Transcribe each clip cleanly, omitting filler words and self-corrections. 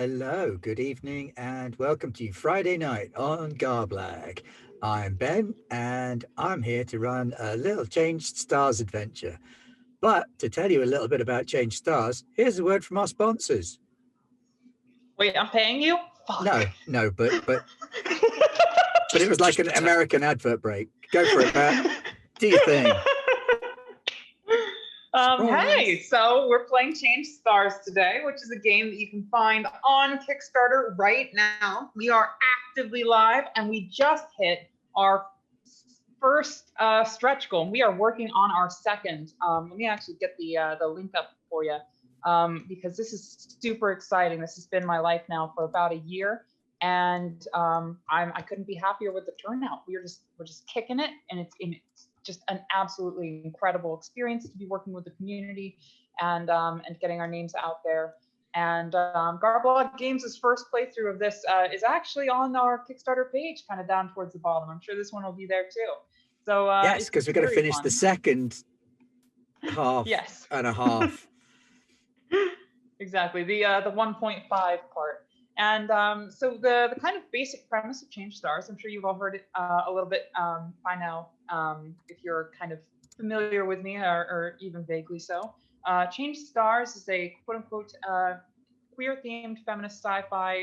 Hello, good evening, and welcome to Friday night on Garblag. I'm Ben, and I'm here to run a little Changed Stars adventure. But to tell you a little bit about Changed Stars, here's a word from our sponsors. Wait, I'm paying you? Fuck. No, but it was like an American advert break. Go for it, Pat. Do your thing. Hey, so we're playing ChangedStars today, which is a game that you can find on Kickstarter right now. We are actively live, and we just hit our first stretch goal. And we are working on our second. Let me actually get the link up for you, because this is super exciting. This has been my life now for about a year, and I couldn't be happier with the turnout. We're just kicking it, and it's just an absolutely incredible experience to be working with the community and getting our names out there. And Garblog Games' first playthrough of this is actually on our Kickstarter page, kind of down towards the bottom. I'm sure this one will be there too. So yes, because we're going to finish the second half yes. and a half. Exactly, the 1.5 part. And so the kind of basic premise of ChangedStars, I'm sure you've all heard it a little bit by now, if you're kind of familiar with me or even vaguely so. ChangedStars is a quote-unquote queer-themed feminist sci-fi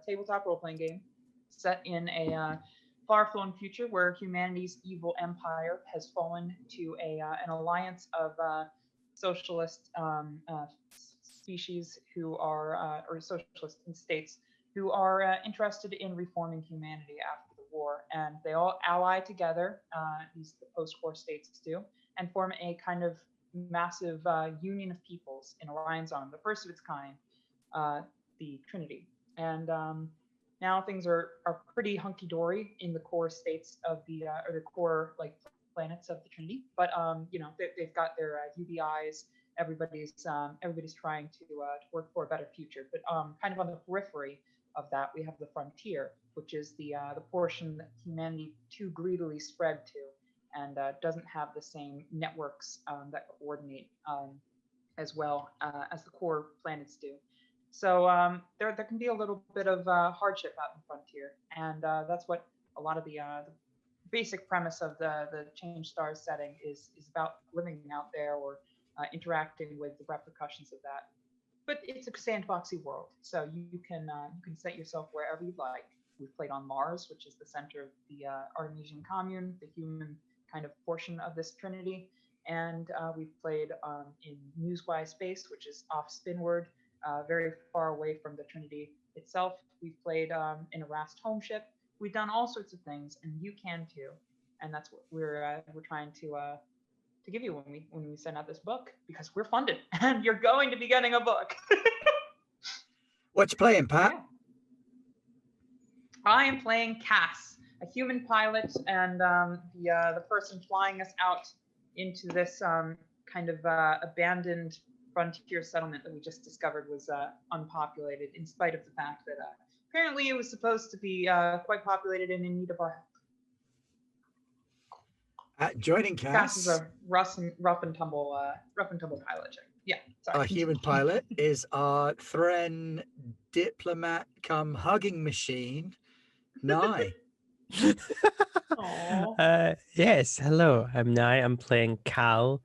tabletop role-playing game set in a far-flung future where humanity's evil empire has fallen to an alliance of socialist species who are, or socialist states who are interested in reforming humanity after the war. And they all ally together, these the post-war states do, and form a kind of massive union of peoples in Orion's arm, the first of its kind, the Trinity. And now things are pretty hunky-dory in the core states of the, or the core like planets of the Trinity. But you know, they've got their UBIs. Everybody's trying to work for a better future, but kind of on the periphery of that, we have the frontier, which is the portion that humanity too greedily spread to, and doesn't have the same networks that coordinate as well as the core planets do. So there can be a little bit of hardship out in the frontier, and that's what a lot of the basic premise of the ChangedStars setting is about, living out there or interacting with the repercussions of that. But it's a sandboxy world, so you can set yourself wherever you'd like. We've played on Mars, which is the center of the Artemisian commune, the human kind of portion of this Trinity, and we've played in Newswise space, which is off Spinward, very far away from the Trinity itself. We've played in a Rast home ship. We've done all sorts of things, and you can too. And that's what we're trying to give you when we send out this book, because we're funded and you're going to be getting a book. What you playing, Pat? Yeah. I am playing Cass, a human pilot, and the person flying us out into this kind of abandoned frontier settlement that we just discovered was unpopulated, in spite of the fact that apparently it was supposed to be quite populated and in need of our help. Joining Cass is a rough-and-tumble pilot check. Yeah, sorry. Our human pilot is our Thren diplomat come hugging machine, Nye. Yes, hello, I'm Nye. I'm playing Cal,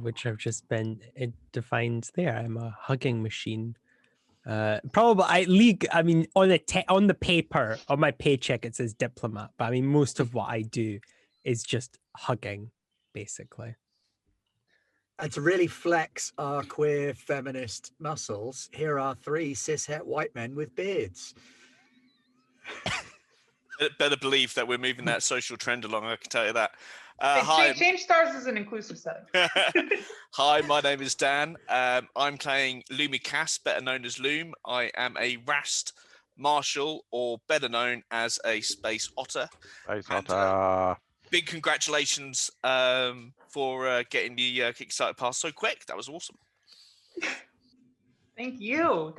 which I've just been defined there. I'm a hugging machine. Probably I mean on the paper on my paycheck it says diplomat, but I mean most of what I do is just hugging, basically. And to really flex our queer feminist muscles, here are three cishet white men with beards. Better believe that we're moving that social trend along, I can tell you that. Hi. ChangedStars is an inclusive setting. Hi, my name is Dan. I'm playing Lumi Cass, better known as Loom. I am a Rast Marshal, or better known as a Space Otter. Space Otter. Big congratulations for getting the Kickstarter pass so quick. That was awesome. Thank you.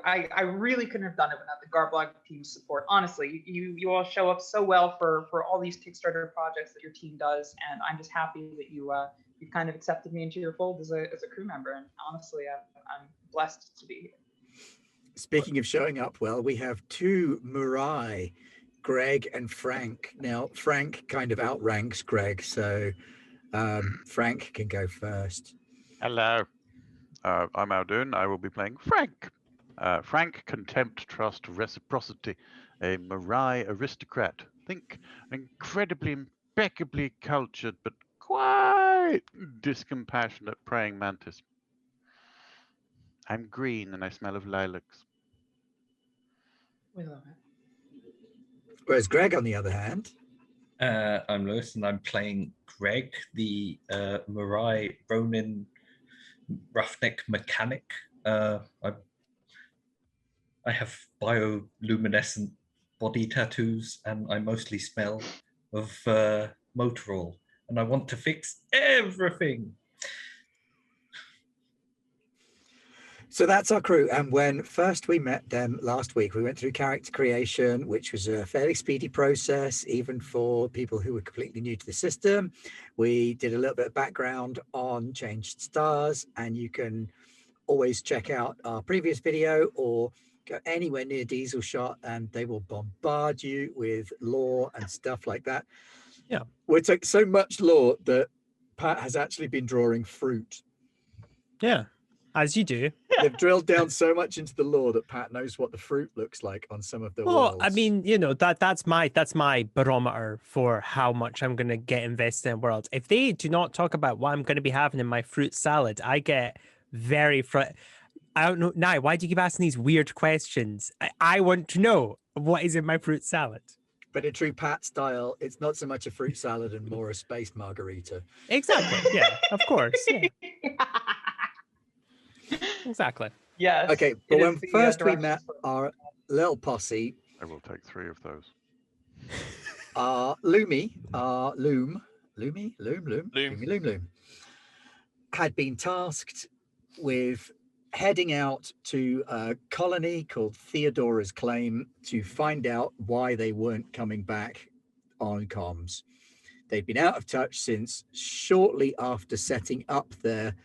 I really couldn't have done it without the Garblog team's support. Honestly, you all show up so well for all these Kickstarter projects that your team does, and I'm just happy that you kind of accepted me into your fold as a crew member. And honestly, I'm blessed to be here. Speaking of showing up well, we have two Murai, Greg and Frank. Now, Frank kind of outranks Greg, so Frank can go first. Hello. I'm Aldun. I will be playing Frank. Frank, contempt, trust, reciprocity. A Murai aristocrat. Think incredibly, impeccably cultured, but quite discompassionate praying mantis. I'm green and I smell of lilacs. We love it. Whereas Greg, on the other hand, I'm Lewis, and I'm playing Greg, the Murai Ronin roughneck mechanic. I have bioluminescent body tattoos, and I mostly smell of motor oil, and I want to fix everything. so that's our crew. And when first we met them last week, we went through character creation, which was a fairly speedy process, even for people who were completely new to the system. We did a little bit of background on ChangedStars, and you can always check out our previous video or go anywhere near Diesel Shot, and they will bombard you with lore and stuff like that. Yeah. We took so much lore that Pat has actually been drawing fruit. Yeah, as you do. They've drilled down so much into the lore that Pat knows what the fruit looks like on some of the Well, worlds. I mean, you know, that's my barometer for how much I'm going to get invested in worlds. If they do not talk about what I'm going to be having in my fruit salad, I get very I don't know. Now, why do you keep asking these weird questions? I want to know what is in my fruit salad. But in true Pat style, it's not so much a fruit salad and more a space margarita. Exactly. Yeah, of course. Yeah, exactly. Yes. Okay, it but is when the, first we directions met for- our little posse, I will take 3 of those. Loom, had been tasked with heading out to a colony called Theodora's Claim to find out why they weren't coming back on comms. They'd been out of touch since shortly after setting up their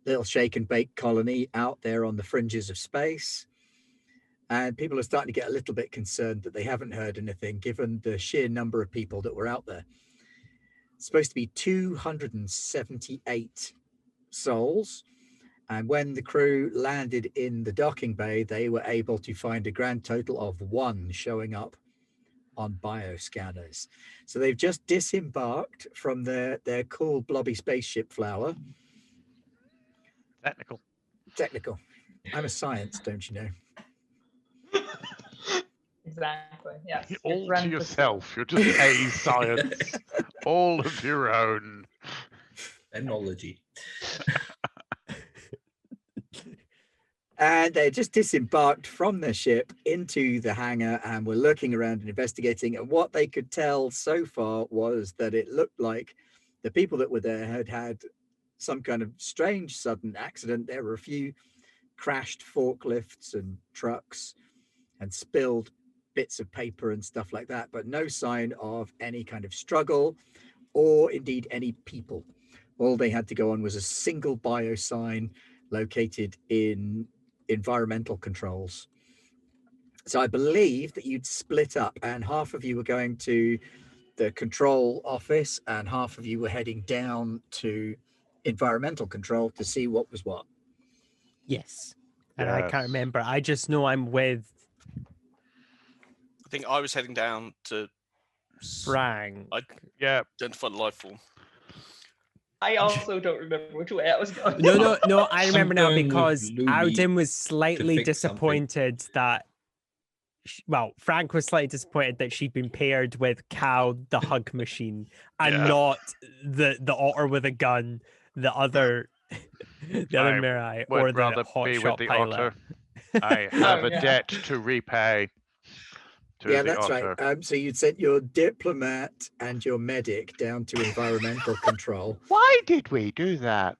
little shake and bake colony out there on the fringes of space. And people are starting to get a little bit concerned that they haven't heard anything, given the sheer number of people that were out there. It's supposed to be 278 souls. And when the crew landed in the docking bay, they were able to find a grand total of 1 showing up on bioscanners. So they've just disembarked from their cool blobby spaceship flower. Technical. I'm a science, don't you know? Exactly. Yes. it's All to run for yourself. You're just a science. All of your own. Enology. And they just disembarked from their ship into the hangar and were looking around and investigating. And what they could tell so far was that it looked like the people that were there had had some kind of strange sudden accident. There were a few crashed forklifts and trucks and spilled bits of paper and stuff like that, but no sign of any kind of struggle or indeed any people. All they had to go on was a single biosign located in environmental controls. So I believe that you'd split up and half of you were going to the control office and half of you were heading down to environmental control to see what was what. Yes. And I can't remember. I just know I'm with I think I was heading down to Frank. identify the life form. I also don't remember which way I was going. No, I remember now going with because Louis Auden was to slightly fix something. disappointed that, Frank was slightly disappointed that she'd been paired with Cal, the hug machine, and not the Otter with a gun, the other Mirai, Would or the rather hot be shot with the pilot. Otter. I have Oh, a yeah. debt to repay. To Yeah, the that's Otter. right. So you'd sent your diplomat and your medic down to environmental control Why did we do that?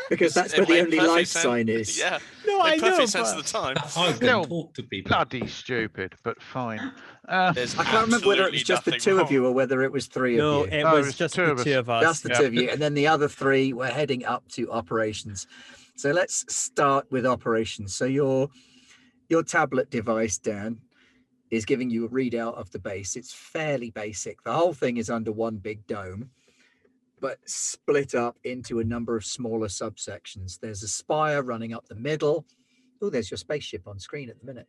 because that's It where the made only perfect life sense. sign is. Yeah, No, I made know, perfect sense at but the time. I Still can talk to people. Bloody stupid, but fine. There's I can't remember whether it was absolutely just the nothing 2 of you wrong. or whether it was 3 no, of you. it No, it was was just 2 the of us. 2 of us. Just the 2 of you, and then the other 3 were heading up to operations. So let's start with operations. So Your tablet device, Dan, is giving you a readout of the base. It's fairly basic. The whole thing is under one big dome, but split up into a number of smaller subsections. There's a spire running up the middle. Oh, there's your spaceship on screen at the minute.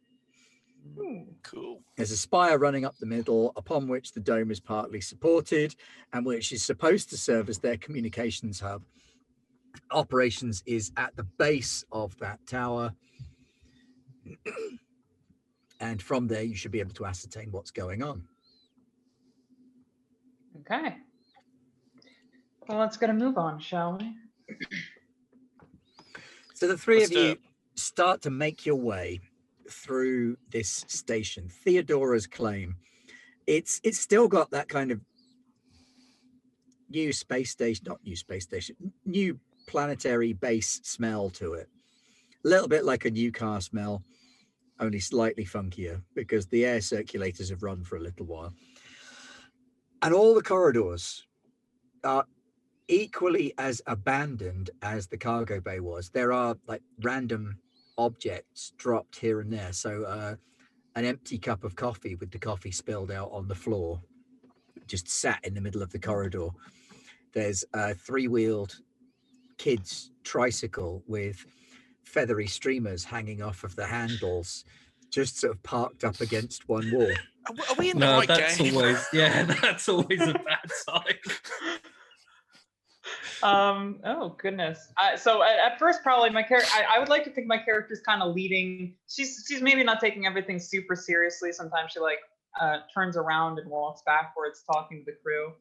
Cool. There's a spire running up the middle upon which the dome is partly supported and which is supposed to serve as their communications hub. Operations is at the base of that tower. And from there, you should be able to ascertain what's going on. Okay. Well, let's get a move on, shall we? So the three Let's of do you it. start to make your way through this station. Theodora's claim. It's still got that kind of new planetary base smell to it. A little bit like a new car smell, only slightly funkier because the air circulators have run for a little while. And all the corridors are equally as abandoned as the cargo bay was. There are like random objects dropped here and there. So an empty cup of coffee with the coffee spilled out on the floor just sat in the middle of the corridor. There's a three-wheeled kid's tricycle with feathery streamers hanging off of the handles, just sort of parked up against one wall. Are we in the No, right that's game? always that's always a bad sign. Oh goodness. So at first, probably my character. I would like to think my character's kind of leading. She's maybe not taking everything super seriously. Sometimes she like turns around and walks backwards, talking to the crew,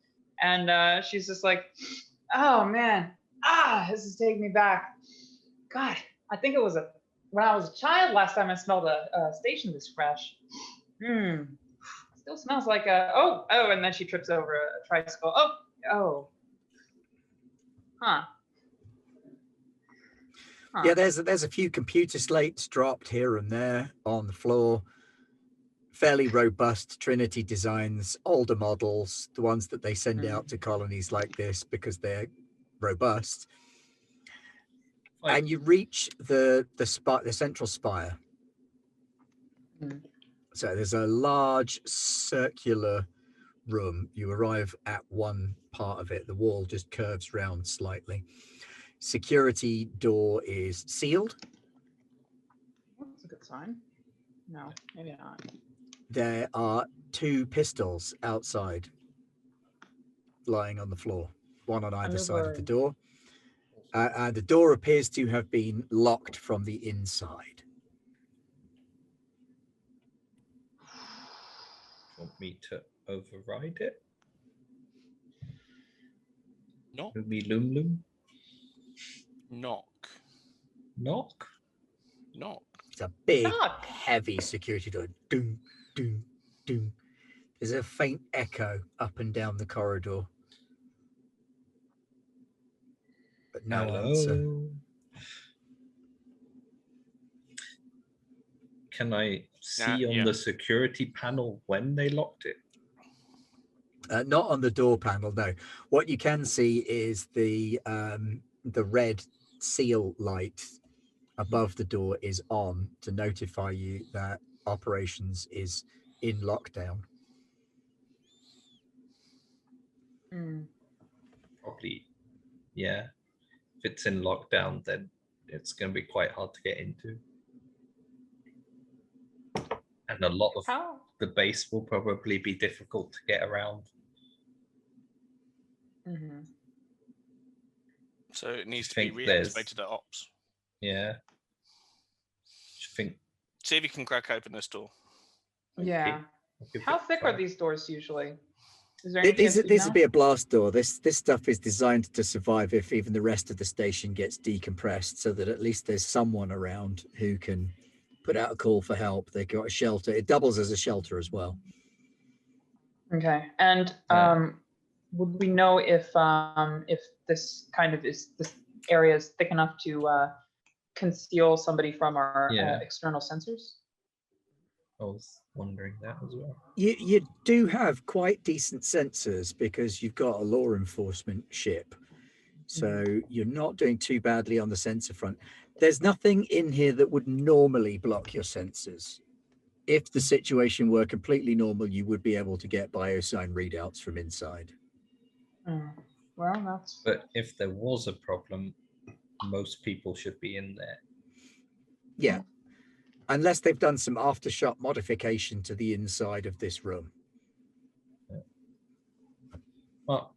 and she's just like, "Oh man, this is taking me back. God, I think it was when I was a child last time I smelled a station this fresh. Still smells like oh, and then she trips over a tricycle. Oh. Huh. Yeah, there's a few computer slates dropped here and there on the floor. Fairly robust Trinity designs, older models, the ones that they send out to colonies like this because they're robust. And you reach the central spire. So there's a large circular room. You arrive at one part of it. The wall just curves round slightly. Security door is sealed. That's a good sign. No, maybe not. There are two pistols outside lying on the floor, one on either side of the door. And the door appears to have been locked from the inside. Want me to override it? No. Loom. Knock. It's a big, heavy security door. Doom, doom, doom. There's a faint echo up and down the corridor. But no answer. Can I see on the security panel when they locked it? Not on the door panel, no. What you can see is the red seal light above the door is on to notify you that operations is in lockdown. Probably, yeah. If it's in lockdown, then it's going to be quite hard to get into. And a lot of the base will probably be difficult to get around. So it needs to be reactivated at ops. Yeah. See if you can crack open this door. Yeah. How thick are these doors usually? Is there This would be a blast door. This stuff is designed to survive if even the rest of the station gets decompressed, so that at least there's someone around who can put out a call for help. They got a shelter. It doubles as a shelter as well. Okay. And would we know if this area is thick enough to conceal somebody from our external sensors? I was wondering that as well. You do have quite decent sensors because you've got a law enforcement ship. So you're not doing too badly on the sensor front. There's nothing in here that would normally block your sensors. If the situation were completely normal, you would be able to get biosign readouts from inside. Well, that's. But if there was a problem, most people should be in there. Yeah, unless they've done some aftershock modification to the inside of this room. Well,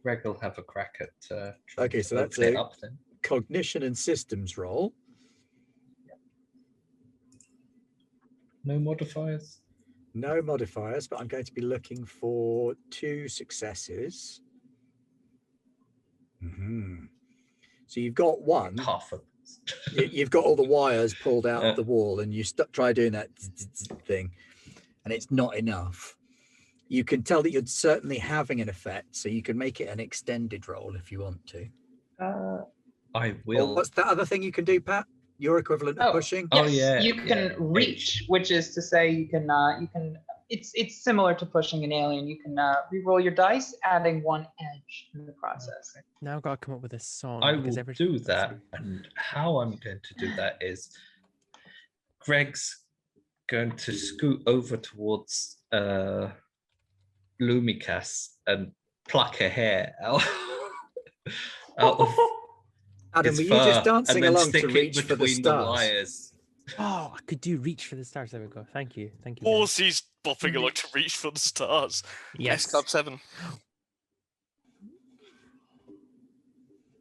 Greg will have a crack at trying Okay, to so that's open it a up then. cognition and systems roll. No modifiers? No modifiers, but I'm going to be looking for 2 successes. So you've got one. Half of You've got all the wires pulled out of the wall, and you try doing that thing, and it's not enough. You can tell that you're certainly having an effect, so you can make it an extended roll if you want to. I will. Or what's that other thing you can do, Pat? Your equivalent of pushing? Oh, Yes, yeah, you can reach, which is to say you can it's similar to pushing an alien. You can re-roll your dice, adding 1 edge in the process. Now I've got to come up with a song. I because will do that, and how I'm going to do that is Greg's going to scoot over towards Lumicas and pluck a hair out of Adam, his were you fur, just dancing and then along stick to it reach for the between stars? wires. Oh, I could do reach for the stars. There we go. Thank you. Thank you. Of course, he's bopping along to reach for the stars. Yes. S Club 7.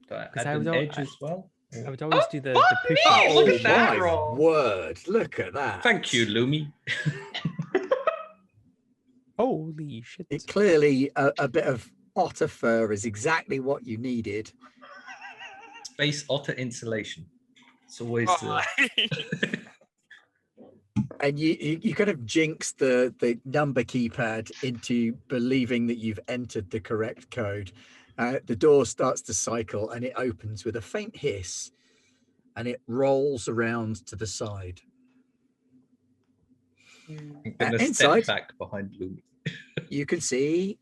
Do I 'Cause add I an would edge as well? I would always do the fuck push. me! Look Oh at that my roll. word! Look at that. Thank you, Lumi. Holy shit. It clearly a bit of otter fur is exactly what you needed. Space otter insulation. It's always And you kind of jinx the number keypad into believing that you've entered the correct code. The door starts to cycle and it opens with a faint hiss and it rolls around to the side. I'm gonna Inside, step back behind Lumi. you can see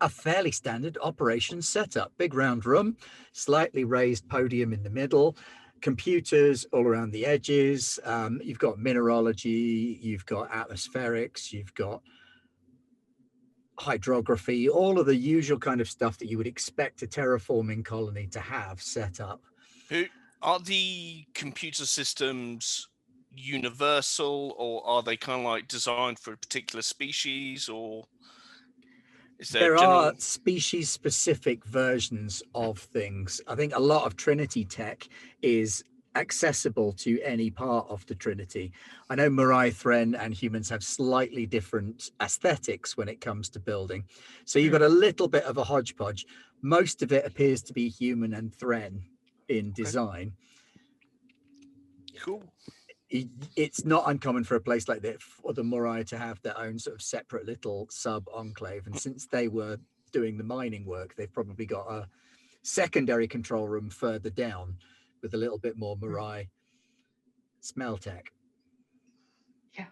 a fairly standard operations setup. Big round room, slightly raised podium in the middle, computers all around the edges. You've got mineralogy, you've got atmospherics, you've got hydrography, all of the usual kind of stuff that you would expect a terraforming colony to have set up. Who are the computer systems universal, or are they kind of like designed for a particular species, or is there are species specific versions of things. I think a lot of Trinity Tech is accessible to any part of the Trinity. I know Mirai Thren and humans have slightly different aesthetics when it comes to building. So you've got a little bit of a hodgepodge. Most of it appears to be human and Thren in design. Cool. It's not uncommon for a place like that for the Morai to have their own sort of separate little sub enclave. And since they were doing the mining work, they've probably got a secondary control room further down with a little bit more Morai smell tech. Yeah,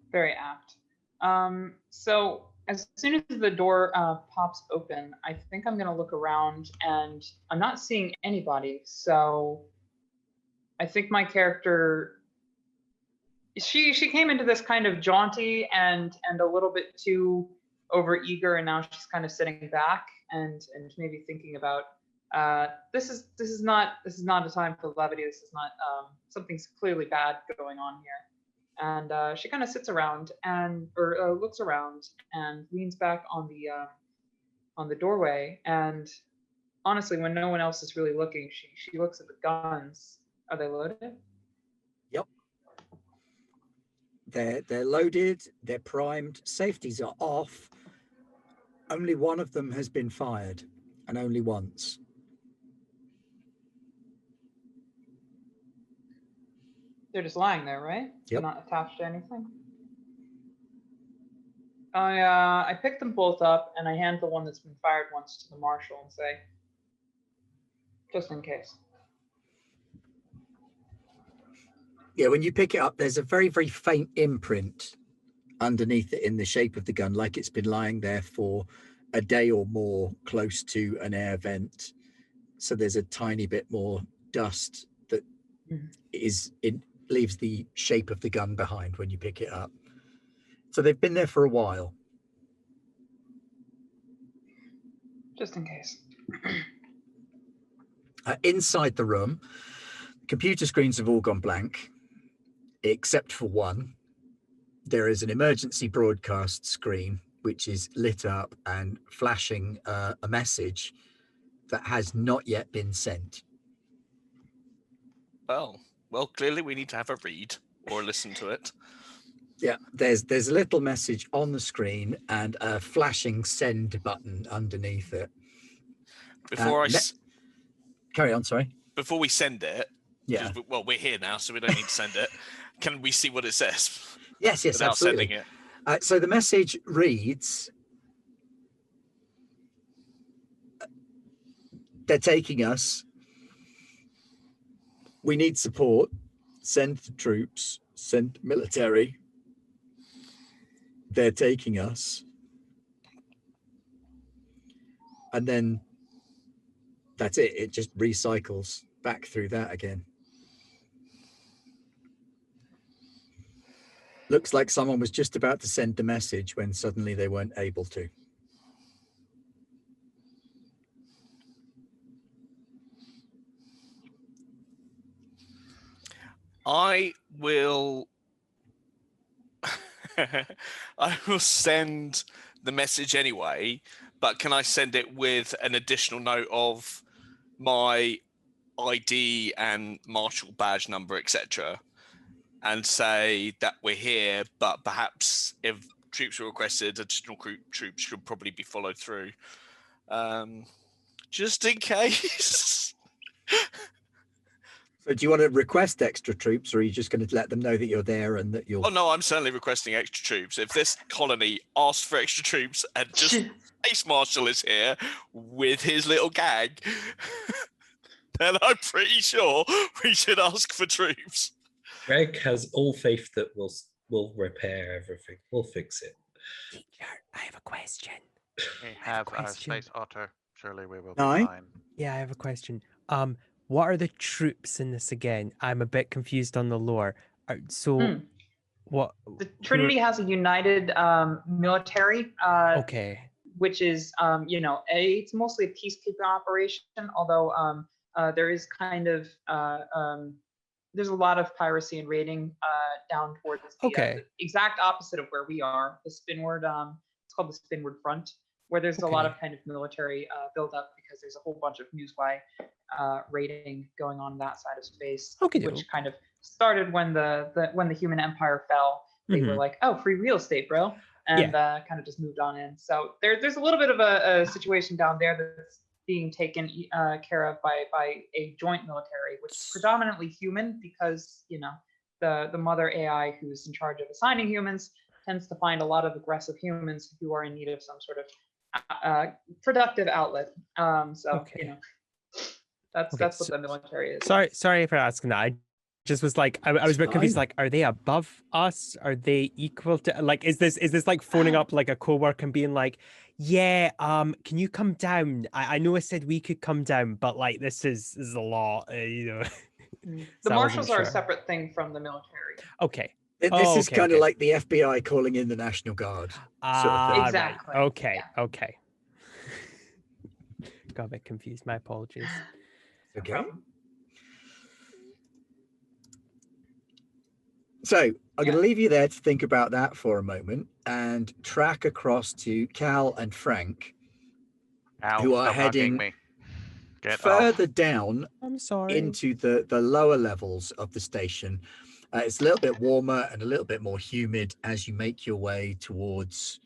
very apt. So as soon as the door pops open, I think I'm going to look around and I'm not seeing anybody. So I think my character, she came into this kind of jaunty and a little bit too overeager, and now she's kind of sitting back and maybe thinking about this is not a time for levity. This is not something's clearly bad going on here. And she kind of sits around or looks around and leans back on the doorway. And honestly, when no one else is really looking, she looks at the guns. Are they loaded? Yep. They're loaded, they're primed, safeties are off. Only one of them has been fired, and only once. They're just lying there, right? Yep. They're not attached to anything. I pick them both up and I hand the one that's been fired once to the marshal and say, just in case. Yeah, when you pick it up, there's a very, very faint imprint underneath it in the shape of the gun, like it's been lying there for a day or more close to an air vent. so there's a tiny bit more dust that leaves the shape of the gun behind when you pick it up. So they've been there for a while. Just in case. Inside the room, computer screens have all gone blank, except for one. There is an emergency broadcast screen which is lit up and flashing a message that has not yet been sent. Well, clearly we need to have a read or listen to it. Yeah, there's a little message on the screen and a flashing send button underneath it. Carry on, sorry. Before we send it, yeah. Well, we're here now, so we don't need to send it. Can we see what it says? Yes, without absolutely. Sending it. So the message reads, "They're taking us. We need support. Send the troops. Send military. They're taking us." And then that's it. It just recycles back through that again. Looks like someone was just about to send the message when suddenly they weren't able to. I will send the message anyway, but can I send it with an additional note of my ID and marshal badge number, etc., and say that we're here, but perhaps if troops are requested, additional troops should probably be followed through, just in case. So do you want to request extra troops, or are you just going to let them know that you're there and that you'll... Oh no, I'm certainly requesting extra troops. If this colony asks for extra troops and just Space Marshal is here with his little gang, then I'm pretty sure we should ask for troops. Greg has all faith that we'll repair everything. We'll fix it. Teacher, I have a question. We have our space otter. Surely we will be Nine? fine. Yeah, I have a question. What are the troops in this again? I'm a bit confused on the lore. What? The Trinity has a united military. Okay. Which is, it's mostly a peacekeeping operation, although there is kind of, there's a lot of piracy and raiding down towards the exact opposite of where we are, the Spinward, it's called the Spinward Front, where there's a lot of kind of military buildup because there's a whole bunch of Newsy raiding going on that side of space, which kind of started when the human empire fell. They were like, oh, free real estate, bro. And kind of just moved on in. So there's a little bit of a situation down there that's being taken care of by a joint military, which is predominantly human because, the mother AI who's in charge of assigning humans tends to find a lot of aggressive humans who are in need of some sort of productive outlet. That's what the military is. Sorry for asking that. I just was like, I was a bit confused. Like, are they above us? Are they equal to? Like, is this like phoning up like a coworker and being like, yeah, can you come down? I know I said we could come down, but like this is a lot, The marshals are a separate thing from the military. Okay. This is kind of like the FBI calling in the National Guard. Sort of thing. Exactly. Right. Okay. Yeah. Okay. Got a bit confused. My apologies. Okay. No problem. So I'm going to leave you there to think about that for a moment and track across to Cal and Frank, who are heading further down into the lower levels of the station. It's a little bit warmer and a little bit more humid as you make your way towards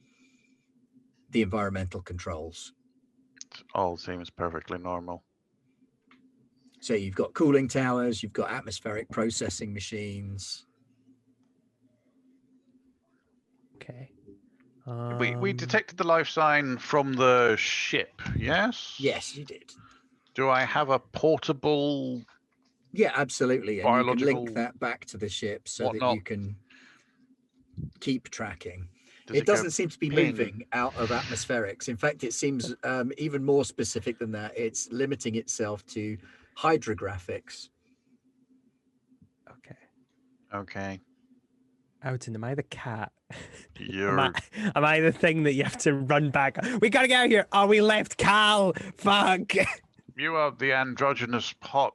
the environmental controls. It all seems perfectly normal. So you've got cooling towers, you've got atmospheric processing machines. Okay. We detected the life sign from the ship, yes? Yes, you did. Do I have a portable... Yeah, absolutely. And you can link that back to the ship so that you can keep tracking. It go doesn't seem to be ping? moving out of atmospherics. In fact, it seems even more specific than that. It's limiting itself to hydrographics. Okay. Okay. Alton, am I the cat? You're Am I the thing that you have to run back? We gotta get out of here. Oh, we left Cal. Fuck. you are the androgynous hot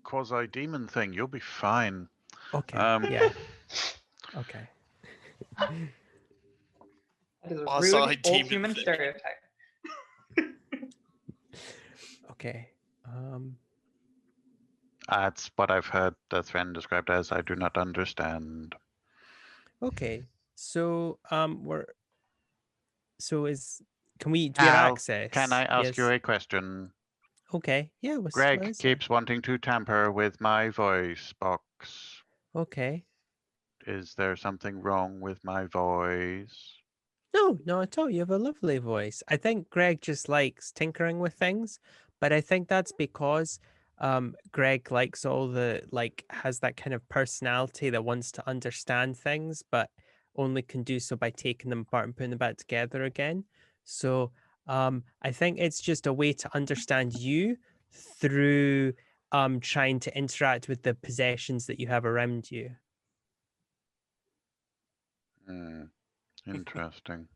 quasi-demon thing. You'll be fine. Okay. Um, Yeah. Okay. That is a Quasi rude old demon human thing. stereotype. Okay. That's what I've heard the friend described as. I do not understand. Okay. So can we do we have Al, access? can I ask you Yes. a question? Okay. Yeah. What Greg is it? keeps wanting to tamper with my voice box. Okay. Is there something wrong with my voice? No, not at all. You have a lovely voice. I think Greg just likes tinkering with things, but I think that's because Greg likes has that kind of personality that wants to understand things, but only can do so by taking them apart and putting them back together again. So I think it's just a way to understand you through trying to interact with the possessions that you have around you. Interesting.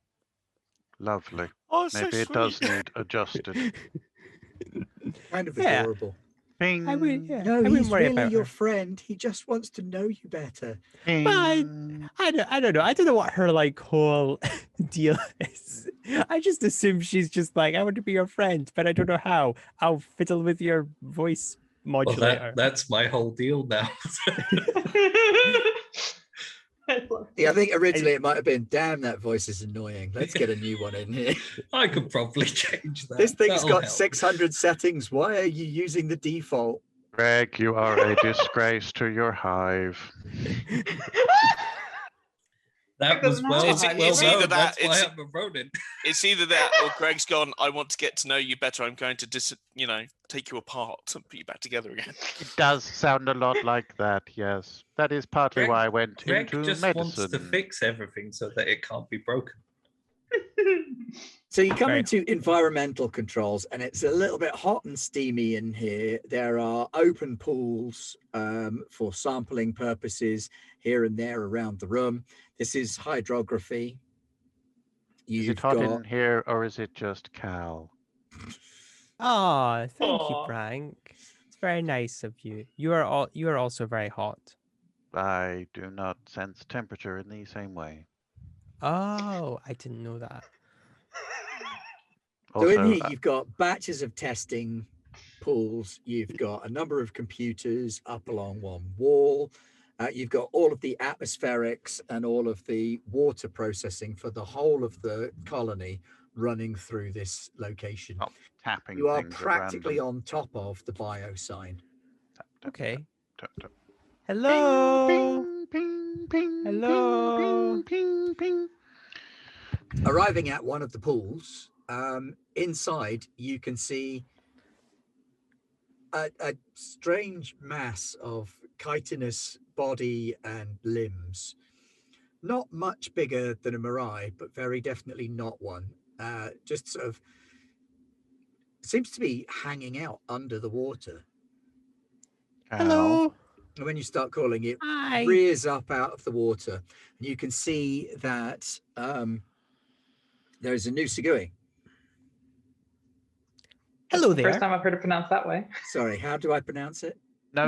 Lovely. Oh, so Maybe it sweet. does need adjusted. Kind of Yeah. adorable. Ping. I would, yeah, No, I wouldn't he's worry really about your her. friend. He just wants to know you better. Ping. I don't know. I don't know what her like whole deal is. I just assume she's just like, I want to be your friend, but I don't know how. I'll fiddle with your voice Well, modulator. that's my whole deal now. I love Yeah, I think originally it might have been, damn, that voice is annoying. Let's get a new one in here. I could probably change that. This thing's That'll got help. 600 settings. Why are you using the default? Greg, you are a disgrace to your hive. That was doesn't well, have It's- well it's either known. that- That's why it's- I'm a Ronin. It's either that or Greg's gone, I want to get to know you better. I'm going to take you apart and put you back together again. It does sound a lot like that, yes. That is partly why I went Greg into just medicine. wants to fix everything so that it can't be broken. So you come Right. into environmental controls and it's a little bit hot and steamy in here. There are open pools for sampling purposes here and there around the room. This is hydrography. Is You've it hot got in here or is it just Cal? Oh, thank you, Aw. Frank. It's very nice of you. You are also very hot. I do not sense temperature in the same way. Oh, I didn't know that. So in Also, here, you've got batches of testing pools. You've got a number of computers up along one wall. You've got all of the atmospherics and all of the water processing for the whole of the colony running through this location. oh, tapping You are things at practically random. on top of the biosign. Tap, tap, Okay. tap, tap. Hello. Ping, ping, ping, Hello. ping, ping, ping, ping. Arriving at one of the pools, inside you can see a strange mass of chitinous body and limbs. Not much bigger than a mirai, but very definitely not one. Just sort of seems to be hanging out under the water. Hello. And when you start calling it, Hi. rears up out of the water, and you can see that there's a Nosy. Hello the there. first time I've heard it pronounced that way. Sorry, how do I pronounce it? No.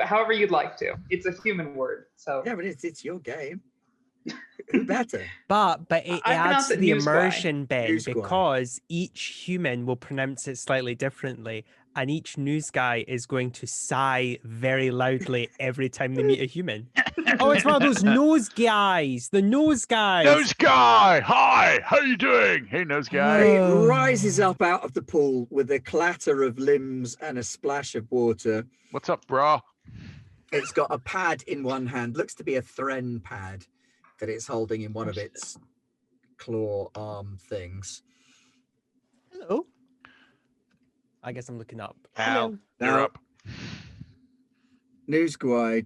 However you'd like to. It's a human word, so Yeah, but it's your game. Who better? But it I adds pronounce to it the Newsquire. immersion, Ben, Newsquire. because each human will pronounce it slightly differently, and each news guy is going to sigh very loudly every time they meet a human. Oh, it's one of those nose guys. The nose guys. Nose guy! Hi! How you doing? Hey, nose guy. It Oh. rises up out of the pool with a clatter of limbs and a splash of water. What's up, brah? It's got a pad in one hand, looks to be a Thren pad that it's holding in one of its claw arm things. Hello. I guess I'm looking up. Al, Hello. you're Now, up. Nosy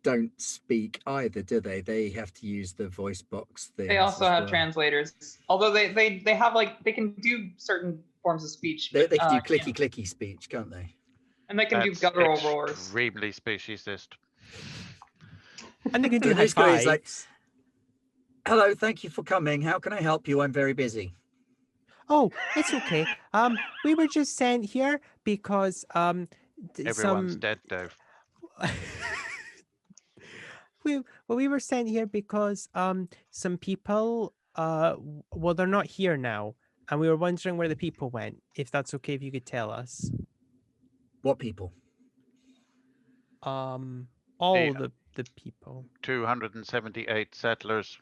don't speak either, do they? They have to use the voice box thing. They also have translators, although they have like they can do certain forms of speech. They but, can do yeah. clicky speech, can't they? And they can do guttural roars. Extremely speciesist. And they can do And high this guy is like, fives. hello, thank you for coming. How can I help you? I'm very busy. Oh, it's okay. We were just sent here because Everyone's dead, Dave. we were sent here because some people well, they're not here now, and we were wondering where the people went. If that's okay, if you could tell us. What people? All the people. 278 settlers.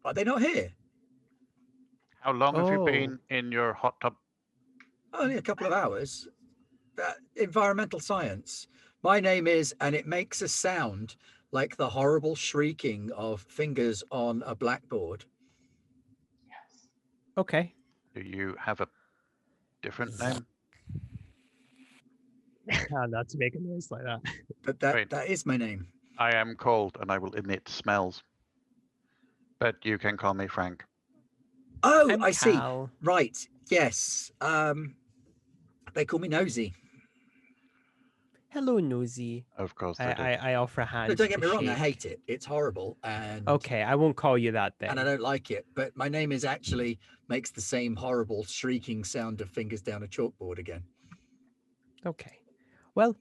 Are they not here? How long have you Oh. been in your hot tub? Only a couple of hours. Environmental science. My name is, and it makes a sound like the horrible shrieking of fingers on a blackboard. Yes. Okay. Do you have a different name? Not to make a noise like that. But Right. that is my name. I am cold and I will emit smells. But you can call me Frank. Oh, I'm I see. Cal. Right. Yes. They call me Nosy. Hello, Nosy. Of course they do. I offer a hand. No, don't get to me wrong. I shake. hate it. It's horrible, and Okay, I won't call you that then. and I don't like it. But my name is actually makes the same horrible shrieking sound of fingers down a chalkboard again. Okay. Well,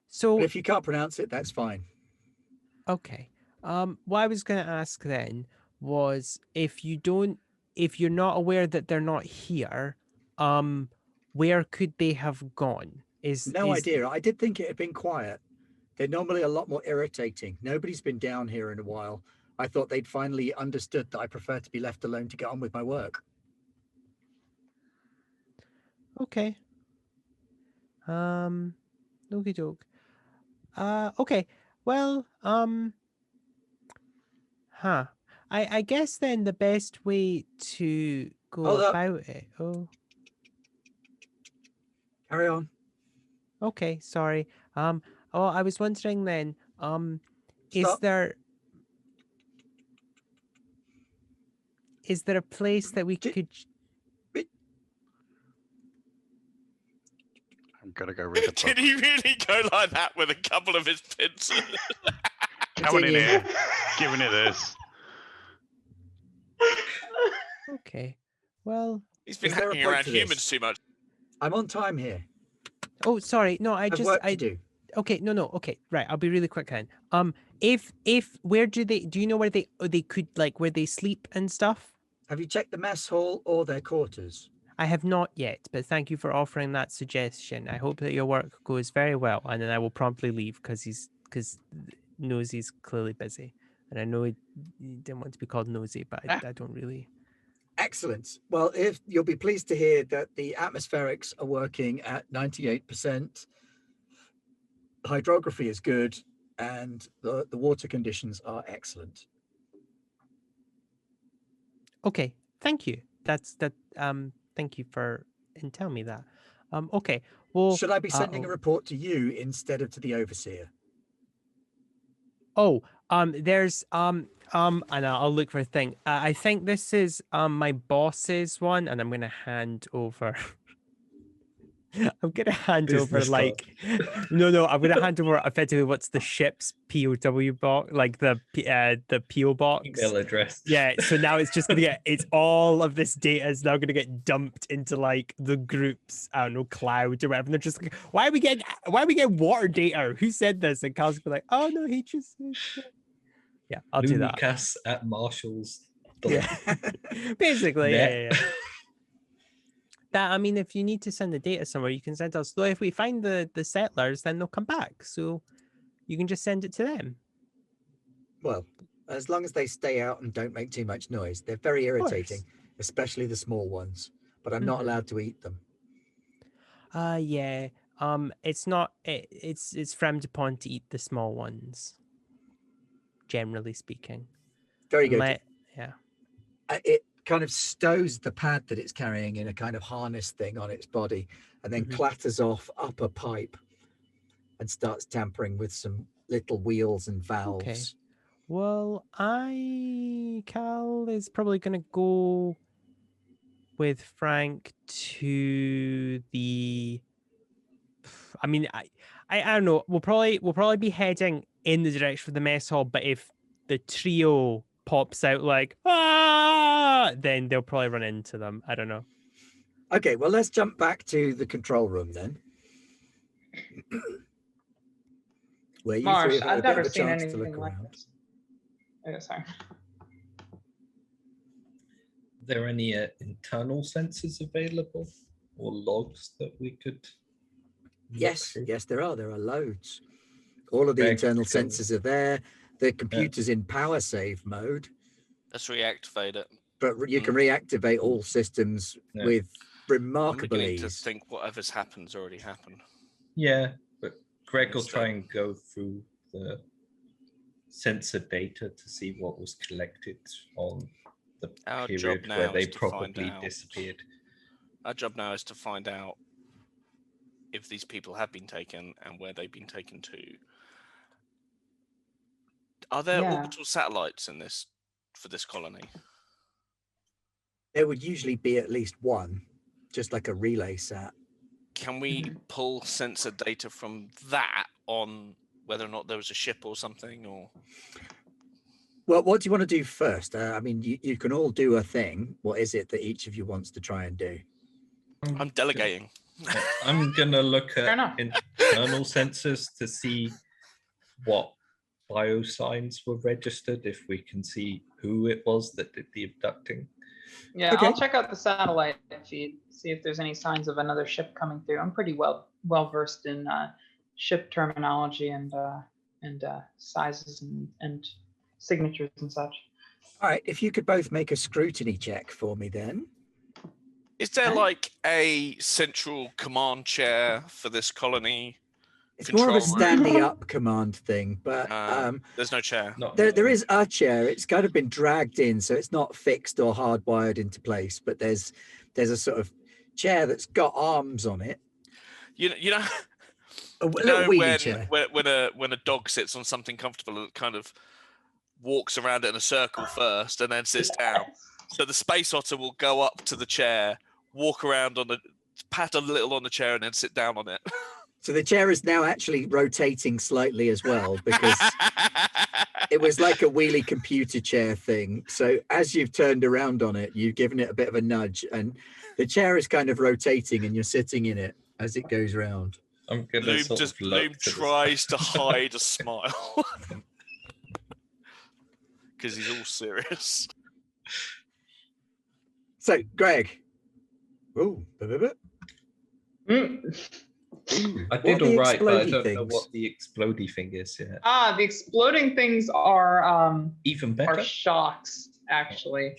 so But if you can't pronounce it, that's fine. okay. What I was going to ask then was if you're not aware that they're not here, where could they have gone? No idea. I did think it had been quiet. They're normally a lot more irritating. Nobody's been down here in a while. I thought they'd finally understood that I prefer to be left alone to get on with my work. Okay. Okie doke. Okay. Well, I guess then the best way to go Hold up. about it. Oh, Carry on. okay. Sorry. Oh, I was wondering then. Is Stop. there a place that we J- could? I'm gonna go read a book. Did he really go like that with a couple of his pincers? Coming in Continue. here, giving it this. Okay. Well. He's been Is there a hanging point around to this? humans too much. I'm on time here. Oh, sorry. No, I I've just work to do. Okay, no. Okay, right. I'll be really quick then. If where do you know where they could like where they sleep and stuff? Have you checked the mess hall or their quarters? I have not yet, but thank you for offering that suggestion. I hope that your work goes very well, and then I will promptly leave because Nosy's clearly busy, and I know he didn't want to be called Nosy, but I don't really. Excellent. Well, if you'll be pleased to hear that the atmospherics are working at 98%, hydrography is good, and the water conditions are excellent. Okay, thank you. That's that. Thank you for telling me that. Okay. Well, Should I be sending a report to you instead of to the overseer? Oh, there's and I'll look for a thing. I think this is my boss's one, and I'm gonna hand over. I'm gonna hand over Business like no, I'm gonna hand over effectively what's the ship's POW box, like the PO box. email address. Yeah, so now it's just gonna it's all of this data is now gonna get dumped into like the group's, I don't know, cloud or whatever. And they're just like, why are we getting water data? Who said this? And Cal's gonna be like, oh no, he just yeah, I'll do that. Lucas at Marshalls. Yeah. Basically, Net. yeah. That I mean, if you need to send the data somewhere, you can send us. So if we find the settlers, then they'll come back. So you can just send it to them. Well, as long as they stay out and don't make too much noise. They're very irritating, especially the small ones, but I'm not allowed to eat them. Yeah. It's not. It's frowned upon to eat the small ones. Generally speaking. Very good. Yeah. It kind of stows the pad that it's carrying in a kind of harness thing on its body, and then clatters off up a pipe and starts tampering with some little wheels and valves. Well, Cal is probably going to go with Frank to the. I mean, I don't know. We'll probably be heading in the direction of the mess hall, but if the trio pops out like then they'll probably run into them. I don't know. Okay, well, let's jump back to the control room then. Where you three Marsh, have had a I've bit never of a seen chance to anything look like around. this. Oh, sorry. Are there any internal sensors available or logs that we could look Yes, through? yes, there are. There are loads. All of the Greg, internal can- sensors are there. The computer's in power save mode, Let's reactivate it. but you can reactivate all systems Yeah. with I'm remarkable beginning to ease. think whatever's happened's already happened. Yeah, but Greg will Instead. try and go through the sensor data to see what was collected on the Our job period now where they is to find probably out. disappeared. Our job now is to find out if these people have been taken and where they've been taken to. Are there Yeah. orbital satellites in this for this colony? There would usually be at least one, just like a relay sat. Can we pull sensor data from that on whether or not there was a ship or something? Or Well, what do you want to do first? I mean, you can all do a thing. What is it that each of you wants to try and do? I'm delegating. I'm gonna look Fair at enough. internal sensors to see what biosigns were registered, if we can see who it was that did the abducting. Yeah, Okay. I'll check out the satellite feed, see if there's any signs of another ship coming through. I'm pretty well versed in ship terminology and sizes and signatures and such. All right, if you could both make a scrutiny check for me then. Is there Okay. like a central command chair for this colony? It's more of a Control room. standing up command thing, but There's no chair. Not there is a chair. It's kind of been dragged in, so it's not fixed or hardwired into place, but there's a sort of chair that's got arms on it. You know, A you little know wheelie chair. when a dog sits on something comfortable, it kind of walks around it in a circle first and then sits down. So the space otter will go up to the chair, walk around on the, pat a little on the chair, and then sit down on it. So the chair is now actually rotating slightly as well, because it was like a wheelie computer chair thing. So as you've turned around on it, you've given it a bit of a nudge, and the chair is kind of rotating, and you're sitting in it as it goes round. I'm gonna Loom sort just of look Loom to the tries to hide a smile because he's all serious. So Greg, ooh, I What did are the all right, but I explodey don't know things? what the explodey thing is yet. The exploding things are Even better. shocks, actually.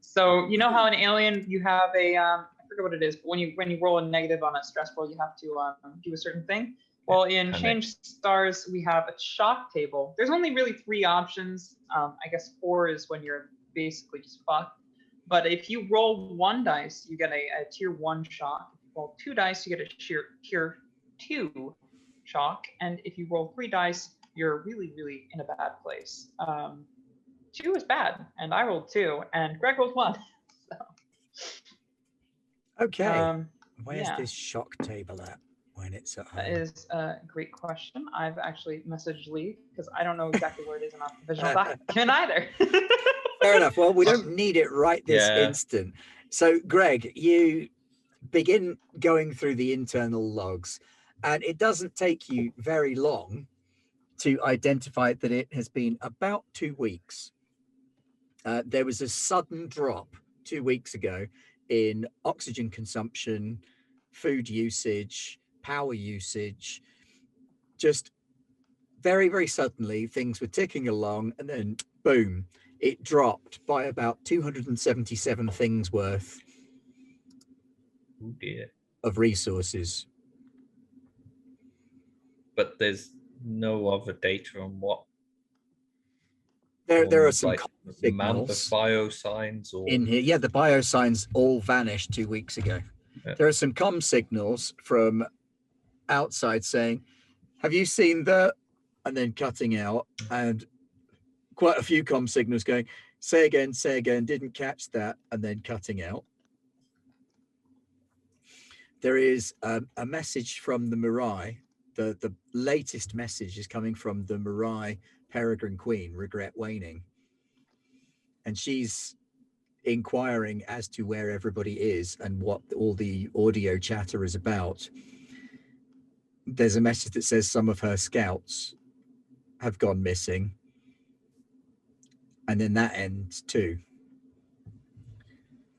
So you know how in Alien you have a I forget what it is, but when you roll a negative on a stress roll, you have to do a certain thing. Well, in ChangedStars, we have a shock table. There's only really 3 options. I guess 4 is when you're basically just fucked. But if you roll 1 dice, you get a tier 1 shock. If you roll 2 dice, you get a tier 2 shock. And if you roll 3 dice, you're really, really in a bad place. 2 is bad, and I rolled 2, and Greg rolled 1. So, Okay. Where's yeah. this shock table at when it's at home? That is a great question. I've actually messaged Lee because I don't know exactly where it is in our provisional document either. Fair enough. Well, we don't need it right this Yeah. instant. So, Greg, you begin going through the internal logs, and it doesn't take you very long to identify that it has been about 2 weeks. There was a sudden drop 2 weeks ago in oxygen consumption, food usage, power usage. Just very, very suddenly, things were ticking along, and then boom, it dropped by about 277 things worth Oh dear. of resources. But there's no other data on what. There are on, some like, comm amount of signals biosigns or in here. Yeah, the biosigns all vanished 2 weeks ago. Yeah. There are some comm signals from outside saying, Have you seen the, and then cutting out, and quite a few comm signals going, say again, didn't catch that, and then cutting out. There is a message from the Mirai. The latest message is coming from the Mirai Peregrine Queen, Regret Waning. And she's inquiring as to where everybody is and what all the audio chatter is about. There's a message that says some of her scouts have gone missing. And then that ends too.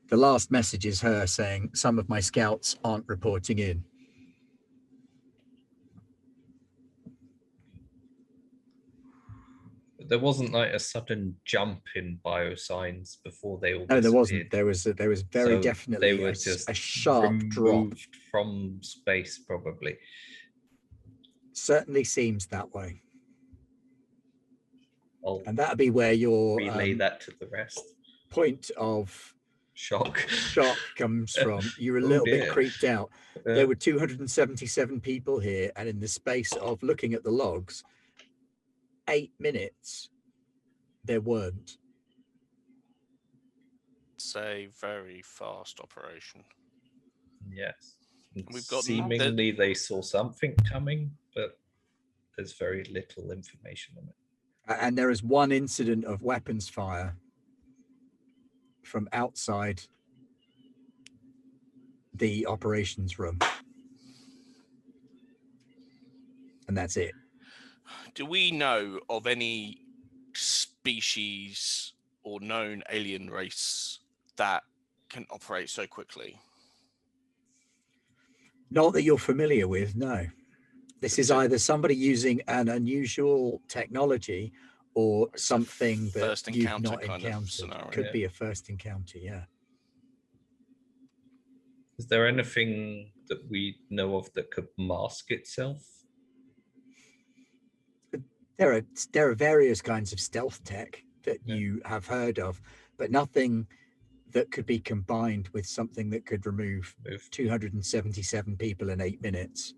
The last message is her saying some of my scouts aren't reporting in. There wasn't like a sudden jump in Biosigns before they all No, there wasn't. disappeared. There was very So definitely they were a just sharp drop. removed from space, probably. Certainly seems that way. I'll And that'd be where your relay that to the rest. point of Shock comes from. You were a Oh, little bit dear. creeped out. There were 277 people here, and in the space of looking at the logs, 8 minutes, there weren't. It's a very fast operation. Yes. We've got seemingly they saw something coming, but there's very little information on it. And there is one incident of weapons fire from outside the operations room. And that's it. Do we know of any species or known alien race that can operate so quickly? Not that you're familiar with, no. This is either somebody using an unusual technology or It's a something that first you've encounter not kind of encountered. scenario. Could Yeah. be a first encounter, yeah. Is there anything that we know of that could mask itself? There are various kinds of stealth tech that Yeah. you have heard of, but nothing that could be combined with something that could remove 277 people in 8 minutes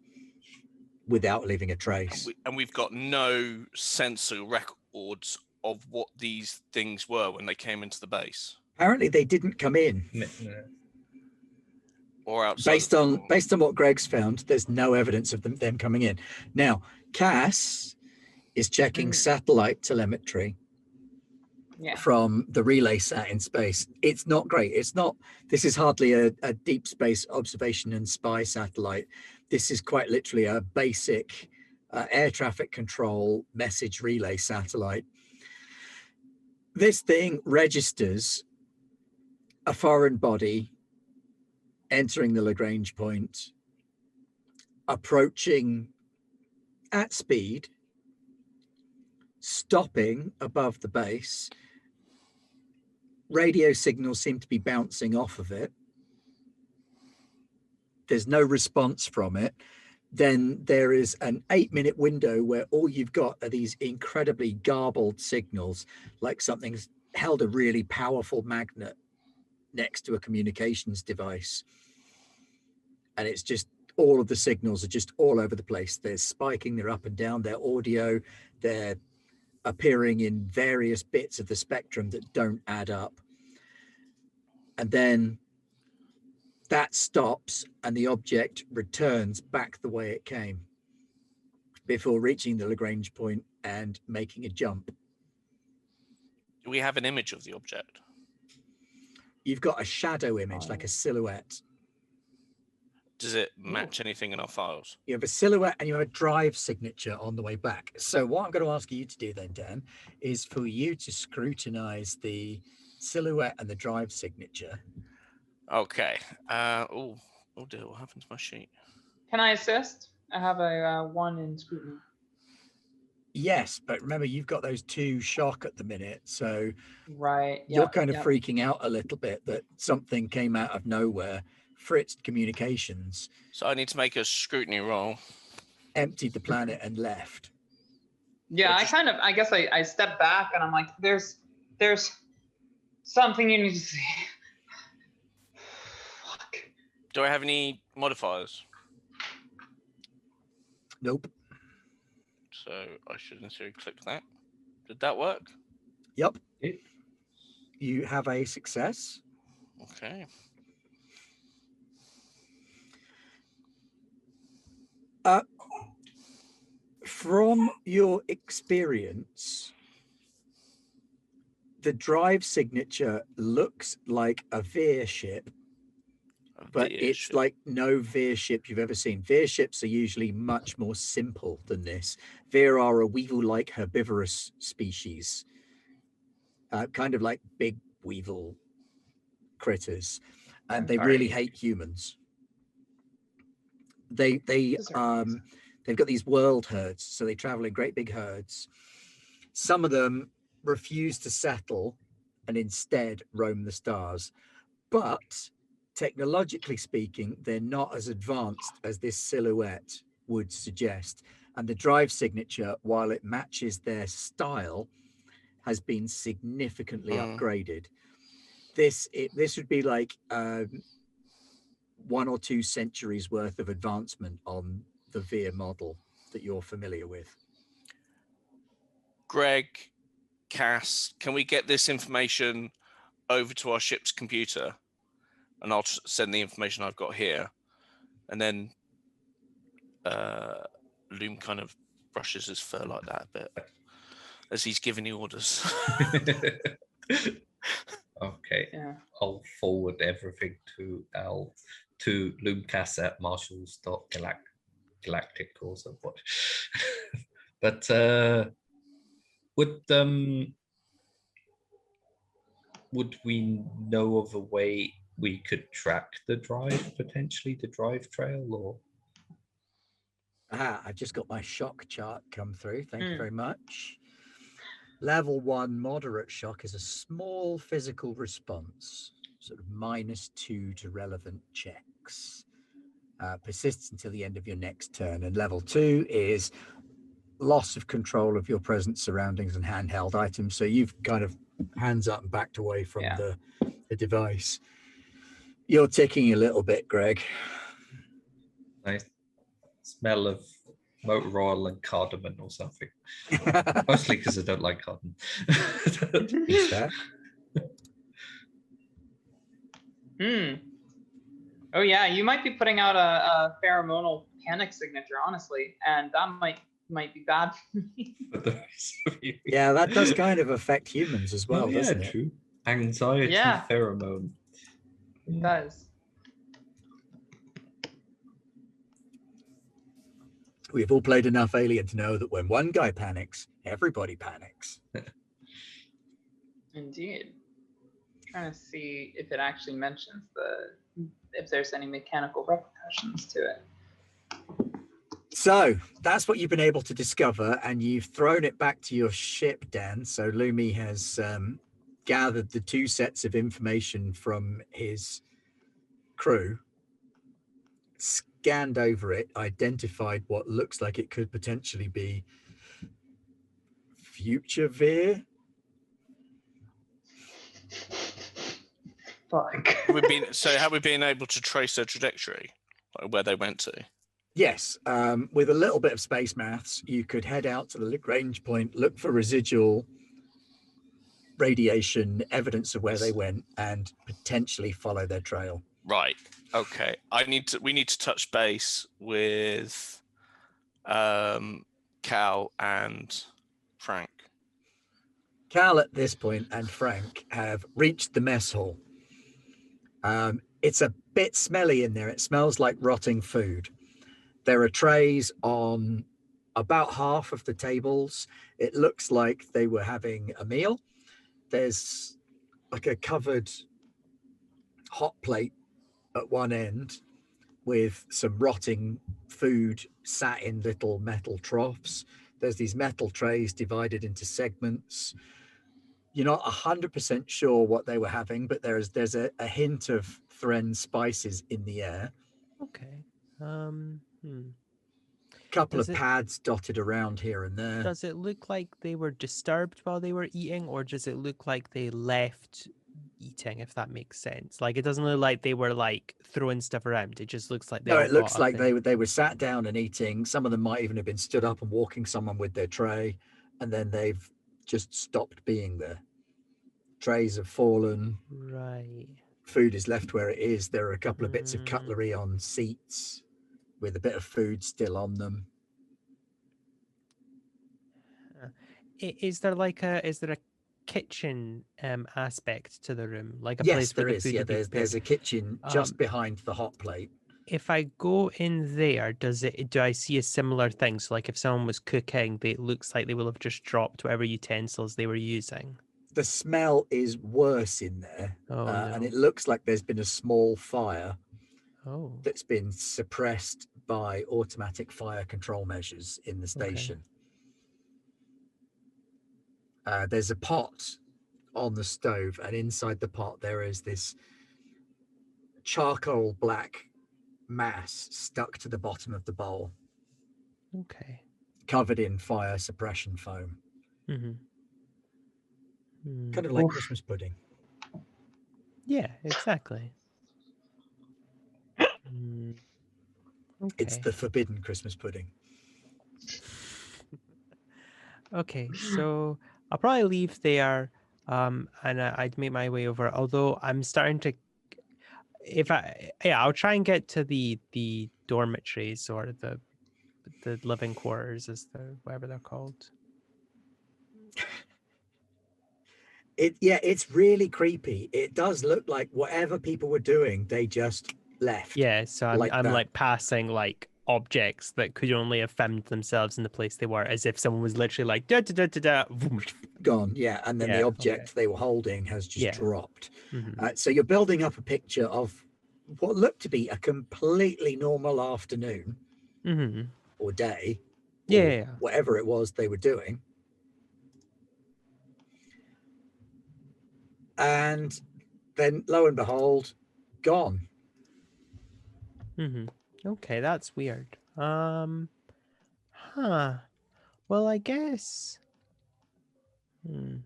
without leaving a trace. And we've got no sensor records of what these things were when they came into the base. Apparently they didn't come in. Or outside. Based on what Greg's found, there's no evidence of them coming in. Now, Cass is checking satellite telemetry from the relay sat in space. It's not great. This is hardly a deep space observation and spy satellite. This is quite literally a basic air traffic control message relay satellite. This thing registers a foreign body entering the Lagrange point, approaching at speed, stopping above the base. Radio signals seem to be bouncing off of it. There's no response from it. Then there is an 8-minute window where all you've got are these incredibly garbled signals, like something's held a really powerful magnet next to a communications device. And it's just, all of the signals are just all over the place. They're spiking, they're up and down, they're audio, they're appearing in various bits of the spectrum that don't add up. And then that stops and the object returns back the way it came before reaching the Lagrange point and making a jump. Do we have an image of the object? You've got a shadow image, like a silhouette. Does it match anything in our files? You have a silhouette and you have a drive signature on the way back. So what I'm going to ask you to do then, Dan, is for you to scrutinize the silhouette and the drive signature. Okay. Oh dear, what happened to my sheet? Can I assist? I have a 1 in scrutiny. Yes, but remember, you've got those 2 shock at the minute. So you're kind of freaking out a little bit that something came out of nowhere, fritzed communications. So I need to make a scrutiny roll. Emptied the planet and left. Yeah, I guess I stepped back and I'm like, there's something you need to see. Fuck. Do I have any modifiers? Nope. So I should necessarily click that. Did that work? Yep. It- You have a success. Okay. From your experience, the drive signature looks like a Veer ship, but it's like no Veer ship you've ever seen. Veer ships are usually much more simple than this. Veer are a weevil-like herbivorous species, kind of like big weevil critters, and they really Sorry. hate humans. They've These are nice. got these world herds, so they travel in great big herds. Some of them refuse to settle and instead roam the stars. But technologically speaking, they're not as advanced as this silhouette would suggest. And the drive signature, while it matches their style, has been significantly upgraded. This would be like 1 or 2 centuries worth of advancement on the Veer model that you're familiar with. Greg, Cass, can we get this information over to our ship's computer? And I'll send the information I've got here. And then Loom kind of brushes his fur like that a bit as he's giving you orders. Okay. Yeah. I'll forward everything to Loomcast at marshals.galactic or something. But would we know of a way we could track the drive, potentially the drive trail, or? I've just got my shock chart come through. Thank you very much. Level 1 moderate shock is a small physical response, sort of -2 to relevant checks. Persists until the end of your next turn. And level 2 is loss of control of your present surroundings and handheld items. So you've kind of hands up and backed away from the device. You're ticking a little bit, Greg. Nice smell of motor oil and cardamom or something. Mostly because I don't like cardamom. Is that? Oh yeah, you might be putting out a pheromonal panic signature, honestly, and that might be bad for me. Yeah, that does kind of affect humans as well, doesn't it? True. Anxiety pheromone. It does. We've all played enough Alien to know that when one guy panics, everybody panics. Indeed. I'm trying to see if it actually mentions if there's any mechanical repercussions to it. So that's what you've been able to discover, and you've thrown it back to your ship, Dan. So Lumi has gathered the 2 sets of information from his crew, scanned over it, identified what looks like it could potentially be future Veer. Fuck. Have we been able to trace their trajectory, like where they went to? Yes, with a little bit of space maths, you could head out to the Lagrange point, look for residual radiation evidence of where they went, and potentially follow their trail. Right. Okay. We need to touch base with Cal and Frank. Cal at this point and Frank have reached the mess hall. It's a bit smelly in there. It smells like rotting food. There are trays on about half of the tables. It looks like they were having a meal. There's like a covered hot plate at one end with some rotting food sat in little metal troughs. There's these metal trays divided into segments. You're not 100% sure what they were having, but there's a hint of Thren spices in the air. Okay. Couple of pads dotted around here and there. Does it look like they were disturbed while they were eating, or does it look like they left eating, if that makes sense. Like, it doesn't look like they were like throwing stuff around. It just looks like they No, all it looks got up like and- they were sat down and eating. Some of them might even have been stood up and walking someone with their tray, and then they've just stopped being there. Trays have fallen. Right. Food is left where it is. There are a couple of bits of Mm. cutlery on seats with a bit of food still on them. Is there a kitchen aspect to the room, like a Yes, place where there the is. food Yeah, would be there's a kitchen just Um, behind the hot plate. If I go in there, do I see a similar thing? So like if someone was cooking, it looks like they will have just dropped whatever utensils they were using. The smell is worse in there, Oh and no. it looks like there's been a small fire Oh, that's been suppressed by automatic fire control measures in the station. There's a pot on the stove, and inside the pot there is this charcoal black mass stuck to the bottom of the bowl, okay. covered in fire suppression foam, Mm-hmm. kind of like Oof. Christmas pudding. Yeah, exactly. Mm, It's okay. the forbidden Christmas pudding. Okay, so I'll probably leave there, and I'd make my way over. Although I'm starting to, I'll try and get to the dormitories or the living quarters, as whatever they're called. It's really creepy. It does look like whatever people were doing, they just left. Yeah, so I'm that. like passing like objects that could only have found themselves in the place they were, as if someone was literally like da da da da da. Gone, yeah, and then the Yeah, object they were holding has just Yeah. dropped. Mhm. So you're building up a picture of what looked to be a completely normal afternoon Mhm. or day, or Yeah. whatever it was they were doing. And then lo and behold, gone. Mhm. Okay, that's weird. Huh. Well, I guess. And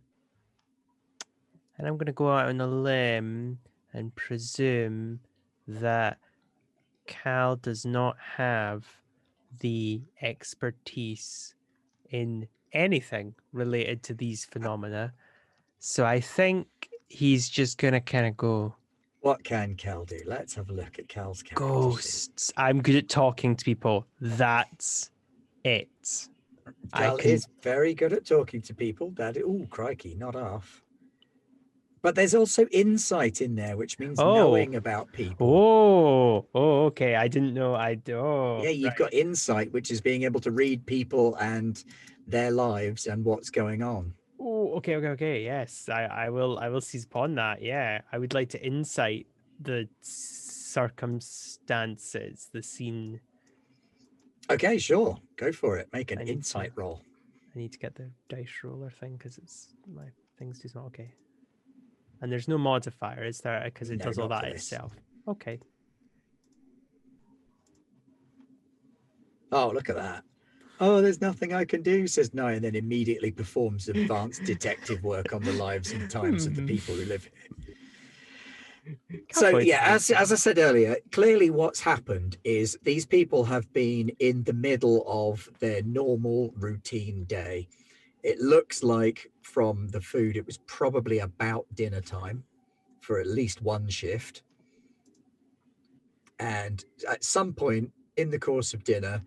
I'm gonna go out on a limb and presume that Cal does not have the expertise in anything related to these phenomena. So I think he's just gonna kind of go, What can Cal do? Let's have a look at Cal's character sheet. ghosts. I'm good at talking to people. That's it. Cal can- is very good at talking to people. Oh, crikey, not half. But there's also insight in there, which means knowing about people. Okay. I didn't know. Yeah, you've got insight, which is being able to read people and their lives and what's going on. Oh, okay. Yes, I will seize upon that. Yeah, I would like to insight the circumstances, the scene. Okay, sure. Go for it. Make an I need insight to- roll. I need to get the dice roller thing because it's my thing's too small. Okay. And there's no modifier, is there? Because it No, does all not for that this. itself. Okay. Oh, look at that. Oh, there's nothing I can do, says Nye, and then immediately performs advanced detective work on the lives and times of the people who live here. So yeah, as I said earlier, clearly what's happened is these people have been in the middle of their normal routine day. It looks like from the food, it was probably about dinner time for at least one shift. And at some point in the course of dinner,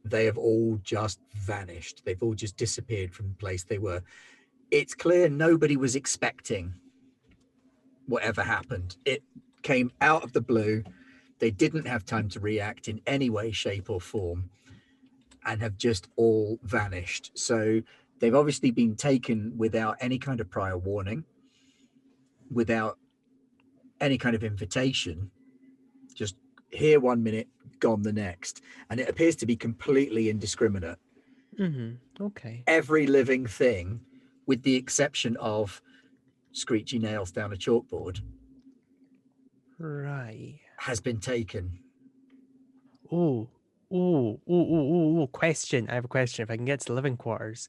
they have all just vanished. They've all just disappeared from the place they were. It's clear nobody was expecting whatever happened. It came out of the blue. They didn't have time to react in any way, shape, or form, and have just all vanished. So they've obviously been taken without any kind of prior warning, without any kind of invitation, just here 1 minute, gone the next. And it appears to be completely indiscriminate. Okay. Every living thing, with the exception of screechy nails down a chalkboard, Right. has been taken. Question. I have a question. If I can get to the living quarters,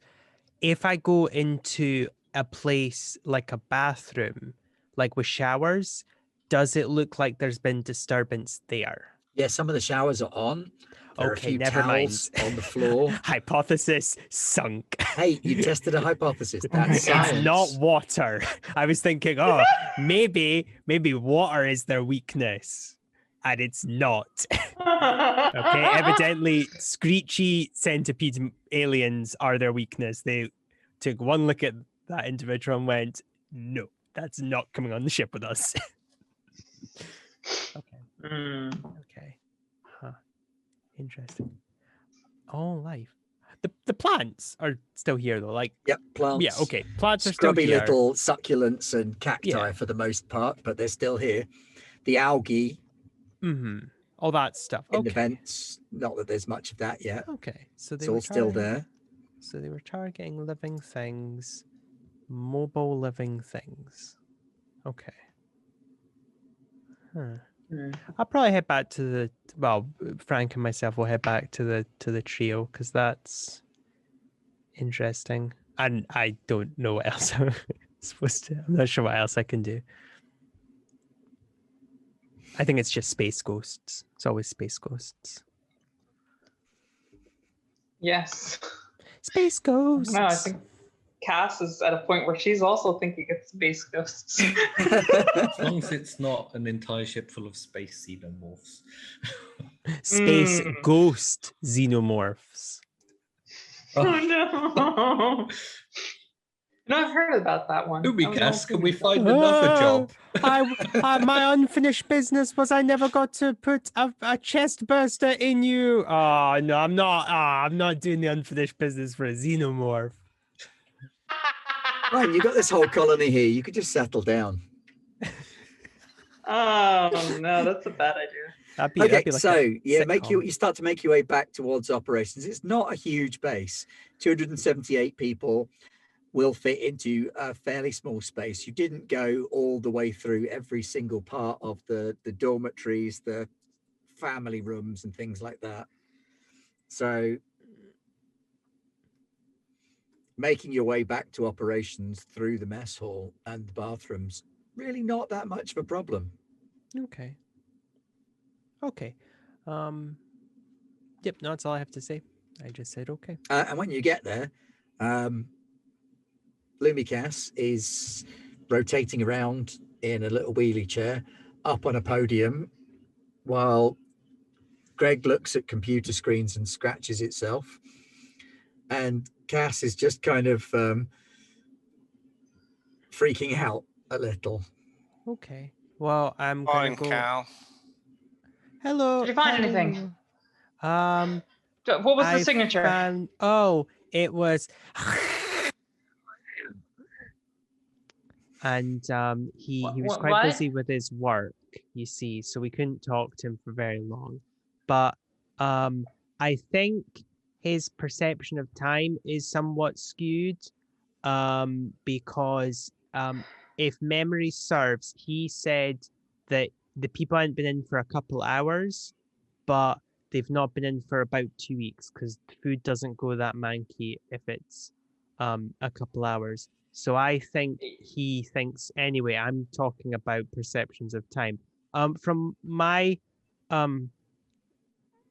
if I go into a place like a bathroom, like with showers, does it look like there's been disturbance there? Yeah, some of the showers are on. There are a Okay, few never towels mind. on the floor. Hypothesis sunk. Hey, you tested a hypothesis. That's science. It's not water. I was thinking, oh, maybe water is their weakness, and it's not. Okay, evidently, screechy centipede aliens are their weakness. They took one look at that individual and went, "No, that's not coming on the ship with us." Okay. Okay. Huh. Interesting. All life. The plants are still here though. Like, Yep, plants. yeah, okay. Plants are still Scrubby here. little succulents and cacti Yeah. for the most part, but they're still here. The algae All that stuff. in the Okay. vents, not that there's much of that yet. Okay. So they It's were all still targeting- there. So they were targeting living things, mobile living things. Okay. Huh. I'll probably head back to the Frank and myself will head back to the trio because that's interesting. And I don't know what else I'm supposed to. I'm not sure what else I can do. I think it's just space ghosts. It's always space ghosts. Yes. Space ghosts. No, I think Cass is at a point where she's also thinking it's space ghosts. As long as it's not an entire ship full of space xenomorphs. Space ghost xenomorphs. Oh no. No, I've heard about that one. Cass, can we find another job? My unfinished business was I never got to put a chest burster in you. Oh no, I'm not. I'm not doing the unfinished business for a xenomorph. Ryan, you've got this whole colony here. You could just settle down. Oh no, that's a bad idea. Okay, so yeah, you start to make your way back towards operations. It's not a huge base. 278 people will fit into a fairly small space. You didn't go all the way through every single part of the dormitories, the family rooms and things like that. So making your way back to operations through the mess hall and the bathrooms, really not that much of a problem. Okay. Yep, no, that's all I have to say. I just said okay. And when you get there, Lumicas is rotating around in a little wheelie chair up on a podium while Greg looks at computer screens and scratches itself. And Cass is just kind of freaking out a little. Okay. Well, I'm Fine, gonna go. Cal. Hello. Did you find anything? What was the signature? It was. And he was quite busy with his work, you see, so we couldn't talk to him for very long. But I think his perception of time is somewhat skewed because if memory serves, he said that the people hadn't been in for a couple hours, but they've not been in for about 2 weeks because food doesn't go that manky if it's a couple hours. So I think he thinks, anyway, I'm talking about perceptions of time. From my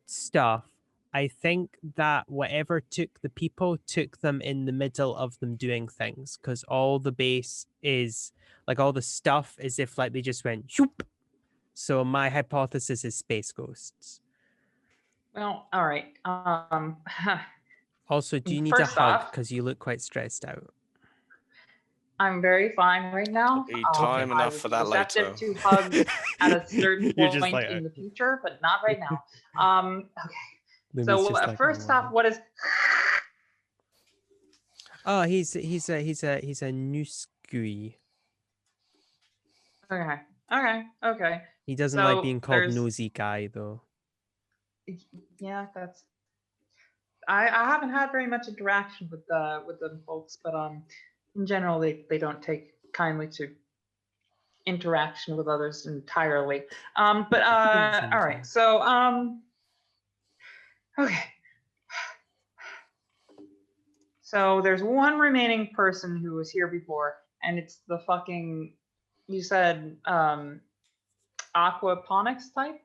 stuff, I think that whatever took the people took them in the middle of them doing things, because all the base is, like all the stuff is if like they just went, shoop. So my hypothesis is space ghosts. Well, all right. Also, do you need a First hug? off- Because you look quite stressed out. I'm very fine right now. Be time I enough would for be that receptive later. to hugs at a certain You're just point like, in the future, but not right now. Okay. Lumi's So just like, first "Oh, off, what is? Oh, he's a Nuskui. Okay. He doesn't like So being called there's- nosy guy though. Yeah, that's. I haven't had very much interaction with them folks, but in general they don't take kindly to interaction with others entirely. But all right. So okay. So there's one remaining person who was here before, and it's the fucking You said aquaponics type?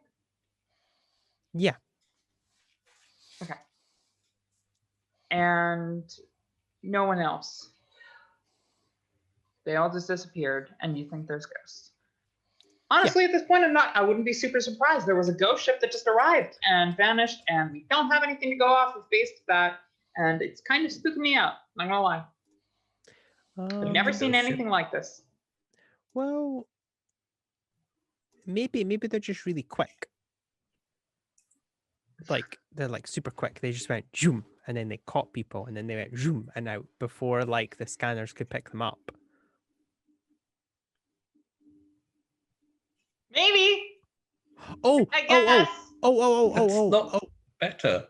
Yeah. Okay. And no one else. They all just disappeared, and you think there's ghosts. Honestly, at this point, I wouldn't be super surprised. There was a ghost ship that just arrived and vanished, and we don't have anything to go off of based on that, and it's kind of spooking me out, not gonna lie. I've never seen ghost ship. anything like this. Well, maybe they're just really quick. Like they're like super quick. They just went zoom, and then they caught people, and then they went zoom and out before like the scanners could pick them up. Maybe. Oh, I guess. That's not better.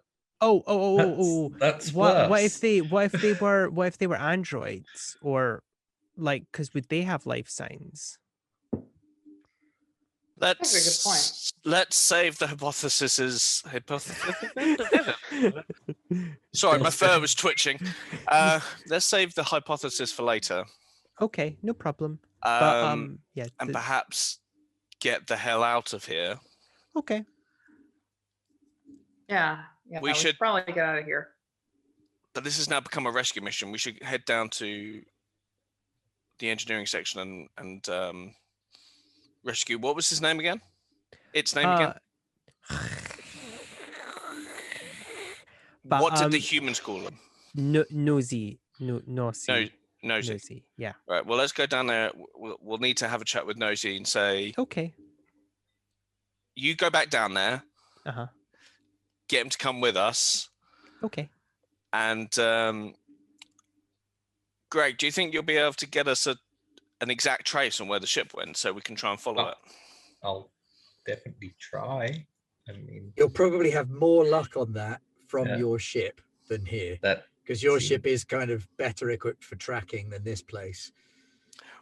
That's What worse. if they were androids, or like, because would they have life signs? That's a good point. Let's save the hypothesis. Sorry, my fur was twitching. Let's save the hypothesis for later. Okay, no problem. Yeah, and perhaps get the hell out of here. Okay. Yeah, We should probably get out of here. But this has now become a rescue mission. We should head down to the engineering section and rescue. What was his name again? Its name again? What did the humans call him? Nosy. Nosy. Nosy. Yeah. Right. Well, let's go down there. We'll need to have a chat with Nosy and say, okay, you go back down there. Uh-huh. Get him to come with us. Okay. And Greg, do you think you'll be able to get us an exact trace on where the ship went so we can try and follow it? I'll definitely try. I mean, you'll probably have more luck on that from your ship than here, because your ship is kind of better equipped for tracking than this place.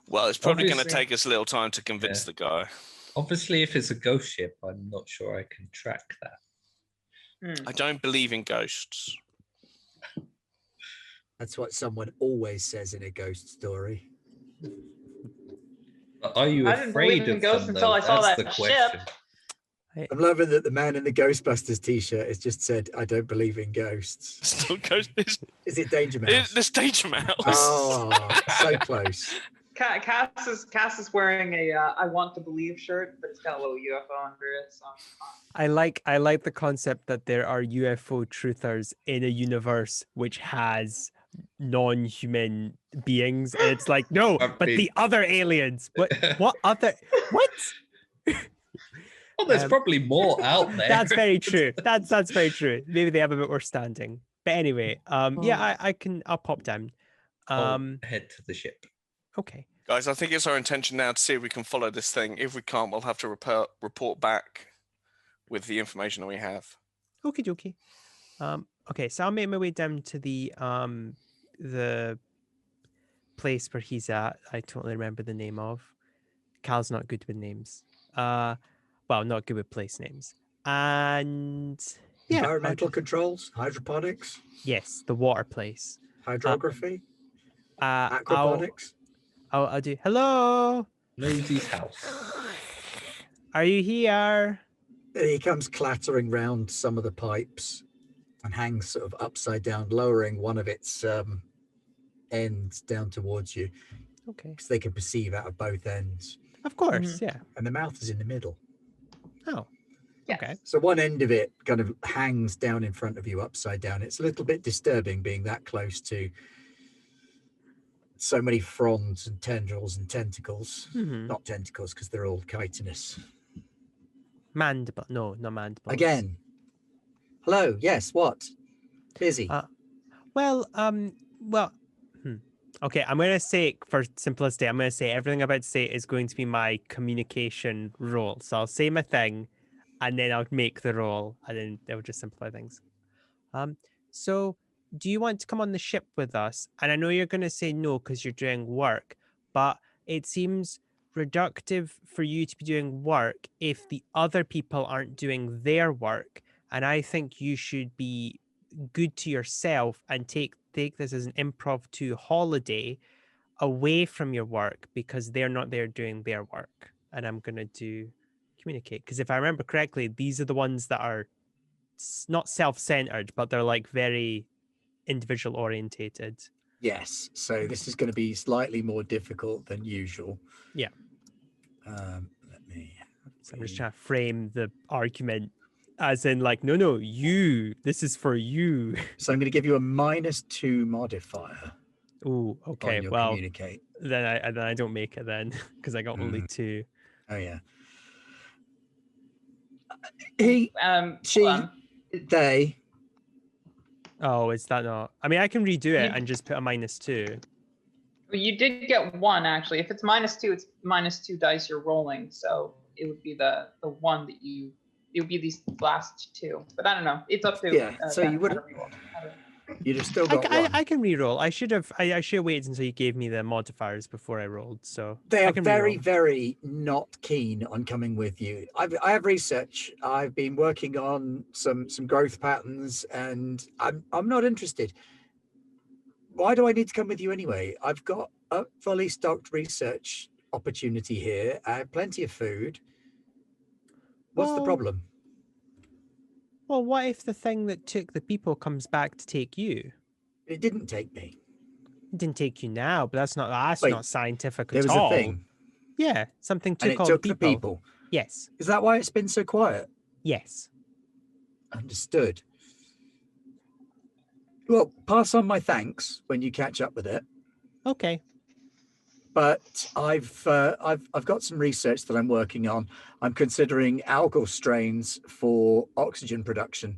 Well, it's probably going to take us a little time to convince the guy. Obviously, if it's a ghost ship, I'm not sure I can track that. I don't believe in ghosts. That's what someone always says in a ghost story. Are you I didn't afraid believe in of ghosts them, until though? I saw That's that the ship. question. I'm loving that the man in the Ghostbusters t-shirt has just said, "I don't believe in ghosts." Still ghost. Is it Danger Mouse? It's Danger Mouse. Oh, so close. Cass is wearing a "I want to believe" shirt, but it's got a little UFO under it. So I like the concept that there are UFO truthers in a universe which has non-human beings, and it's like, no, but the other aliens. What other? What? Well, there's probably more out there. That's very true. That's very true. Maybe they have a bit more standing. But anyway, yeah, I'll pop down. Head to the ship. Okay. Guys, I think it's our intention now to see if we can follow this thing. If we can't, we'll have to report back with the information that we have. Okie dokie. Okay, so I'll make my way down to the place where he's at. I totally remember the name of. Cal's not good with names. Well, not good with place names. And yeah, environmental controls, hydroponics. Yes, the water place. Hydrography. Aquaponics. I'll do. Hello. Nosy's house. Are you here? He comes clattering round some of the pipes and hangs sort of upside down, lowering one of its ends down towards you. Okay. Because they can perceive out of both ends. Of course, yeah. And the mouth is in the middle. Oh, okay. So one end of it kind of hangs down in front of you, upside down. It's a little bit disturbing being that close to so many fronds and tendrils and tentacles. Not tentacles, because they're all chitinous. Mandible. No, not mandibles. Again. Hello. Yes. What? Busy. Well. Okay, I'm going to say, for simplicity, I'm going to say everything I'm about to say is going to be my communication role. So I'll say my thing, and then I'll make the roll, and then it'll just simplify things. So do you want to come on the ship with us? And I know you're going to say no because you're doing work, but it seems reductive for you to be doing work if the other people aren't doing their work. And I think you should be good to yourself and take this as an improv 2 holiday, away from your work because they're not there doing their work, and I'm going to do communicate, because if I remember correctly, these are the ones that are not self-centered, but they're like very individual orientated. Yes. So this is going to be slightly more difficult than usual. Yeah. Let me. So I'm just trying to frame the argument as in like, no, you, this is for you. So I'm going to give you a -2 modifier Oh, okay. on your Well, communicate. then I don't make it then because I got only 2. Oh yeah. He, she, Hold on. they. Oh, is that not? I mean, I can redo it You- and just put a -2. Well, you did get 1 actually. If it's -2, it's -2 dice you're rolling. So it would be the one that it would be these last 2. But I don't know. It's up to Yeah, so Ben you how wouldn't- to reroll. You'd have still got one. I can re-roll. I should have waited until you gave me the modifiers before I rolled. So They I are can very, re-roll. very not keen on coming with you. I have research. I've been working on some growth patterns, and I'm not interested. Why do I need to come with you anyway? I've got a fully stocked research opportunity here. I have plenty of food. What's the Well- problem? Well, what if the thing that took the people comes back to take you? It didn't take me. It didn't take you now, but that's Wait, not scientific There at was all. a thing, Yeah, something and took it all took the the people. people. Yes, Is that why it's been so quiet? yes. Understood. Well, pass on my thanks when you catch up with it. Okay. But I've got some research that I'm working on. I'm considering algal strains for oxygen production.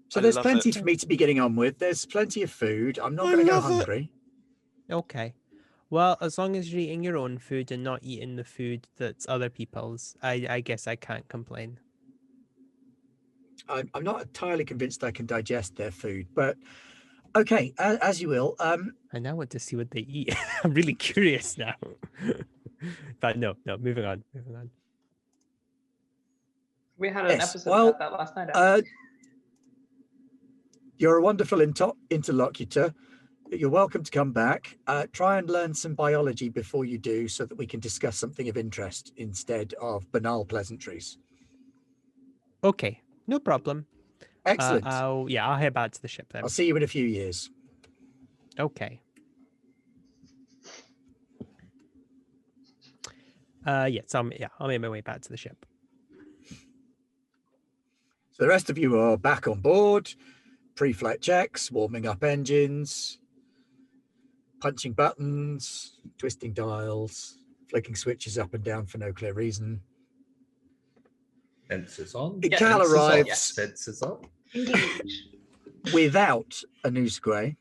So I there's love plenty it. for me to be getting on with. There's plenty of food. I'm not I going to go love it. hungry. Okay. Well, as long as you're eating your own food and not eating the food that's other people's, I guess I can't complain. I'm not entirely convinced I can digest their food, but okay, as you will. I now want to see what they eat. I'm really curious now. But no, moving on. We had an Yes, episode well, about that last night. You're a wonderful interlocutor. You're welcome to come back. Try and learn some biology before you do, so that we can discuss something of interest instead of banal pleasantries. Okay, no problem. Excellent. I'll head back to the ship then. I'll see you in a few years. Okay. Yes, I'll make my way back to the ship. So the rest of you are back on board, pre-flight checks, warming up engines, punching buttons, twisting dials, flicking switches up and down for no clear reason. Sensors on. Cal sensors arrives. Off, sensors on. Engage. Without a Noose Grey.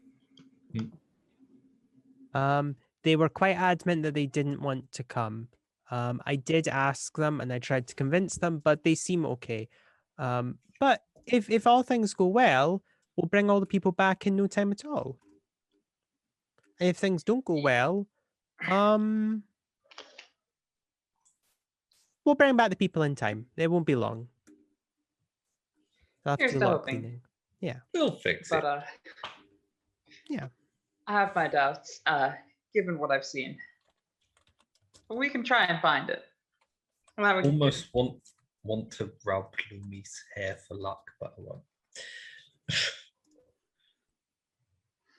They were quite adamant that they didn't want to come. I did ask them and I tried to convince them, but they seem okay. But if all things go well, we'll bring all the people back in no time at all. And if things don't go well, we'll bring back the people in time. It won't be long. They'll have Here's to do a to lot of hoping. cleaning. Yeah. We'll fix it. But Yeah. I have my doubts, given what I've seen. But we can try and find it. And then we can Almost want to rub Lumi's hair for luck, but I won't.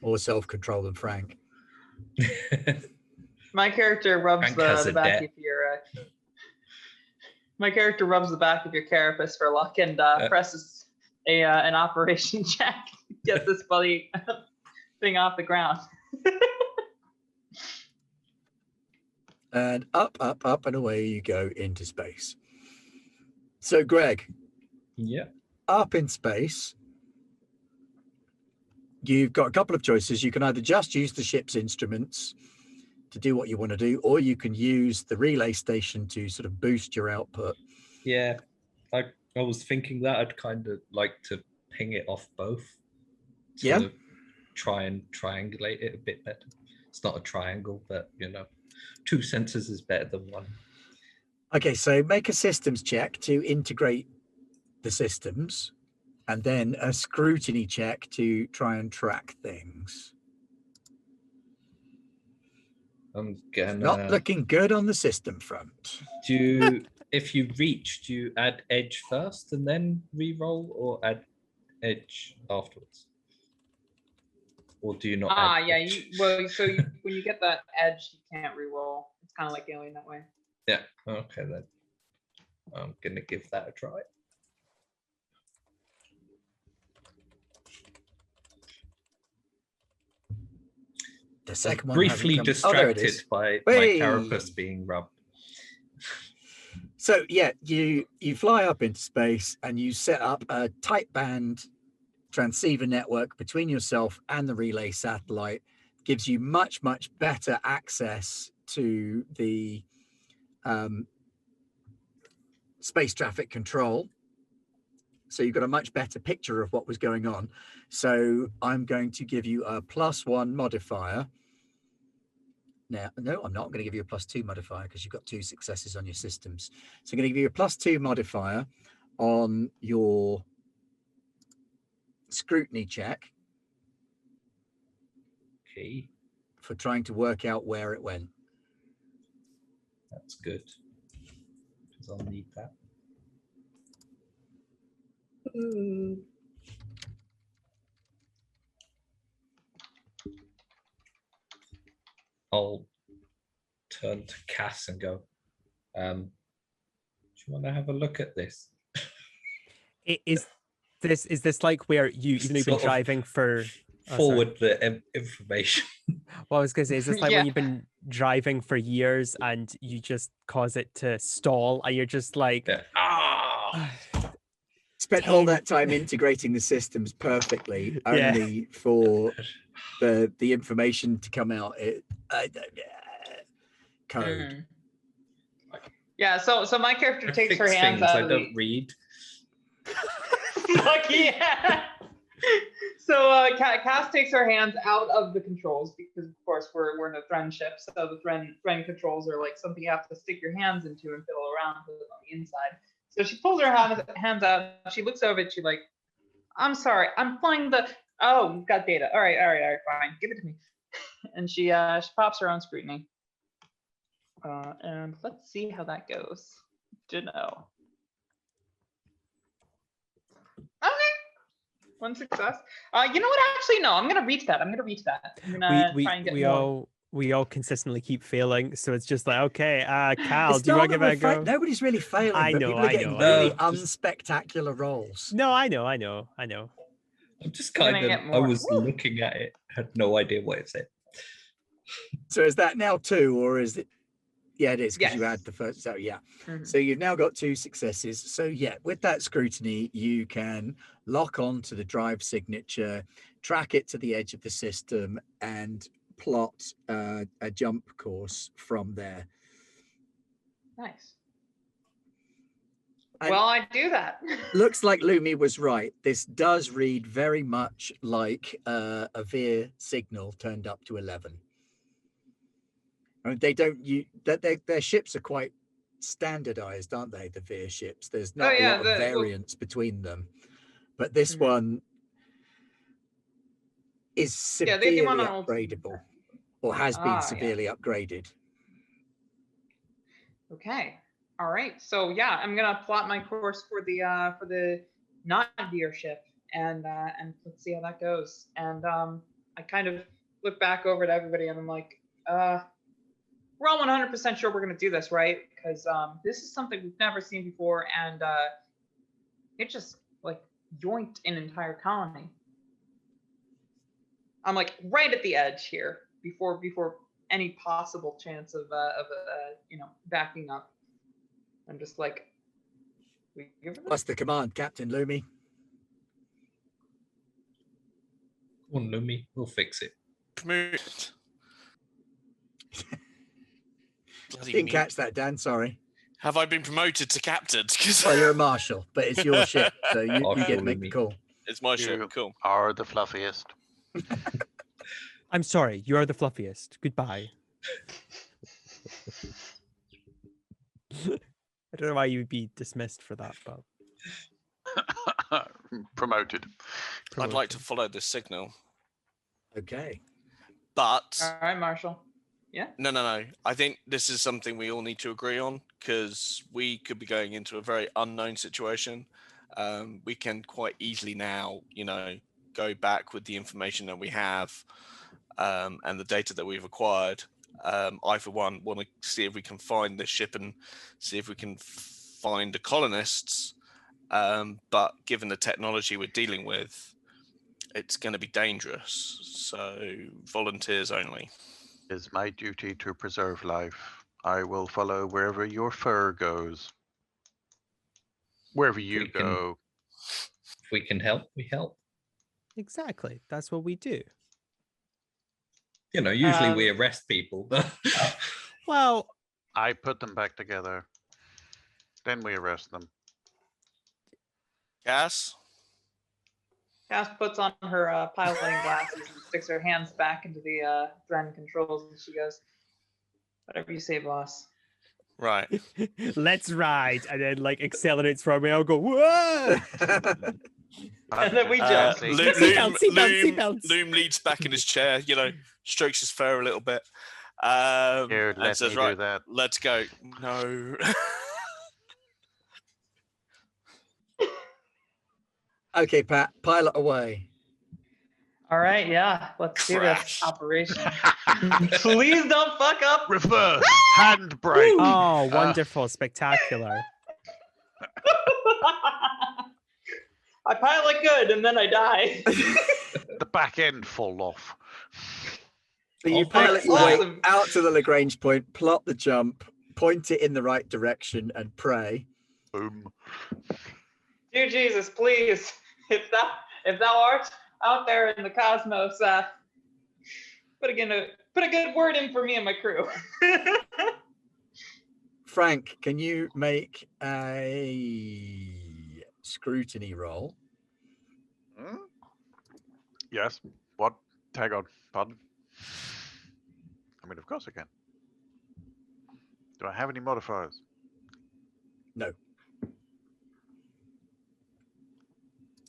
More self-control than Frank. My character rubs Frank has the a back debt. of your. My character rubs the back of your carapace for luck and presses an operation check to get this bloody thing off the ground. And up, up, up, and away you go into space. So, Greg, Yeah. up in space, you've got a couple of choices. You can either just use the ship's instruments to do what you want to do, or you can use the relay station to sort of boost your output. Yeah. I was thinking that I'd kind of like to ping it off both. Yeah. To try and triangulate it a bit better. It's not a triangle, but 2 sensors is better than 1. Okay, so make a systems check to integrate the systems, and then a scrutiny check to try and track things. I'm gonna. Not looking good on the system front. If you reach, do you add edge first and then re-roll, or add edge afterwards? Or do you not? Add Yeah. edge? When you get that edge, you can't re-roll. It's kind of like Alien that way. Yeah. Okay then. I'm gonna give that a try. The second one Briefly hasn't come- Oh, there it distracted is. by my Whey! carapace being rubbed. So yeah, you fly up into space and you set up a tight band transceiver network between yourself and the relay satellite. Gives you much better access to the space traffic control. So you've got a much better picture of what was going on. So I'm going to give you a +1 modifier. Now, no, I'm not going to give you a +2 modifier because you've got 2 successes on your systems. So I'm going to give you a +2 modifier on your scrutiny check. Okay. For trying to work out where it went. That's good. Because I'll need that. I'll turn to Cass and go, do you want to have a look at this? Is this like where you, even though you've been Sort of driving for forward the information? Well, I was gonna say, is this like Yeah. when you've been driving for years and you just cause it to stall and you're just like, Yeah. Spent all that time integrating the systems perfectly, Yeah. only for the information to come out. Code. Yeah, so my character I takes her fix hands things out I of don't read. Fuck yeah! So Cass takes her hands out of the controls because, of course, we're in a Thren ship, so the Thren controls are like something you have to stick your hands into and fiddle around with on the inside. So she pulls her hands out. She looks over and she like, I'm sorry, I'm playing the. Oh, you've got data. All right, fine, give it to me. And she pops her own scrutiny. And let's see how that goes. Dunno. Okay. 1 success. You know what? Actually, no. I'm gonna reach that. I'm gonna try and get more. we all consistently keep failing, so it's just like, okay, Cal, It's do you want not to give that it a we're go? nobody's really failing, I but know, people are I getting know. really No, just- unspectacular rolls. No, I know. I'm just Gonna kind of, get I more. was looking at it, had no idea what it said. So is that now 2, or is it? Yeah, it is, because you Yes. had the first. So yeah. Mhm. So you've now got 2 successes. So yeah, with that scrutiny, you can lock on to the drive signature, track it to the edge of the system, and plot a jump course from there. Nice. And Well, I do that. looks like Lumi was right. This does read very much like a veer signal turned up to 11. I mean, they don't use that. Their ships are quite standardized, aren't they? The veer ships. There's not a lot of variance between them, but this one is severely they run on old- upgradable, or has been severely upgraded. Okay. All right. So yeah, I'm gonna plot my course for the non-veer ship, and let's see how that goes. And I kind of look back over to everybody, and I'm like, we're all 100% sure we're gonna do this, right? Because this is something we've never seen before, and it just like yoinked an entire colony. I'm like right at the edge here before any possible chance of backing up. I'm just like, we give it. What's the command, Captain Lumi? Come on, Lumi, we'll fix it. Promoted. Didn't catch that, Dan. Sorry. Have I been promoted to captain? Well, you're a marshal, but it's your ship, so you get to make the call. It's my ship. Cool. Are the fluffiest. I'm sorry, you are the fluffiest. Goodbye. I don't know why you would be dismissed for that, but Promoted. I'd like to follow this signal, Okay. but All right, Marshall. Yeah. No. I think this is something we all need to agree on, because we could be going into a very unknown situation. We can quite easily now, go back with the information that we have, and the data that we've acquired. I, for one, want to see if we can find this ship and see if we can find the colonists. But given the technology we're dealing with, it's going to be dangerous. So volunteers only. It is my duty to preserve life. I will follow wherever your fur goes. Wherever you go. If we can help, we help. Exactly. That's what we do. Usually we arrest people, but Well, I put them back together. Then we arrest them. Cass? Cass puts on her piloting glasses and sticks her hands back into the Dren controls, and she goes, "Whatever you say, boss." Right. let's ride, and then accelerates from me. I'll go whoa. And then we jump. Seatbelts. Loom leads back in his chair, strokes his fur a little bit. Here, and let says, me right, do that. let's go. No. Okay, Pat, pilot away. All right, yeah, let's do this Crash. operation. Please don't fuck up. Reverse handbrake. Oh, wonderful, spectacular. I pilot good, and then I die. The back end fall off. So you Oh, pilot your way awesome. out to the Lagrange point, plot the jump, point it in the right direction, and pray. Boom. Dear Jesus, please, if thou art out there in the cosmos, put a good word in for me and my crew. Frank, can you make a scrutiny roll? Yes. What? Tag on. Pardon? I mean, of course I can. Do I have any modifiers? No.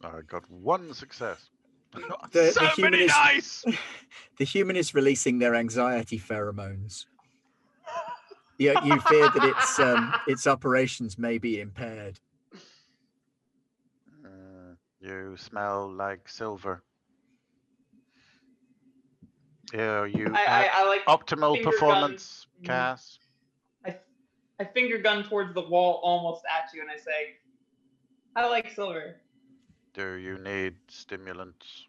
I got one success. The So many humanist- dice! The human is releasing their anxiety pheromones. You fear that its operations may be impaired. You smell like silver. Yeah, you I like optimal finger performance, gun. Cass. I finger gun towards the wall almost at you, and I say, I like silver. Do you need stimulants?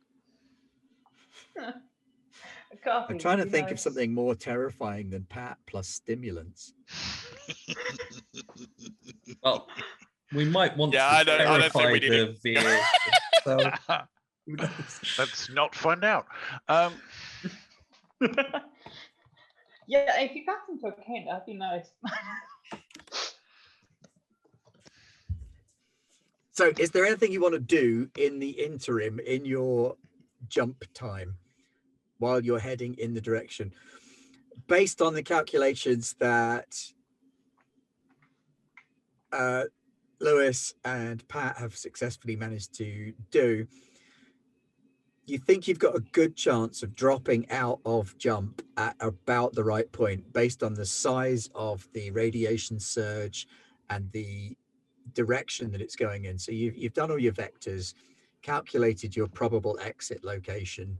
Coffee. I'm trying to would be think of nice. something more terrifying than Pat plus stimulants. well, we might want Yeah, to I don't think we terrify need the veer. So who knows? Let's not find out. Yeah, if you got some cocaine, that'd be nice. So is there anything you want to do in the interim in your jump time while you're heading in the direction? Based on the calculations that Lewis and Pat have successfully managed to do, you think you've got a good chance of dropping out of jump at about the right point based on the size of the radiation surge and the direction that it's going in. So you've done all your vectors, calculated your probable exit location,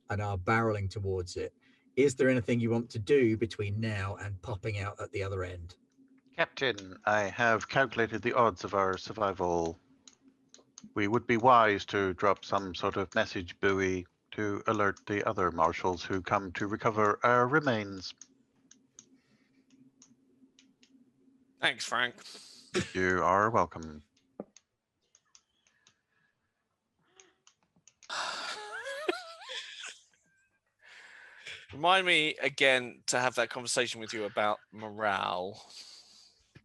and are barreling towards it. Is there anything you want to do between now and popping out at the other end? Captain, I have calculated the odds of our survival. We would be wise to drop some sort of message buoy to alert the other marshals who come to recover our remains. Thanks, Frank. You are welcome. Remind me again to have that conversation with you about morale.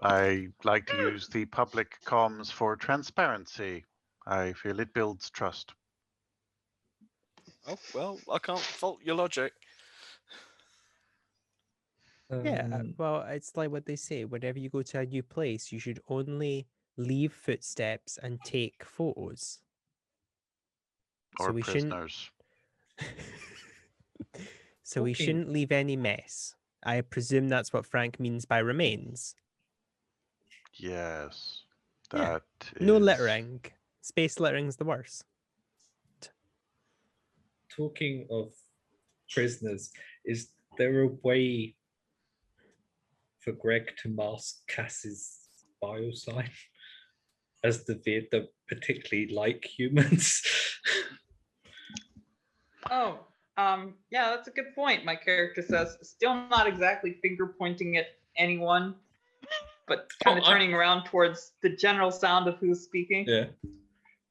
I like to use the public comms for transparency. I feel it builds trust. Oh, well, I can't fault your logic. Yeah, well, it's like what they say. Whenever you go to a new place, you should only leave footsteps and take photos. Or So we shouldn't. prisoners. So we Okay. shouldn't leave any mess. I presume that's what Frank means by remains. Yes. Yeah. That No is- littering. Space littering's the worst. Talking of prisoners, is there a way for Greg to mask Cass's biosign as the Vid that particularly like humans? Oh, yeah, that's a good point. My character says, still not exactly finger pointing at anyone, but kind of Oh, I- turning around towards the general sound of who's speaking. Yeah.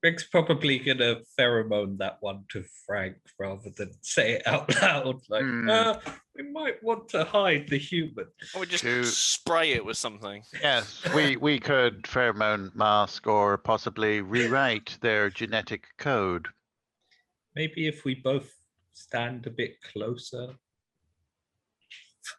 Greg's probably gonna pheromone that one to Frank rather than say it out loud. Like, we might want to hide the human. Or we just To- spray it with something. Yes, we could pheromone mask or possibly rewrite their genetic code. Maybe if we both stand a bit closer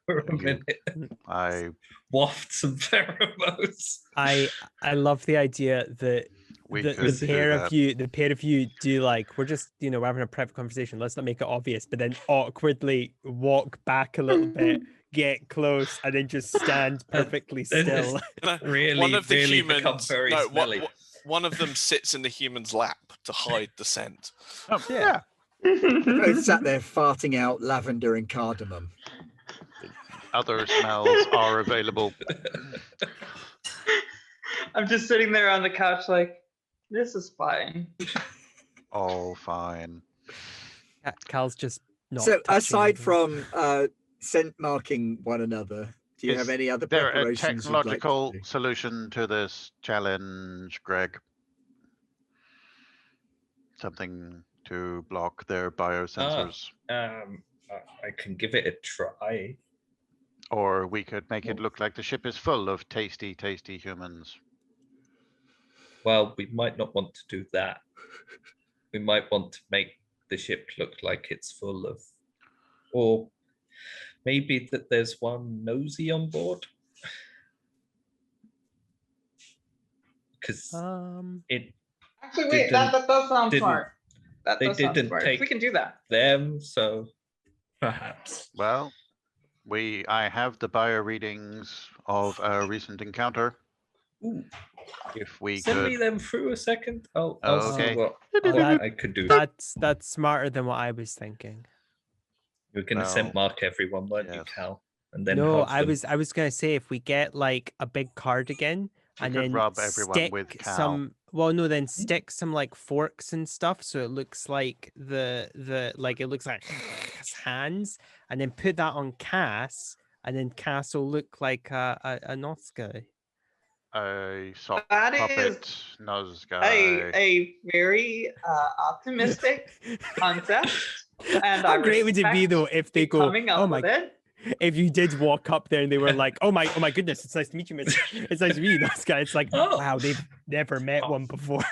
for a You- minute, I waft some pheromones. I love the idea that we the could do pair that. of you, the pair of you do like, we're just, we're having a private conversation. Let's not make it obvious, but then awkwardly walk back a little bit, get close, and then just stand perfectly Then it's still. really, One of the really become humans, very no, smelly. one of them sits in the human's lap to hide the scent. Oh, Yeah. yeah. Both sat there farting out lavender and cardamom. Other smells are available. I'm just sitting there on the couch like, this is fine. All fine. Cal's just not. So touching aside anything. from scent marking one another, do you Is have any other there a preparations you'd like to technological do? solution to this challenge, Greg? Something to block their biosensors? I can give it a try. Or we could make it look like the ship is full of tasty, tasty humans. Well, we might not want to do that. We might want to make the ship look like it's full of, or maybe that there's one Nosy on board. Because it Actually, wait, that does sound didn't- smart. That they does sound didn't smart. take- We can do that. them, so perhaps. Well, I have the bio readings of a recent encounter. Ooh, If we send me could, them through a second. I'll Okay. see what that- I could do. That's smarter than what I was thinking. You're going to Well, scent mark everyone, weren't you, yes. Cal? And then No, hug them. I was gonna say if we get like a big cardigan we and could then rub everyone stick with Cal. some, well, no, then stick some like forks and stuff so it looks like the like it looks like his hands, and then put that on Cass, and then Cass will look like an Oscar. A sock That puppet nose guy. A very optimistic concept. And How great would it be respect though if they you go, coming up oh my, with it. if you did walk up there and they were like, oh my goodness, it's nice to meet you, miss. It's nice to meet you, those guys. It's like, Oh. wow, they've never met one before.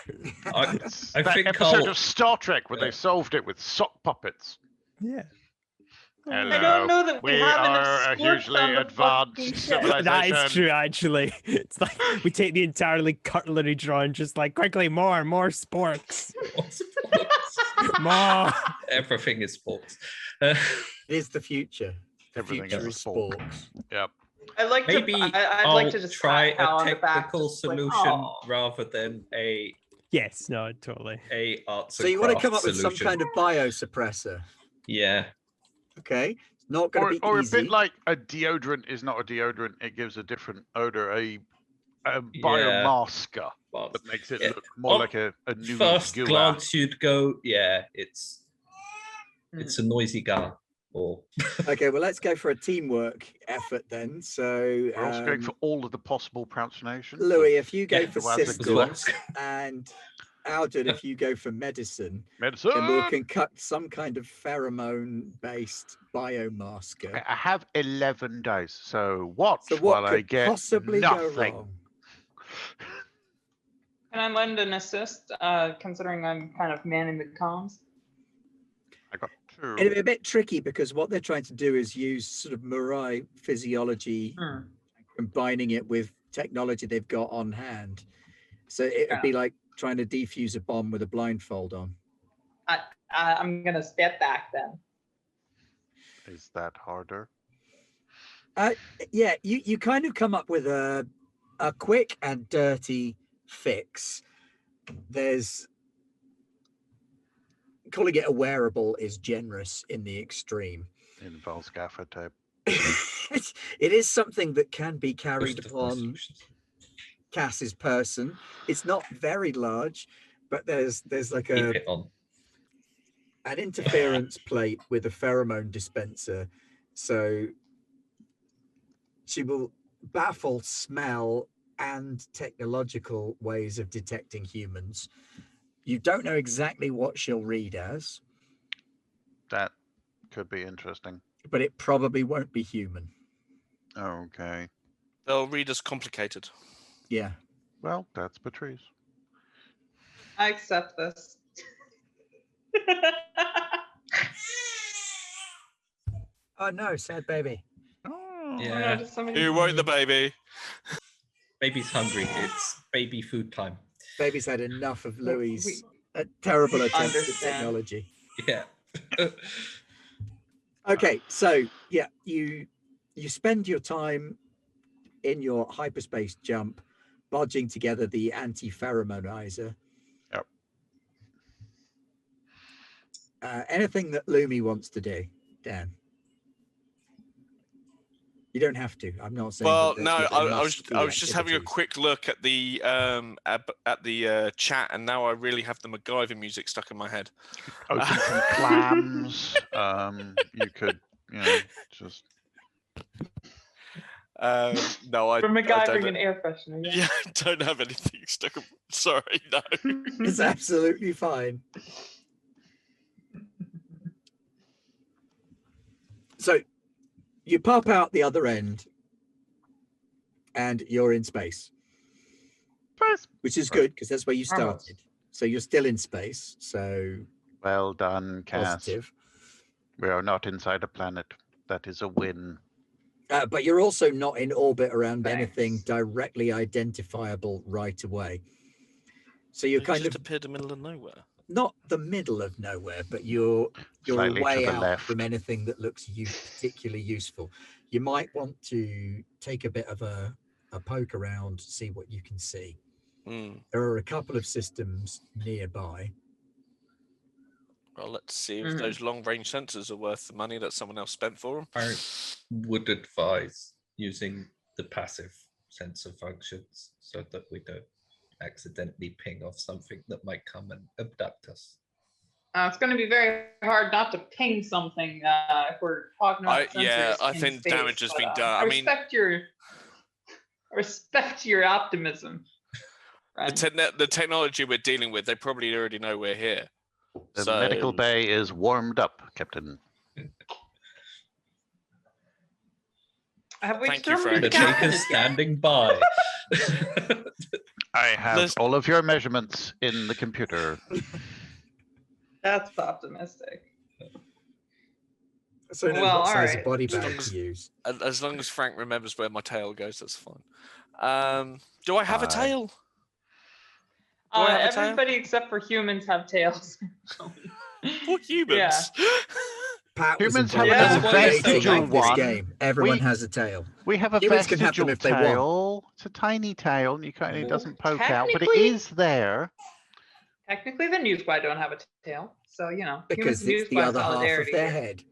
I that think episode I'll- of Star Trek where they solved it with sock puppets. Yeah. Hello. I don't know that we have enough are a sporks hugely on the advanced fucking ship. civilization. That is true, actually. It's like we take the entirely cutlery drawer and just like quickly more sporks. More. Everything is sports. It is the future. The Everything future is is a spork. sporks. Yep. I'd like Maybe to. I'd I'll like to just try pat Cal a on the back, technical just like, solution "Oh." rather than a Yes, no, totally. arts. So and you want to come up crafts with some solution. kind of biosuppressor. Yeah. Okay. It's not going to be Or a easy. bit like a deodorant is not a deodorant, it gives a different odor. A biomasker Well, that makes it yeah. look more On like a new first gua. glance, you'd go, yeah, it's a noisy guy. Or Okay, well, let's go for a teamwork effort then. So, We're also going for all of the possible pronunciations. Louis, if you go Yeah, for the ones that systems, work. and Alden, if you go for medicine, Medicine. then we can cut some kind of pheromone-based biomasker. I have 11 dice, so watch So what while I could get possibly go nothing. wrong? Can I lend an assist, considering I'm kind of manning the comms? I got 2. It'd be a bit tricky because what they're trying to do is use sort of Mirai physiology, combining it with technology they've got on hand. So it would be like trying to defuse a bomb with a blindfold on. I'm gonna step back then. Is that harder? Yeah, you kind of come up with a quick and dirty fix. There's calling it a wearable is generous in the extreme. Involves gaffer tape. It is something that can be carried Most of my upon solutions. Cass's person. It's not very large, but there's like Keep it on. an interference plate with a pheromone dispenser, so she will baffle smell and technological ways of detecting humans. You don't know exactly what she'll read as, That could be interesting. but it probably won't be human. Okay. They'll read as complicated. Yeah. Well, that's Patrice. I accept this. Oh no, sad baby. Oh, Yeah. just somebody- Who woke the baby? Baby's hungry. It's baby food time. Baby's had enough of Well, Louis' terrible attempts at understand. technology. Yeah. Okay, so yeah, you spend your time in your hyperspace jump, bodging together the anti-pheromonizer. Yep. Anything that Lumi wants to do, Dan. You don't have to. I'm not saying. Well, that no, you've got I enough was skill just having a activities. quick look at the chat, and now I really have the MacGyver music stuck in my head. open some clams. You could, just. No, I For don't. MacGyvering an air freshener. Yeah, I don't have anything stuck. Sorry, no. It's absolutely fine. So you pop out the other end and you're in space, which is good because that's where you Marvelous. started. So you're still in space. So Well done, Cass. positive. We are not inside a planet. That is a win. But you're also not in orbit around Thanks. anything directly identifiable right away. So you're It kind just of appeared in the middle of nowhere. not the middle of nowhere, but you're Slightly to way the out left. from anything that looks particularly useful. You might want to take a bit of a poke around, see what you can see. Hmm. There are a couple of systems nearby. Well, let's see if Mhm. those long-range sensors are worth the money that someone else spent for them. I would advise using the passive sensor functions so that we don't accidentally ping off something that might come and abduct us. It's going to be very hard not to ping something if we're talking about sensors. Yeah, I in think space, damage has but, been done. I I mean, respect your optimism. Right. the technology we're dealing with, they probably already know we're here. The So- medical bay is warmed up, Captain. Have we Thank you, determined The Frank. the captain Taker's is yet? standing by. I have Let's- all of your measurements in the computer. That's optimistic. So knows Well, what size alright. of body As bag long to as- use. As long as Frank remembers where my tail goes, that's fine. Do I have a Aye. tail? Do I have a tail? Everybody except for humans have tails. For humans. Yeah. Pat was Humans involved have in a creating vestigial this one. game. Everyone We- has a tail. We have a Humans can have them vestigial if they want. tail. It's a tiny tail, and it Well, doesn't poke out, but it technically- is there. Technically, the news squad don't have a tail, so Because humans and it's news the squad other half of solidarity their here. head.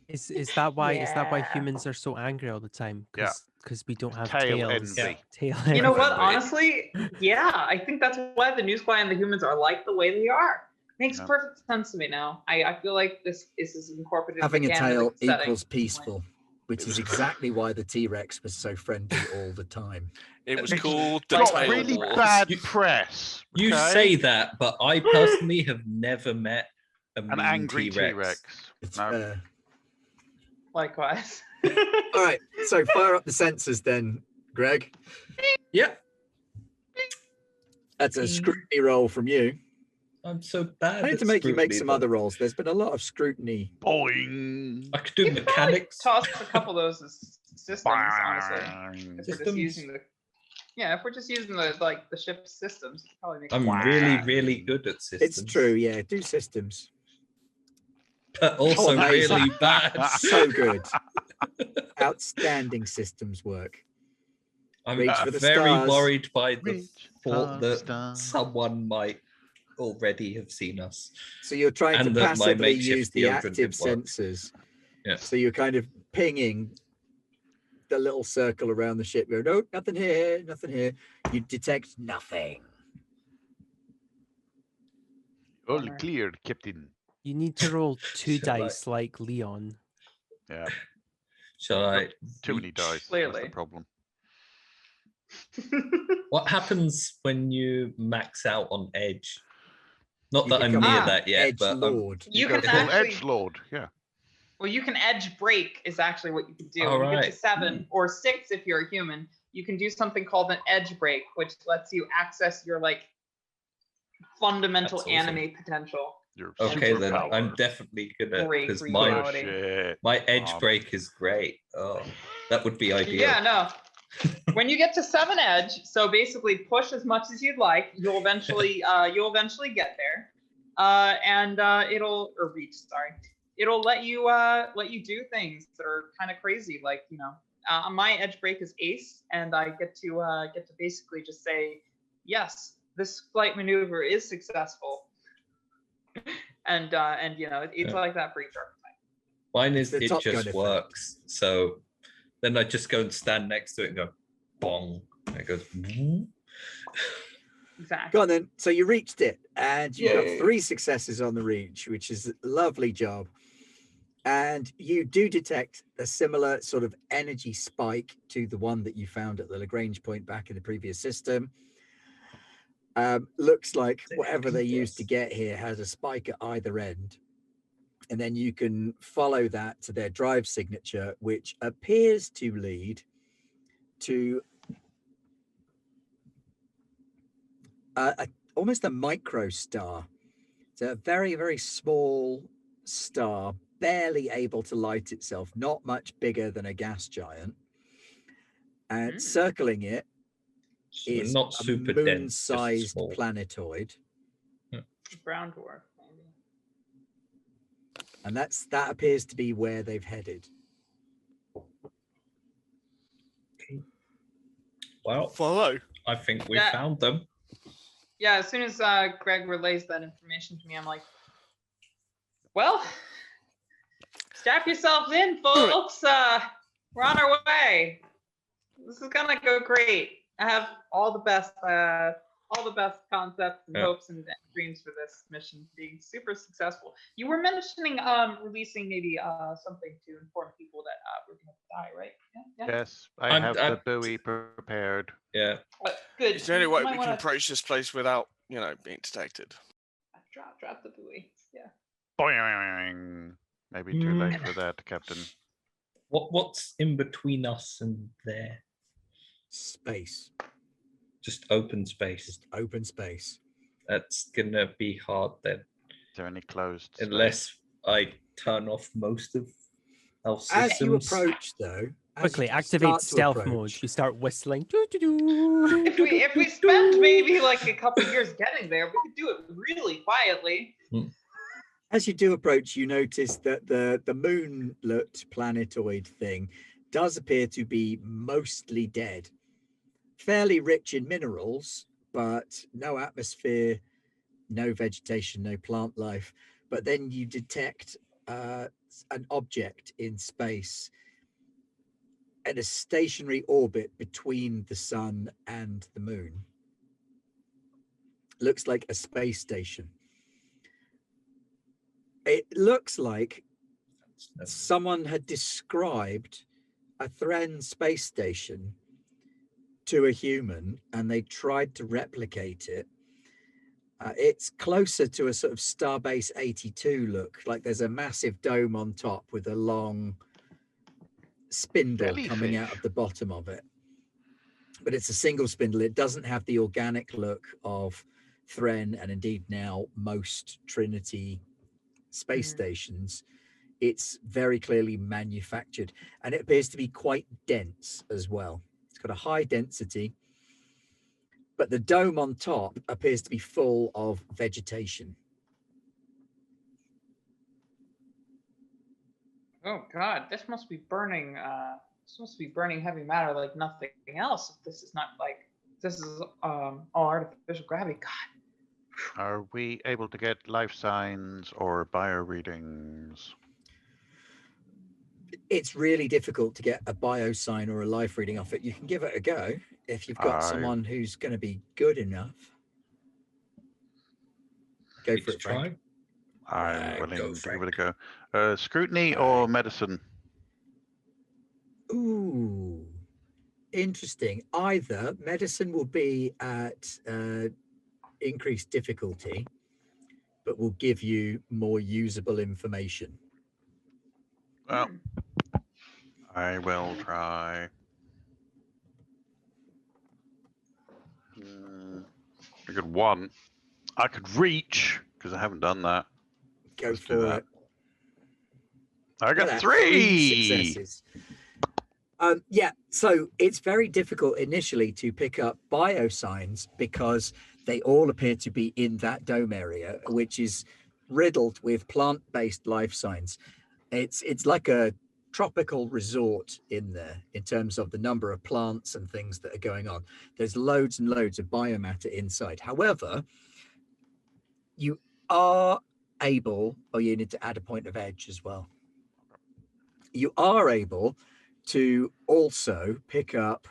Is that why Yeah. humans are so angry all the time? Yeah. Because we don't have Tail tails. envy. Tail You know envy. what? Envy. Honestly, yeah, I think that's why the news squad and the humans are like the way they are. Makes Yeah. perfect sense to me now. I feel like this is incorporated. Having in a the tail canon setting. equals peaceful, which is exactly why the T-Rex was so friendly all the time. It was It's called the Got Tail really Wars. bad You- press. You okay? say that, but I personally have never met a An mean angry T-Rex. T-Rex. It's, No. Likewise. all right, so fire up the sensors then, Greg. Yeah, That's a scrutiny roll from you. I'm so bad. I need at to make you make scrutiny, some though. other rolls. There's been a lot of scrutiny. Boing. I could do You could probably mechanics. toss a couple of those as systems, honestly. Boing. If we're just Systems? using the, if we're just using the ship's systems, it probably makes I'm sense. really, really good at systems. It's true, yeah. Do systems. but also amazing. really bad. So good. Outstanding systems work. I'm Reach for the very stars. worried by the Reach thought for the that stars. someone might already have seen us. So you're trying And to that my passively makeshift use the deodorant active didn't work. sensors. Yeah. So you're kind of pinging the little circle around the ship. You're, no, nothing here, nothing here. You detect nothing. All Bummer. clear, Captain. You need to roll 2 Shall I- dice like Leon. Yeah, Shall I? too many reach? dice. That's the Clearly. problem. What happens when you max out on edge? Not You that I'm become near Ah, that yet, Edge but Lord. You go can full actually, edge lord. Yeah. well, you can edge break is actually what you can do. All When you get to right. 7 or 6 if you're a human, you can do something called an edge break, which lets you access your like fundamental That's awesome. anime potential. Your okay, then superpower. I'm definitely gonna Break because reality. Shit. my edge Mom. break is great. Oh, that would be ideal. Yeah, no. When you get to 7 edge, so basically push as much as you'd like, you'll eventually get there. It'll or reach, sorry. It'll let you do things that are kind of crazy, like, you know, my edge break is ace, and I get to basically just say, yes, this flight maneuver is successful. and you know, it's Yeah. like that for each archetype. Mine It's is the it Top Gun just effect. works. So then I just go and stand next to it and go bong. And it goes. Exactly. Go on then. So you reached it, and you got Yay. 3 successes on the reach, which is a lovely job. And you do detect a similar sort of energy spike to the one that you found at the Lagrange point back in the previous system. Looks like whatever they used to get here has a spike at either end. And then you can follow that to their drive signature, which appears to lead to almost a micro star. It's a very, very small star, barely able to light itself, not much bigger than a gas giant. And circling it So is not a super dense, just moon-sized small. planetoid. Brown dwarf, maybe. And that appears to be where they've headed. Well, Follow. I think we Yeah. found them. Yeah, as soon as Greg relays that information to me, I'm like, well, strap yourselves in, folks. We're on our way. This is gonna go great. I have all the best concepts and Yeah. hopes and dreams for this mission being super successful. You were mentioning releasing maybe something to inform people that we're gonna die, right? Yeah. Yes, I I'm- have the I'm- buoy prepared. Yeah. Good. Is there any You way might we can wanna approach this place without, you know, being detected? drop the buoy? Yeah. Boing. Maybe too late for that, Captain. What's in between us and there? Space, Just open space. just open space. That's gonna be hard then, Is there any closed space? unless I turn off most of our As you systems. approach, though, as Quickly you activate start to stealth approach, mode. You start whistling. Doo-doo-doo. If we spend maybe like a couple years getting there, we could do it really quietly. As you do approach, you notice that the moonlet planetoid thing does appear to be mostly dead. Fairly rich in minerals, but no atmosphere, no vegetation, no plant life. But then you detect an object in space at a stationary orbit between the sun and the moon. Looks like a space station. It looks like someone had described a Thren space station to a human and they tried to replicate it. It's closer to a sort of Starbase 82 look, like there's a massive dome on top with a long spindle coming out Jellyfish. of the bottom of it. But it's a single spindle. It doesn't have the organic look of Thren and indeed now most Trinity space stations. It's very clearly manufactured and it appears to be quite dense as well. It's got a high density, but the dome on top appears to be full of vegetation. Oh God, this must be burning. This must be burning heavy matter like nothing else. If this is not like this is all artificial gravity. God. Are we able to get life signs or bio readings? It's really difficult to get a bio sign or a life reading off it. You can give it a go if you've got someone who's going to be good enough. Go for it, Frank. I'm willing go, to give it a go. Scrutiny or medicine? Ooh, interesting. Either medicine will be at increased difficulty, but will give you more usable information. Well, I will try. I got 1. I could reach because I haven't done that. Go Let's do for that. it. I got Look at that, 3 successes. Yeah, so it's very difficult initially to pick up biosigns because they all appear to be in that dome area, which is riddled with plant-based life signs. It's like a tropical resort in there in terms of the number of plants and things that are going on. There's loads and loads of biomatter inside. However, you are able, or you need to add a point of edge as well. You are able to also pick up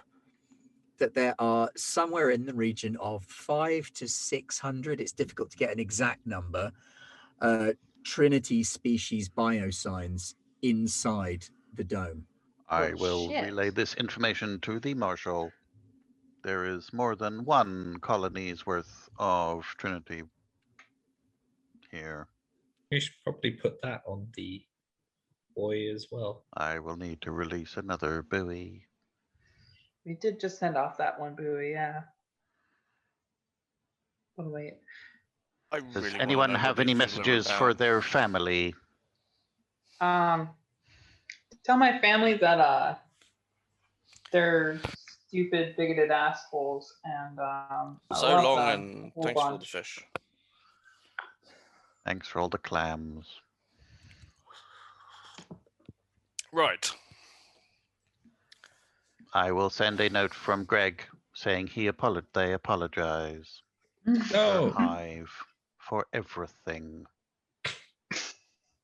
that there are somewhere in the region of 500 to 600, it's difficult to get an exact number, Trinity species biosigns inside the dome. I will relay this information to the Marshal. There is more than 1 colony's worth of Trinity here. You should probably put that on the buoy as well. I will need to release another buoy. We did just send off that one buoy, yeah. Oh wait. Does anyone have any messages for their family? Tell my family that they're stupid, bigoted assholes, and So long, and thanks for all the fish. Thanks for all the clams. Right. I will send a note from Greg saying they apologize. No. Hive for everything.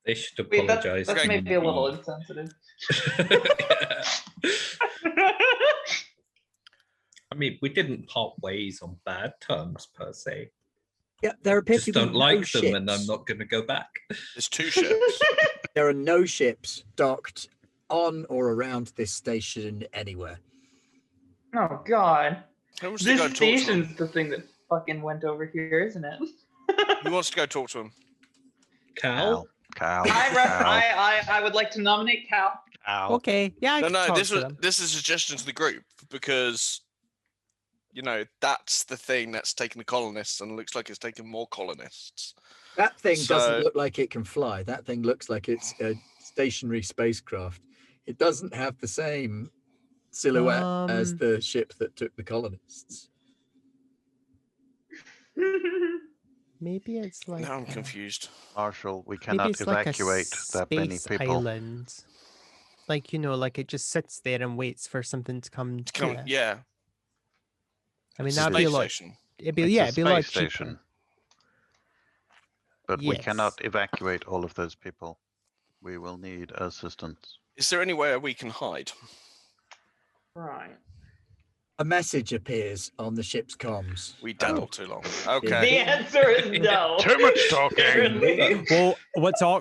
They should Wait, apologize. that's maybe a little insensitive. I mean, we didn't part ways on bad terms per se. Yeah, there appear Just to be don't no like ships. them, and I'm not going to go back. There's 2 ships. There are no ships docked on or around this station anywhere. Oh God. This This station's the thing that fucking went over here, isn't it? Who wants to go talk to him? Cal? I would like to nominate Cal. Okay, yeah, I can talk to them. This is a suggestion to the group because, you know, that's the thing that's taken the colonists and looks like it's taken more colonists. That thing doesn't look like it can fly. That thing looks like it's a stationary spacecraft. It doesn't have the same silhouette as the ship that took the colonists. Maybe it's like. Now I'm confused. Marshal, we cannot evacuate that many people. Island. Like, you know, like it just sits there and waits for something to come. Yeah. I mean, that'd be a lot. It'd be a lot cheaper. But we cannot evacuate all of those people. We will need assistance. Is there anywhere we can hide? Right. A message appears on the ship's comms. We dandled too long. Okay. The answer is no. Too much talking. Well,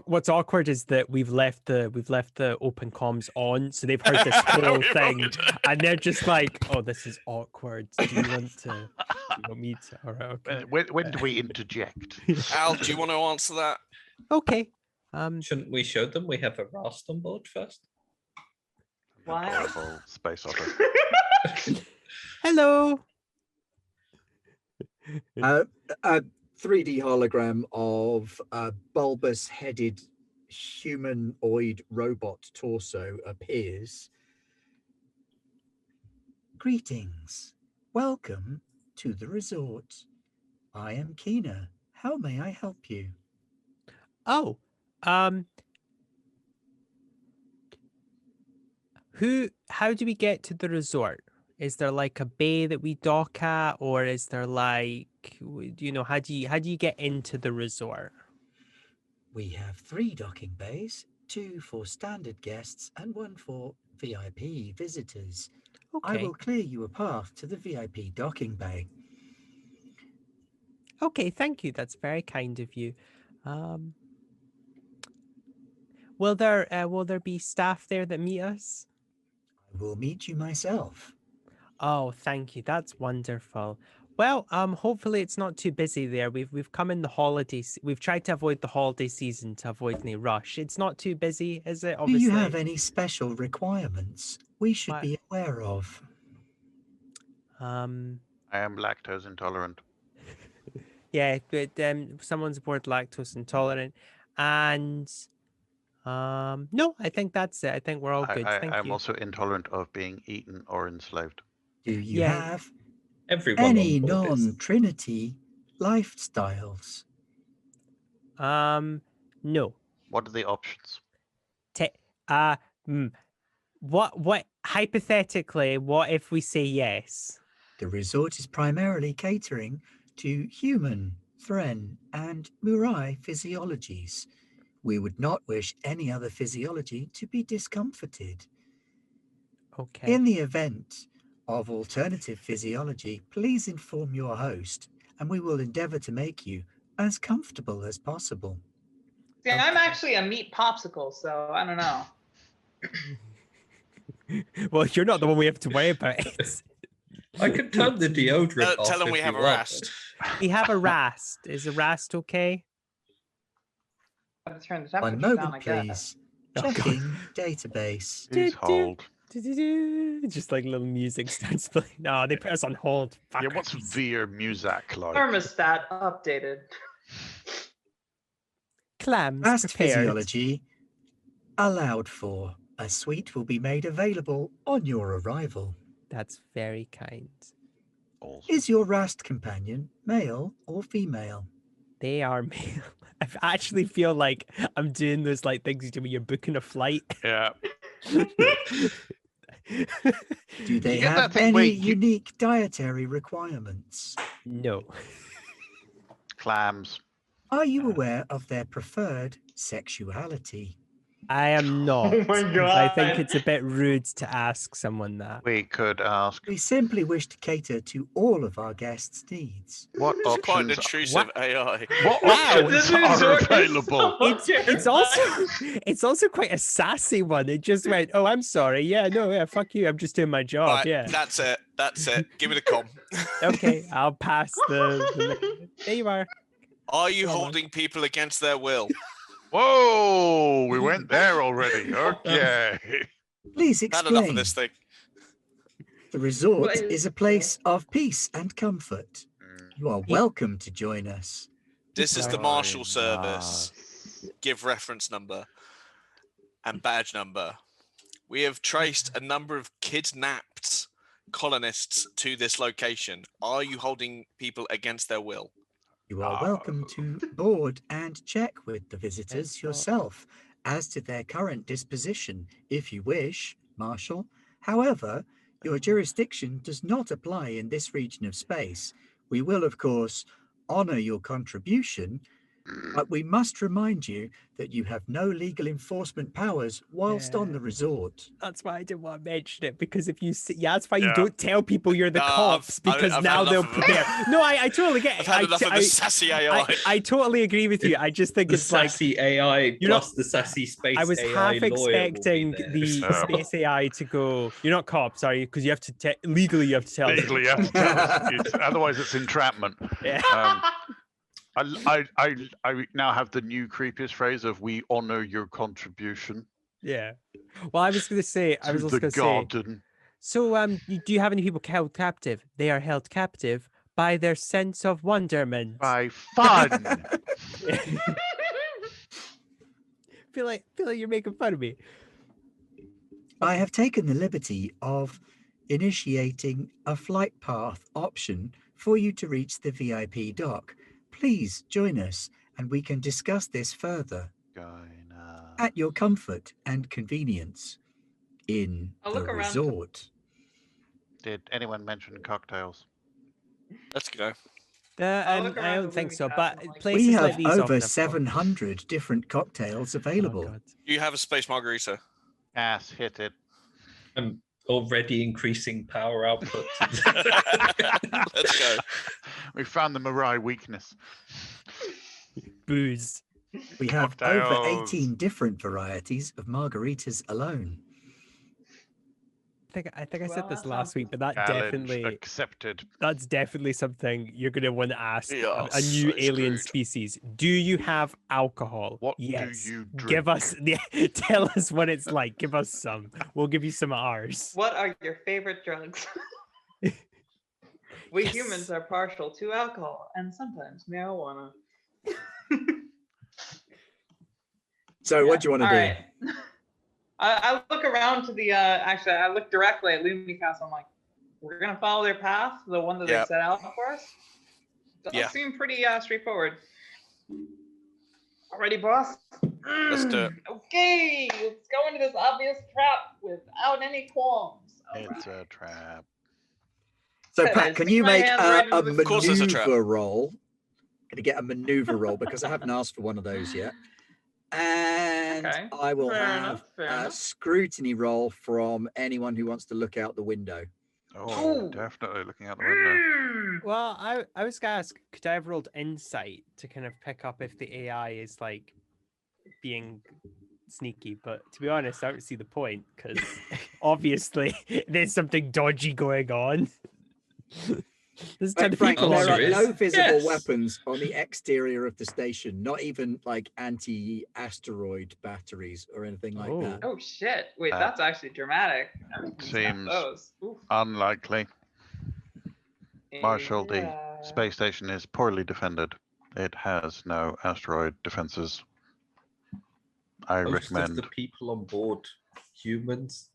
what's awkward is that we've left the open comms on, so they've heard this whole thing, and they're just like, "Oh, this is awkward. Do you want me to?" All right, okay. When do we interject? Al, do you want to answer that? Okay. Shouldn't we show them we have a Rast on board first? What? Adorable space otter. Hello. A 3D hologram of a bulbous-headed humanoid robot torso appears. Greetings. Welcome to the resort. I am Kina. How may I help you? Oh, How do we get to the resort? Is there like a bay that we dock at, or is there like, how do you get into the resort? We have 3 docking bays, 2 for standard guests and 1 for VIP visitors. I Okay. will clear you a path to the VIP docking bay. Okay, thank you. That's very kind of you. Will there be staff there that meet us? I will meet you myself. Oh, thank you. That's wonderful. Well, hopefully it's not too busy there. We've come in the holidays. We've tried to avoid the holiday season to avoid any rush. It's not too busy, is it? Do Obviously. you have any special requirements we should What? be aware of? I am lactose intolerant. Yeah, but someone's aboard lactose intolerant, and no, I think that's it. I think we're all good. Thank I'm you. also intolerant of being eaten or enslaved. Do you Yeah. have Everyone any on board is. non-Trinity lifestyles? No. What are the options? What hypothetically, what if we say yes? The resort is primarily catering to human, Thren, and Murai physiologies. We would not wish any other physiology to be discomforted. Okay. In the event of alternative physiology, please inform your host, and we will endeavor to make you as comfortable as possible. See, I'm actually a meat popsicle, so I don't know. Well, you're not the one we have to worry about. I could turn the deodorant off. Tell them if we you have a want. rast. We have a rast. Is a rast okay? I'm gonna turn the One temperature down, I moment, guess. please. Oh, God. Checking database. Please hold. Just like little music starts playing. No, they put us on hold. Yeah, what's Fuckers. Veer music like? Thermostat updated. Clams Fast prepared. physiology allowed for. A suite will be made available on your arrival. That's very kind. Awesome. Is your Rast companion male or female? They are male. I actually feel like I'm doing those like things you do when you're booking a flight. Yeah. Do they get that have thing where any you- unique dietary requirements? No. Clams. Are you aware of their preferred sexuality? I am not. Oh my 'cause I think God. it's a bit rude to ask someone that. We could ask We simply wish to cater to all of our guests' needs. what It's quite an options. intrusive AI. What Wow. options This are resort is available? so It's also quite a sassy one. It just went, oh, I'm sorry. Yeah, no, yeah, fuck you. I'm just doing my job. Right, Yeah. that's it. That's it. Give me the com. Okay, I'll pass the there you are. Are you Go on. holding people against their will? Whoa, we went there already. Okay. Please Had enough explain. of this thing. The resort What is is a place of peace and comfort. You are He- welcome to join us. This is the Join Marshal Service. Give reference number and badge number. We have traced a number of kidnapped colonists to this location. Are you holding people against their will? You are welcome to board and check with the visitors It's not- yourself as to their current disposition, if you wish, Marshal. However, your jurisdiction does not apply in this region of space. We will, of course, honor your contribution, but we must remind you that you have no legal enforcement powers whilst on Yeah. the resort. That's why I didn't want to mention it, because if you see, yeah, that's why you Yeah. don't tell people you're the No, cops, because I've now had they'll enough of it. prepare. No, I totally get I've it. had enough of the sassy AI. I totally agree with you. I just think The it's like, sassy AI you know, plus the sassy space I was AI half lawyer will be expecting there. the Yeah. space AI to go, you're not cops, are you? Because you have to, legally you have to tell us. Legally, you have to tell us. Otherwise, it's entrapment. Yeah. I now have the new creepiest phrase of "We honor your contribution Yeah. Well, I was going to say, I was to also the going to say, garden." so do you have any people held captive? They are held captive by their sense of wonderment. By fun. feel like you're making fun of me. I have taken the liberty of initiating a flight path option for you to reach the VIP dock. Please join us and we can discuss this further Going, at your comfort and convenience. in I'll the look around. resort. Did anyone mention cocktails? Let's go. I'll look I around don't the think so, Lumicast but and, like, places We like have these over often have 700 different cocktails available. Oh, God. You have a space margarita. Ass hit it. I'm already increasing power output. Let's go. We found the Mirai weakness. Booze. We have over Cocktails. 18 different varieties of margaritas alone. I think I Well, said this that last sounds week, but that Challenge definitely accepted. that's definitely something you're going to want to ask Yeah, a new so alien screwed. species. Do you have alcohol? What do yes. you Give drink? us tell us what it's like. Give us some. We'll give you some of ours. What are your favorite drugs? We Yes. humans are partial to alcohol and sometimes marijuana. So what do you want to All do? right. I look around to the actually I look directly at Lumicast. I'm like, we're gonna follow their path, the one that they Yep. set out for us. Does Yeah. seem pretty straightforward. Alrighty, boss. Let's do it. Okay, let's go into this obvious trap without any qualms. It's a trap. So Okay, Pat, can stick you my make hand right a into the- Of course it's a trap. maneuver roll? Going to get a maneuver roll because I haven't asked for one of those yet. And Okay, I will fair have enough, fair a enough. scrutiny roll from anyone who wants to look out the window. Oh, Ooh. definitely looking out the window. Well, I was gonna ask, could I have rolled insight to kind of pick up if the AI is like being sneaky? But to be honest, I don't see the point because obviously there's something dodgy going on. There's a ton But of Frank, people there on are there no is. visible Yes. weapons on the exterior of the station, not even like anti-asteroid batteries or anything like that. Oh shit! Wait, Uh, that's actually dramatic. I mean, he's got seems- those. Oof. Unlikely. Marshal, the Yeah. space station is poorly defended. It has no asteroid defenses. I Most of recommend. the people on board humans.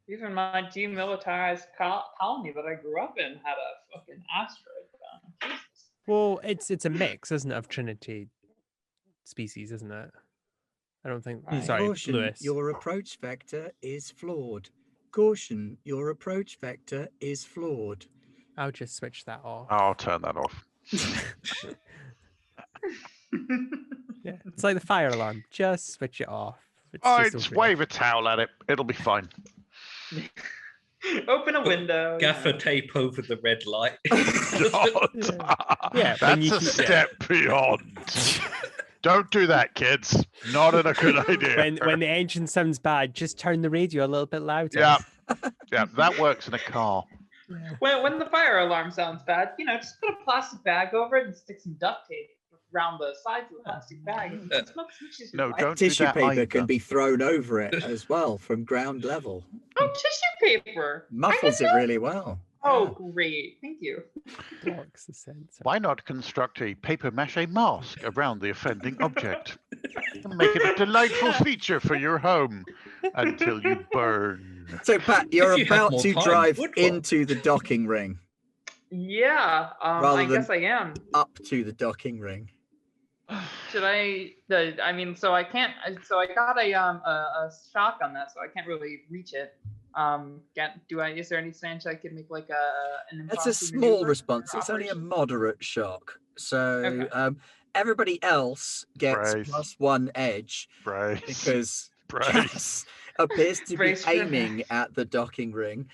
Even my demilitarized colony that I grew up in had a fucking asteroid gun. Jesus. Well, it's a mix, isn't it, of Trinity species, isn't it? I don't think. Right. Sorry, Caution, Lewis. your approach vector is flawed. Caution, your approach vector is flawed. I'll just switch that off. I'll turn that off. Yeah, it's like the fire alarm. Just switch it off. It's I just just over wave a towel at it. It'll be fine. Open a window. you Gaffer know. tape over the red light. Yeah, when That's you a keep- step beyond. Don't do that, kids. Not a good idea. when the engine sounds bad, just turn the radio a little bit louder. Yeah, yeah, that works in a car. When the fire alarm sounds bad, just put a plastic bag over it and stick some duct tape around the sides of the plastic bag. And smoke switches. No, And don't do tissue that paper either. can be thrown over it as well from ground level. Oh, tissue paper. Muffles it really well. Oh, great. Thank you. Blocks the sensor. Why not construct a paper mache mask around the offending object? And make it a delightful feature for your home until you burn. So Pat, you're If you had about more to time, drive would work. into the docking ring. Yeah, Rather I guess than- I am. Up to the docking ring. Should I? I mean, so I can't. So I got a shock on that, so I can't really reach it. Is there any chance I could make like an? That's a impromptu small maneuver response. or It's only a operation? moderate shock. So Okay. everybody else gets Brace. +1 edge Brace. because Brace. Cass appears to be Brace for aiming impact. at the docking ring.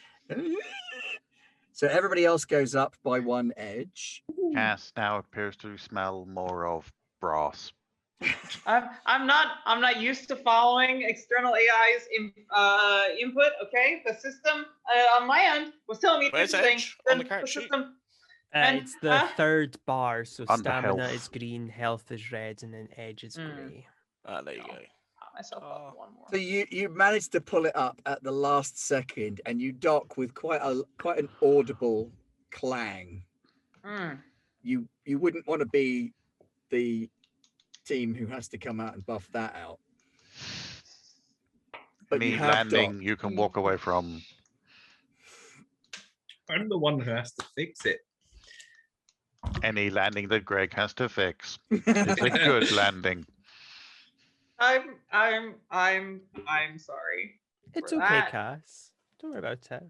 So everybody else goes up by 1 edge. Cass now appears to smell more of brass. I'm not used to following external AI's input. Okay, the system on my end was telling me Where's different Edge things on than the character sheet? system. And, It's the huh? third bar, so Under stamina health. is green, health is red, and then edge is Mm. grey. Ah, there you go. Pop myself up one more. So you managed to pull it up at the last second, and you dock with quite an audible clang. Mm. You wouldn't want to be the team who has to come out and buff that out. But you Any have landing docked. you can walk away from. I'm the one who has to fix it. Any landing that Greg has to fix. It's a good landing. I'm sorry. It's for okay, that. Cass. Don't worry about it.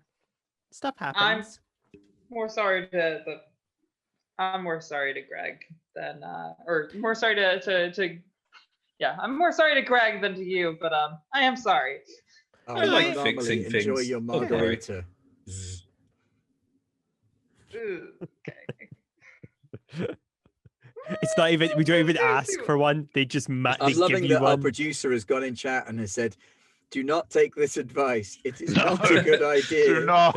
Stuff I'm happens. more sorry to I'm more sorry to Greg than or more sorry to yeah, I'm more sorry to Greg than to you, but I am sorry. Oh, I like normally fixing enjoy things. your Don't worry. margarita. Zzz. Ooh, okay. It's not even. We don't even ask Seriously, for one. They just they I'm give loving you that our one. producer has gone in chat and has said, "Do not take this advice. It is No, not a good idea. Do not.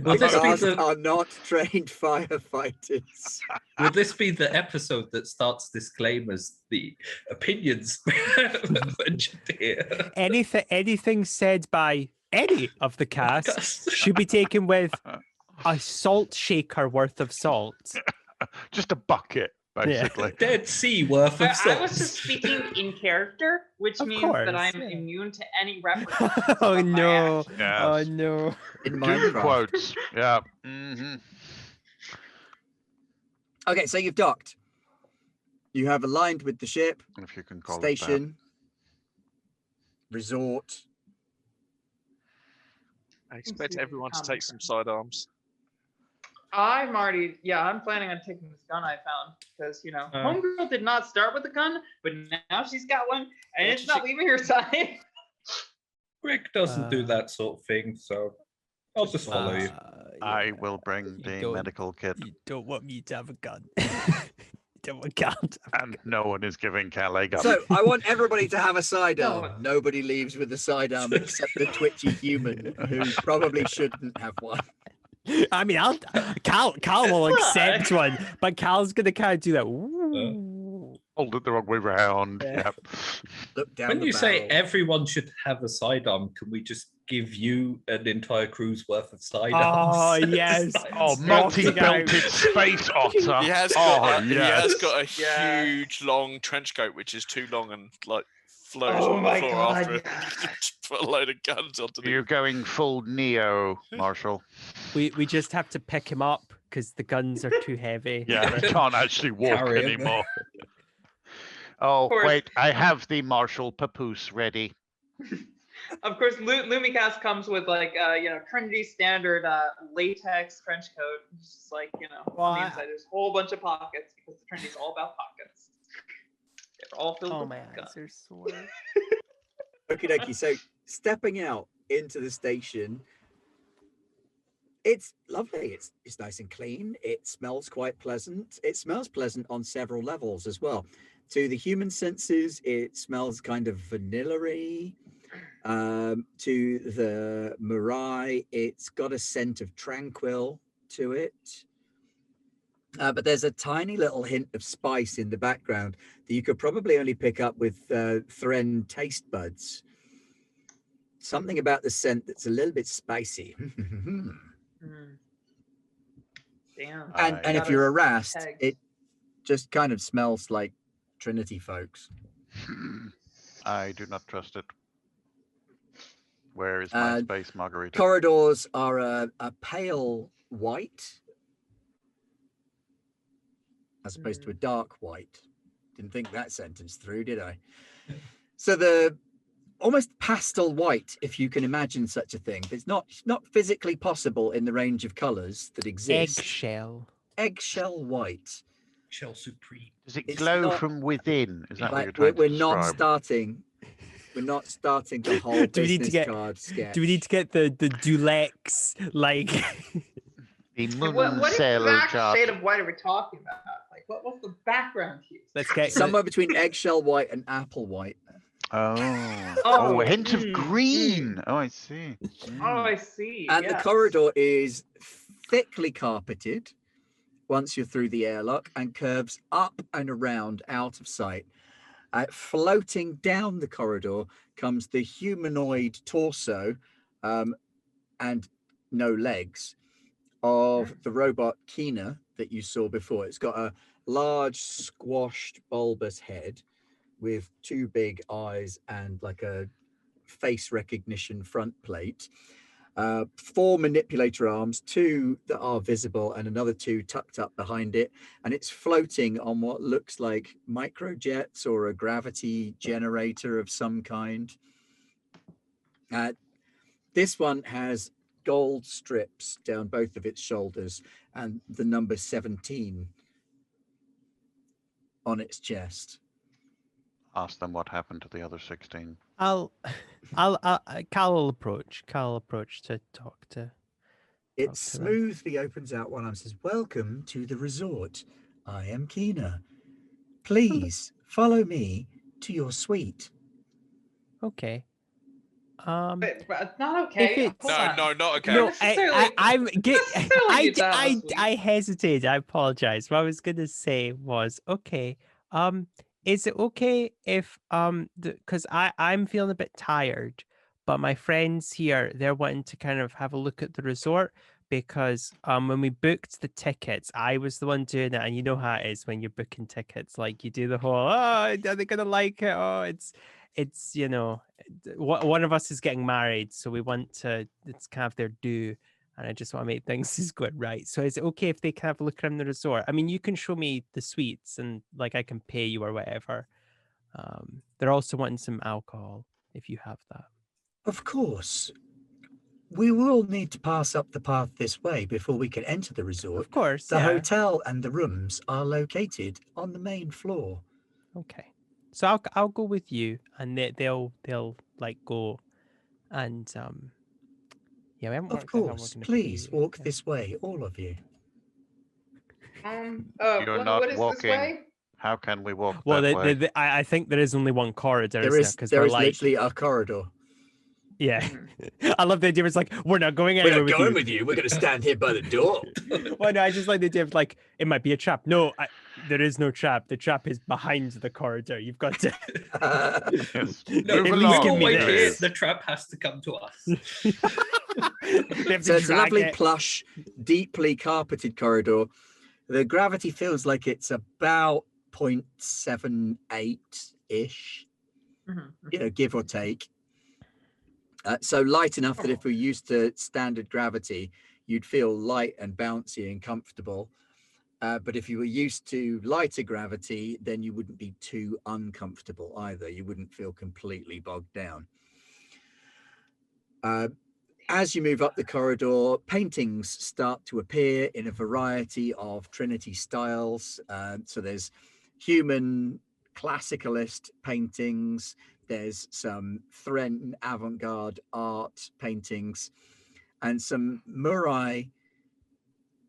Will The this be cast the are not trained firefighters." will this be the episode that starts disclaimers? The opinions mentioned here. Anything said by any of the cast should be taken with a salt shaker worth of salt. Just a bucket, basically. Dead Sea worth of I was salt. just speaking in character, which Of means course, that I'm yeah. immune to any repercussions. Oh of my no! actions. Yes. Oh no! In Do Minecraft. quotes. Yeah. Hmm. Okay, so you've docked. You have aligned with the ship, If you can call station, resort. I expect Seems everyone to common take some trend. sidearms. I'm planning on taking this gun I found because Homegirl did not start with a gun, but now she's got one, and it's not leaving her side. Greg doesn't do that sort of thing, so I'll just follow you. I will bring You the don't- medical kit, You don't want me to have a gun. You don't want can't. and no one is giving Cal a gun. So I want everybody to have a sidearm. No. Nobody leaves with a sidearm except the twitchy human who probably shouldn't have one. I mean, Cal will accept one, but Cal's gonna kind of do that. Ooh. Hold it the wrong way round. Yeah. Yep. Look down When the you say barrel. everyone should have a sidearm, can we just give you an entire crew's worth of Oh sidearms? yes! Oh, Smoking multi-belted out. space otter. He has Oh, got he has got a Yeah. huge long trench coat which is too long and like flows Oh on the my floor God, after yeah. just put a load of guns onto You're the going full Neo, Marshall. We just have to pick him up because the guns are too heavy. Yeah, he can't actually walk Carry him. anymore. Oh, course. wait, I have the Marshall papoose ready. Of course, Lumicast comes with Trinity standard latex trench coat. It's just like on the inside there's a whole bunch of pockets because the Trinity's all about pockets. They're all filled Oh with my guns. eyes are sore. Okie dokie. So stepping out into the station, it's lovely. It's nice and clean. It smells quite pleasant. It smells pleasant on several levels as well. To the human senses, it smells kind of vanilla-y. To the Mirai, it's got a scent of tranquil to it. But there's a tiny little hint of spice in the background that you could probably only pick up with Thren taste buds. Something about the scent that's a little bit spicy. Damn. And if Got you're us harassed, pegged. it just kind of smells like Trinity folks. I do not trust it. Where is my space margarita? Corridors are a pale white as opposed to a dark white. Didn't think that sentence through, did I? So the almost pastel white, if you can imagine such a thing. It's not physically possible in the range of colors that exist. Eggshell white. Shell Supreme. Does it It's glow not- from within? Is that what you're Like, trying we're to not describe? starting. We're not starting the whole Do we need to business get- card sketch. Do we need to get the Dulex like? The moon What cell exact chart. shade of white are we talking about? Like, what's the background hue? Let's get somewhere between eggshell white and apple white? Oh. Oh, a hint of mm, green. Oh, I see. Oh, I see. And the yes. corridor is thickly carpeted once you're through the airlock and curves up and around out of sight. Floating down the corridor comes the humanoid torso and no legs of the robot Kina that you saw before. It's got a large, squashed, bulbous head with two big eyes and like a face recognition front plate. 4 manipulator arms, 2 that are visible and another 2 tucked up behind it, and it's floating on what looks like microjets or a gravity generator of some kind. This one has gold strips down both of its shoulders and the number 17 on its chest. Ask them what happened to the other 16. Cal will approach. Cal will approach to talk to. It Talk to them. smoothly opens out one arm and says, "Welcome to the resort. I am Kina. Please follow me to your suite." Okay. But not okay. it's- Hold on. No, not okay. No, Necessarily- I'm get. necessarily need to have a suite. I hesitated. I apologize. What I was gonna say was okay. Is it okay if because I'm feeling a bit tired, but my friends here they're wanting to kind of have a look at the resort because when we booked the tickets, I was the one doing it, and you know how it is when you're booking tickets, like you do the whole are they gonna like it? Oh, it's you know one of us is getting married, so we want to it's kind of their due, and I just want to make things as good right. So is it okay if they can have a look around the resort? I mean, you can show me the suites and like I can pay you or whatever. They're also wanting some alcohol if you have that. Of course. We will need to pass up the path this way before we can enter the resort. Of course, The yeah. hotel and the rooms are located on the main floor. Okay. So I'll go with you, and they'll like go, and yeah, we haven't Of worked out how we're course, gonna please pay. walk Yeah. this way, all of you. You're what not is this walking. way? How can we walk Well, that way? I think there is only one corridor, There isn't is Because there we're is like, literally a corridor. yeah. Mhm. I love the idea. It's like we're not going We're anywhere not with going you. with you. We're going to stand here by the door. Well, no, I just like the idea of like it might be a trap. No, there is no trap. The trap is behind the corridor. You've got to Yes. No, Move at we least along, give won't me wait here. this. The trap has to come to us. We have So to it's a drag lovely, it. plush, deeply carpeted corridor. The gravity feels like it's about 0.78-ish, Mhm. give or take. So light enough that Oh. if we're used to standard gravity, you'd feel light and bouncy and comfortable. But if you were used to lighter gravity, then you wouldn't be too uncomfortable either. You wouldn't feel completely bogged down. As you move up the corridor, paintings start to appear in a variety of Trinity styles. So there's human classicalist paintings, there's some Thren avant-garde art paintings, and some Murai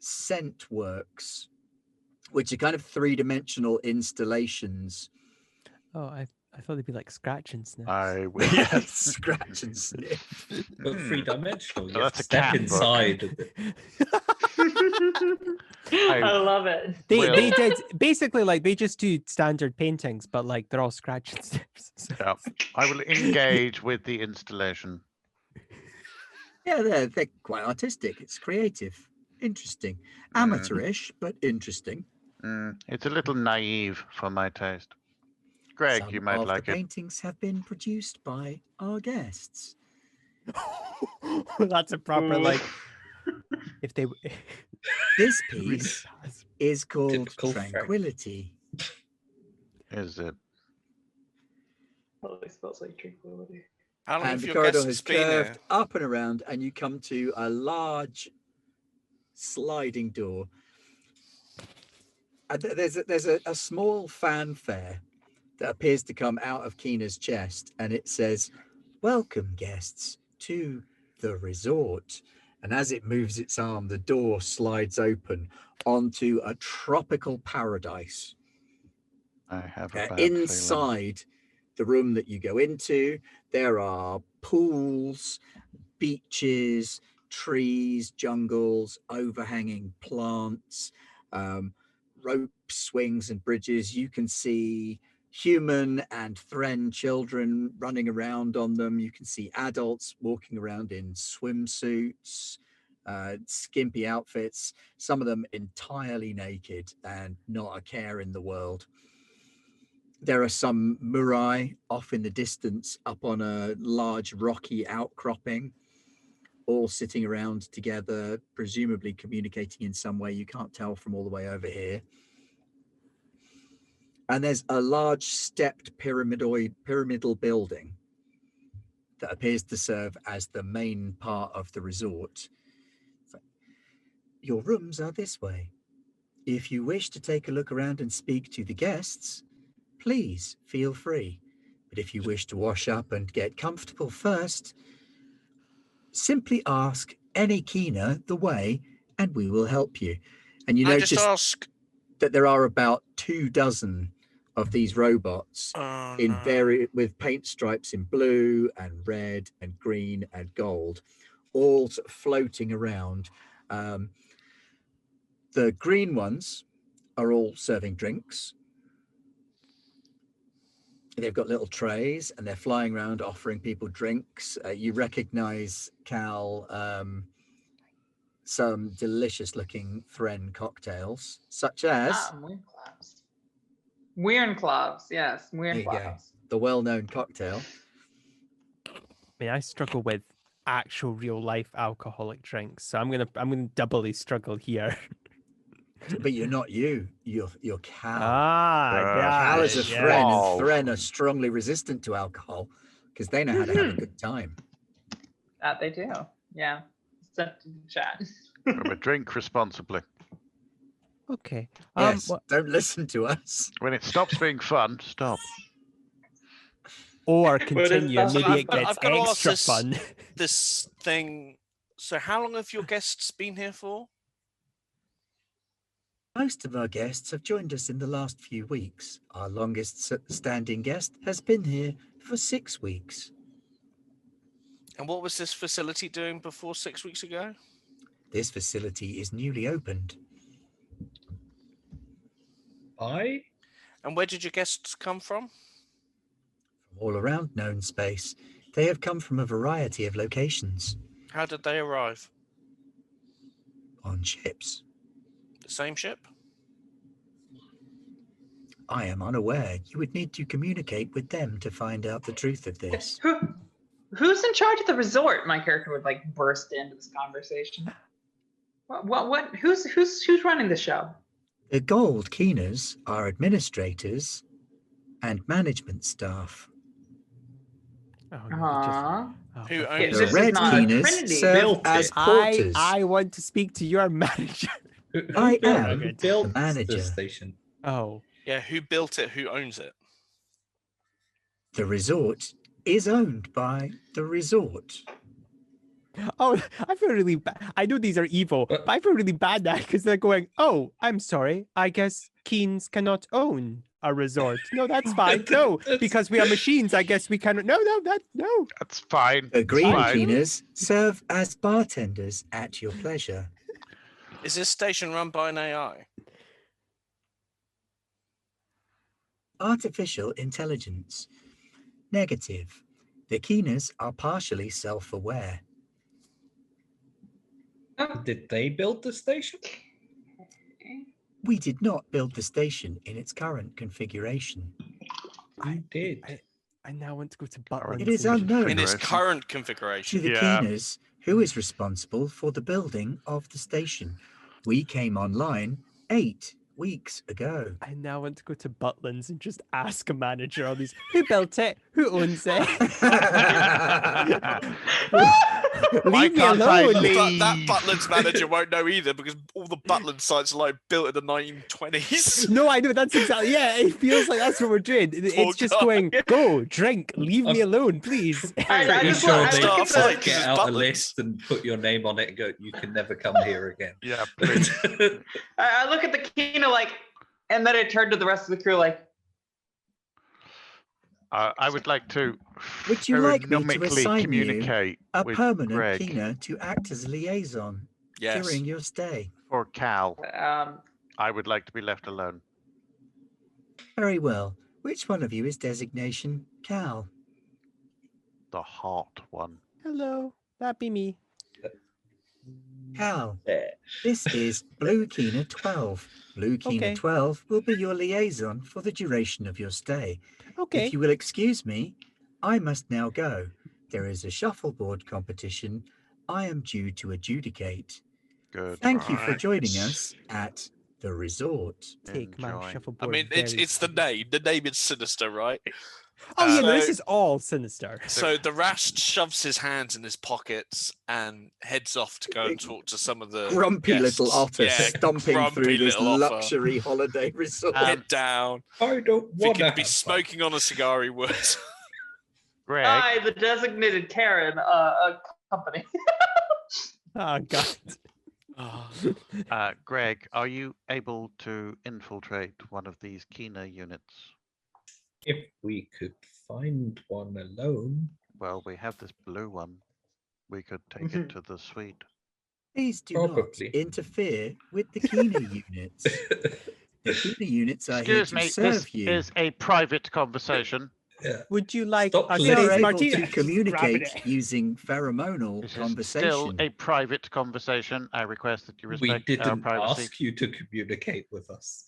scent works, which are kind of three-dimensional installations. Oh, I thought they'd be like scratch and sniffs. I will. Yes. Scratch and sniff. But three-dimensional. You So have that's to a step cat book. inside of it. I love it. They did basically like they just do standard paintings, but like they're all scratch and sniffs. So Yeah. I will engage with the installation. Yeah, they're quite artistic. It's creative, interesting, amateurish, but interesting. It's a little naive for my taste. Greg, Some you might of like the it. paintings have been produced by our guests. that's a proper like if they This really piece has. is called Typical Frank. Tranquility. Is it? Oh, it smells like tranquility. How long And have the your corridor guests has been here? curved up and around, and you come to a large sliding door. And there's a small fanfare that appears to come out of Kina's chest, and it says, "Welcome, guests, to the resort." And as it moves its arm, the door slides open onto a tropical paradise. I have a bad feeling. Inside the room that you go into, there are pools, beaches, trees, jungles, overhanging plants, rope swings and bridges. You can see human and Thren children running around on them. You can see adults walking around in swimsuits, skimpy outfits, some of them entirely naked and not a care in the world. There are some Murai off in the distance up on a large rocky outcropping, all sitting around together, presumably communicating in some way. You can't tell from all the way over here. And there's a large stepped pyramidal building that appears to serve as the main part of the resort. Your rooms are this way. If you wish to take a look around and speak to the guests, please feel free. But if you wish to wash up and get comfortable first, simply ask any keener the way and we will help you. And you I notice just ask. that there are about 24 of these robots with paint stripes in blue and red and green and gold, all sort of floating around. The green ones are all serving drinks. They've got little trays and they're flying around offering people drinks. You recognize, Cal, some delicious looking Thren cocktails, such as Moonclaws. Weirnclaws, yes, there you go, Weirnclaws. the well-known cocktail. I mean, I struggle with actual real life alcoholic drinks, so I'm gonna doubly struggle here. But you're not you're Cal. Cal is a yeah. Thren, and Thren are strongly resistant to alcohol because they know how to have a good time. That they do, yeah. Sent to the chat. Remember, drink responsibly. Okay. Yes, don't listen to us. When it stops being fun, stop. Or continue, not maybe fun, it but gets I've got to ask extra fun. this thing. So, how long have your guests been here for? Most of our guests have joined us in the last few weeks. Our longest standing guest has been here for 6 weeks. And what was this facility doing before 6 weeks ago? This facility is newly opened. And where did your guests come from? From all around known space. They have come from a variety of locations. How did they arrive? On ships. The same ship? I am unaware. You would need to communicate with them to find out the truth of this. Who's in charge of the resort? My character would like burst into this conversation. What? Who's running the show? The gold keeners are administrators and management staff. Who The owns This is red not a keeners Trinity. serve Built as it. porters. I want to speak to your manager. I Who am built the manager. the station? Oh. Yeah, who built it? Who owns it? The resort is owned by the resort. Oh, I feel really bad. I know these are evil, but I feel really bad now because they're going, oh, I'm sorry. I guess Keens cannot own a resort. No, that's fine. No, because we are machines. I guess we cannot. No. That's fine. The green Fine. keeners serve as bartenders at your pleasure. Is this station run by an AI? Artificial intelligence. Negative. The keeners are partially self-aware. Did they build the station? We did not build the station in its current configuration. I did. I now want to go to Butland. It is unknown In its Configuration. current to configuration. the Yeah. keeners who is responsible for the building of the station. We came online 8 weeks ago. I now want to go to Butlands and just ask a manager all these. Who built it? Who owns it? Leave me can't I alone. leave? That Butland's manager won't know either because all the Butland sites are like built in the 1920s. No, I know that's exactly. Yeah, it feels like that's what we're doing. Poor It's just guy. going. Go drink. Leave me alone, please. I Pretty just sure want- they I Start look could at fight the- 'cause get it's out a Butland's. list and put your name on it and go, you can never come here again. Yeah, please. I look at the Kino like, and then I turn to the rest of the crew like, I would like to Would you like me to phonetically assign you communicate a with permanent Greg keener to act as a liaison Yes. during your stay. or Cal. I would like to be left alone. Very well. Which one of you is designation Cal? The hot one. Hello, that'd be me. Cal, Yeah. this is Blue Keener 12. Blue Keener Okay. 12 will be your liaison for the duration of your stay. Okay. If you will excuse me, I must now go. There is a shuffleboard competition I am due to adjudicate. Good. Thank you for Right. joining us at the resort. Take my Enjoy. shuffleboard. I mean, it's the name. The name is sinister, right? Oh yeah, no, this So- is all sinister. So the Rast shoves his hands in his pockets and heads off to go and talk to some of the Grumpy little guests. otter Yeah, stomping grumpy through this little otter. luxury holiday resort. Head down. I don't If he want to could be smoking on a cigar, he would. Greg, I, the designated Karen, company. Oh god. Oh. Greg, are you able to infiltrate one of these Kina units? If we could find one alone. Well, we have this blue one. We could take it to the suite. Please do Probably. not interfere with the Kina units. The Kina units are here Excuse to me, serve this you. is a private conversation. Yeah. Would you like Stop a We are Today's today's able martini? to Just grabbing communicate it. using pheromonal This is conversation. still a private conversation. I request that you We respect our didn't privacy. ask you to communicate with us.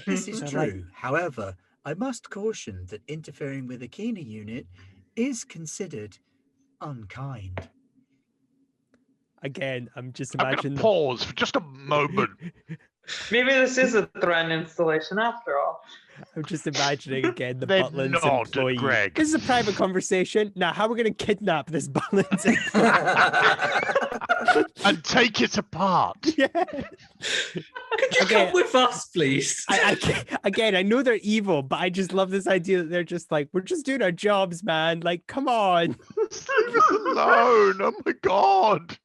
This is I true. like- However, I must caution that interfering with a Kina unit is considered unkind. Again, I'm just I'm going imagining. to pause for just a moment. Maybe this is a Thread installation after all. I'm just imagining again the They've Butlins nodded, employee. Greg. This is a private conversation. Now, how are we going to kidnap this Butlins employee? And take it apart. Yeah. Could you Okay. come with us, please? Again, I know they're evil, but I just love this idea that they're just like, we're just doing our jobs, man. Like, come on. Leave us alone. Oh my god.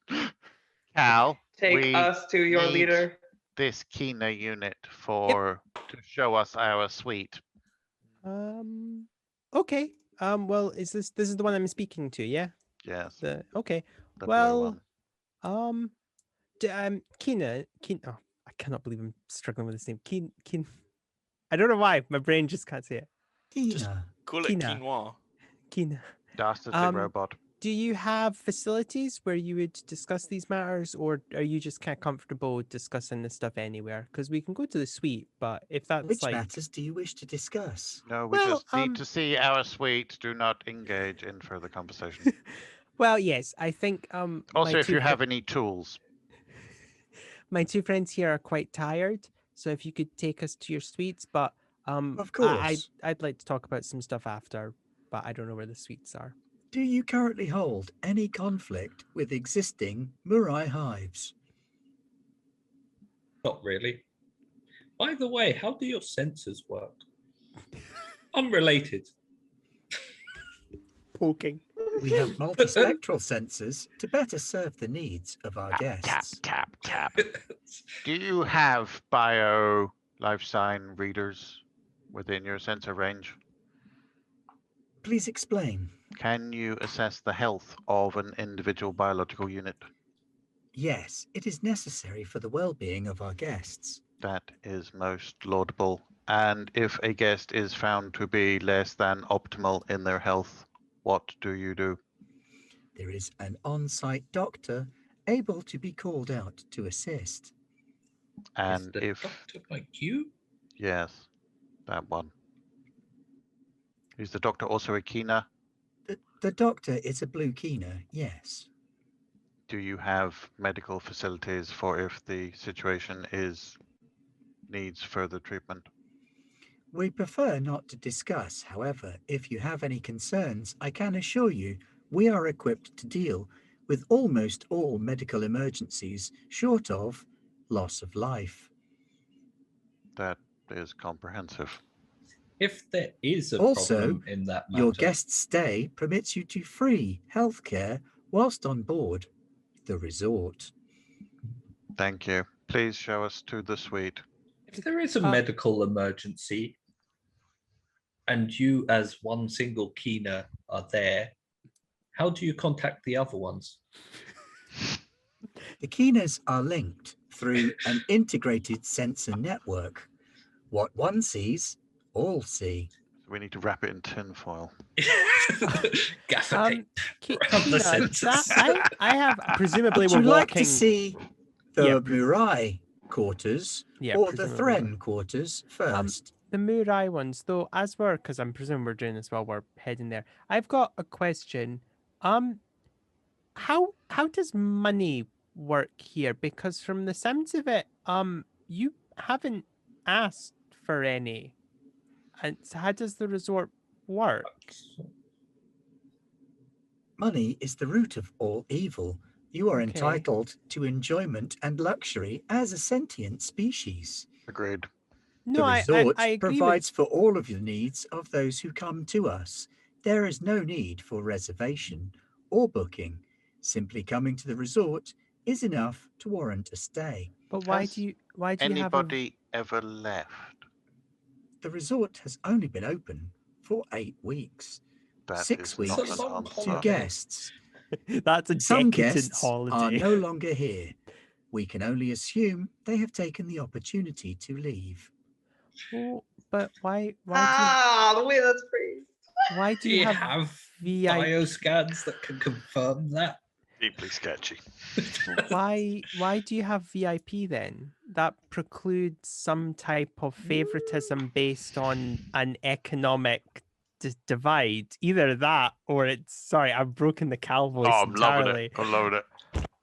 Cal, Take we us to your need leader. this Kina unit to show us our suite. Okay. Well, is this is the one I'm speaking to? Yeah. Yes. Okay. The blue Well, one. Kina. Oh, I cannot believe I'm struggling with this name. Keen. I don't know why. My brain just can't say it. Kina. Call it Kina. quinoa. Kina. Dastardly robot. Do you have facilities where you would discuss these matters, or are you just kind of comfortable discussing this stuff anywhere? Because we can go to the suite, but if that's Which like, matters do you wish to discuss? No, we well, just need to see our suite. Do not engage in further conversation. well, yes, I think Also, my if two you fri- have any tools. my two friends here are quite tired, so if you could take us to your suites, but Of course. I'd like to talk about some stuff after, but I don't know where the suites are. Do you currently hold any conflict with existing Murai hives? Not really. By the way, how do your sensors work? Unrelated. Poking. We have multispectral sensors to better serve the needs of our guests. Tap. Do you have bio life sign readers within your sensor range? Please explain. Can you assess the health of an individual biological unit? Yes, it is necessary for the well-being of our guests. That is most laudable. And if a guest is found to be less than optimal in their health, what do you do? There is an on-site doctor able to be called out to assist. And Is the if doctor like you? yes, that one. Is the doctor also a Kina? The doctor is a blue Kina, yes. Do you have medical facilities for if the situation needs further treatment? We prefer not to discuss. However, if you have any concerns, I can assure you we are equipped to deal with almost all medical emergencies short of loss of life. That is comprehensive. If there is a Also, problem in that matter, Your guest stay permits you to free healthcare whilst on board the resort. Thank you. Please show us to the suite. if there is a medical emergency and you as one single Kina are there, how do you contact the other ones? The Kinas are linked through an integrated sensor network. What one sees, all see. We need to wrap it in tinfoil. Gaffer tape around the Kina, sensors. I have presumably Would we're you like walking. to see the Yeah. Murai quarters Yeah, or the presumably. Thren quarters first? The Murai ones, though, as we're, because I'm presuming we're doing this while we're heading there. I've got a question. How does money work here? Because from the sounds of it, you haven't asked for any. And so how does the resort work? Money is the root of all evil. You are Okay. entitled to enjoyment and luxury as a sentient species. Agreed. No, The resort I agree provides for all of the needs of those who come to us. There is no need for reservation or booking. Simply coming to the resort is enough to warrant a stay. But why Has do you have a Anybody ever left? The resort has only been open for 8 weeks. That 6 is weeks not It's a an long to answer. holiday. guests. That's a Some decadent guests are holiday. no longer here. We can only assume they have taken the opportunity to leave. Oh, but why The way that's phrased. why Do you have VIP? bioscans that can confirm that? Deeply sketchy. Why do you have VIP then? That precludes some type of favoritism based on an economic divide. Either that or it's sorry, I've broken the Cal voice Oh, I'm loving entirely. it. I'm loving it.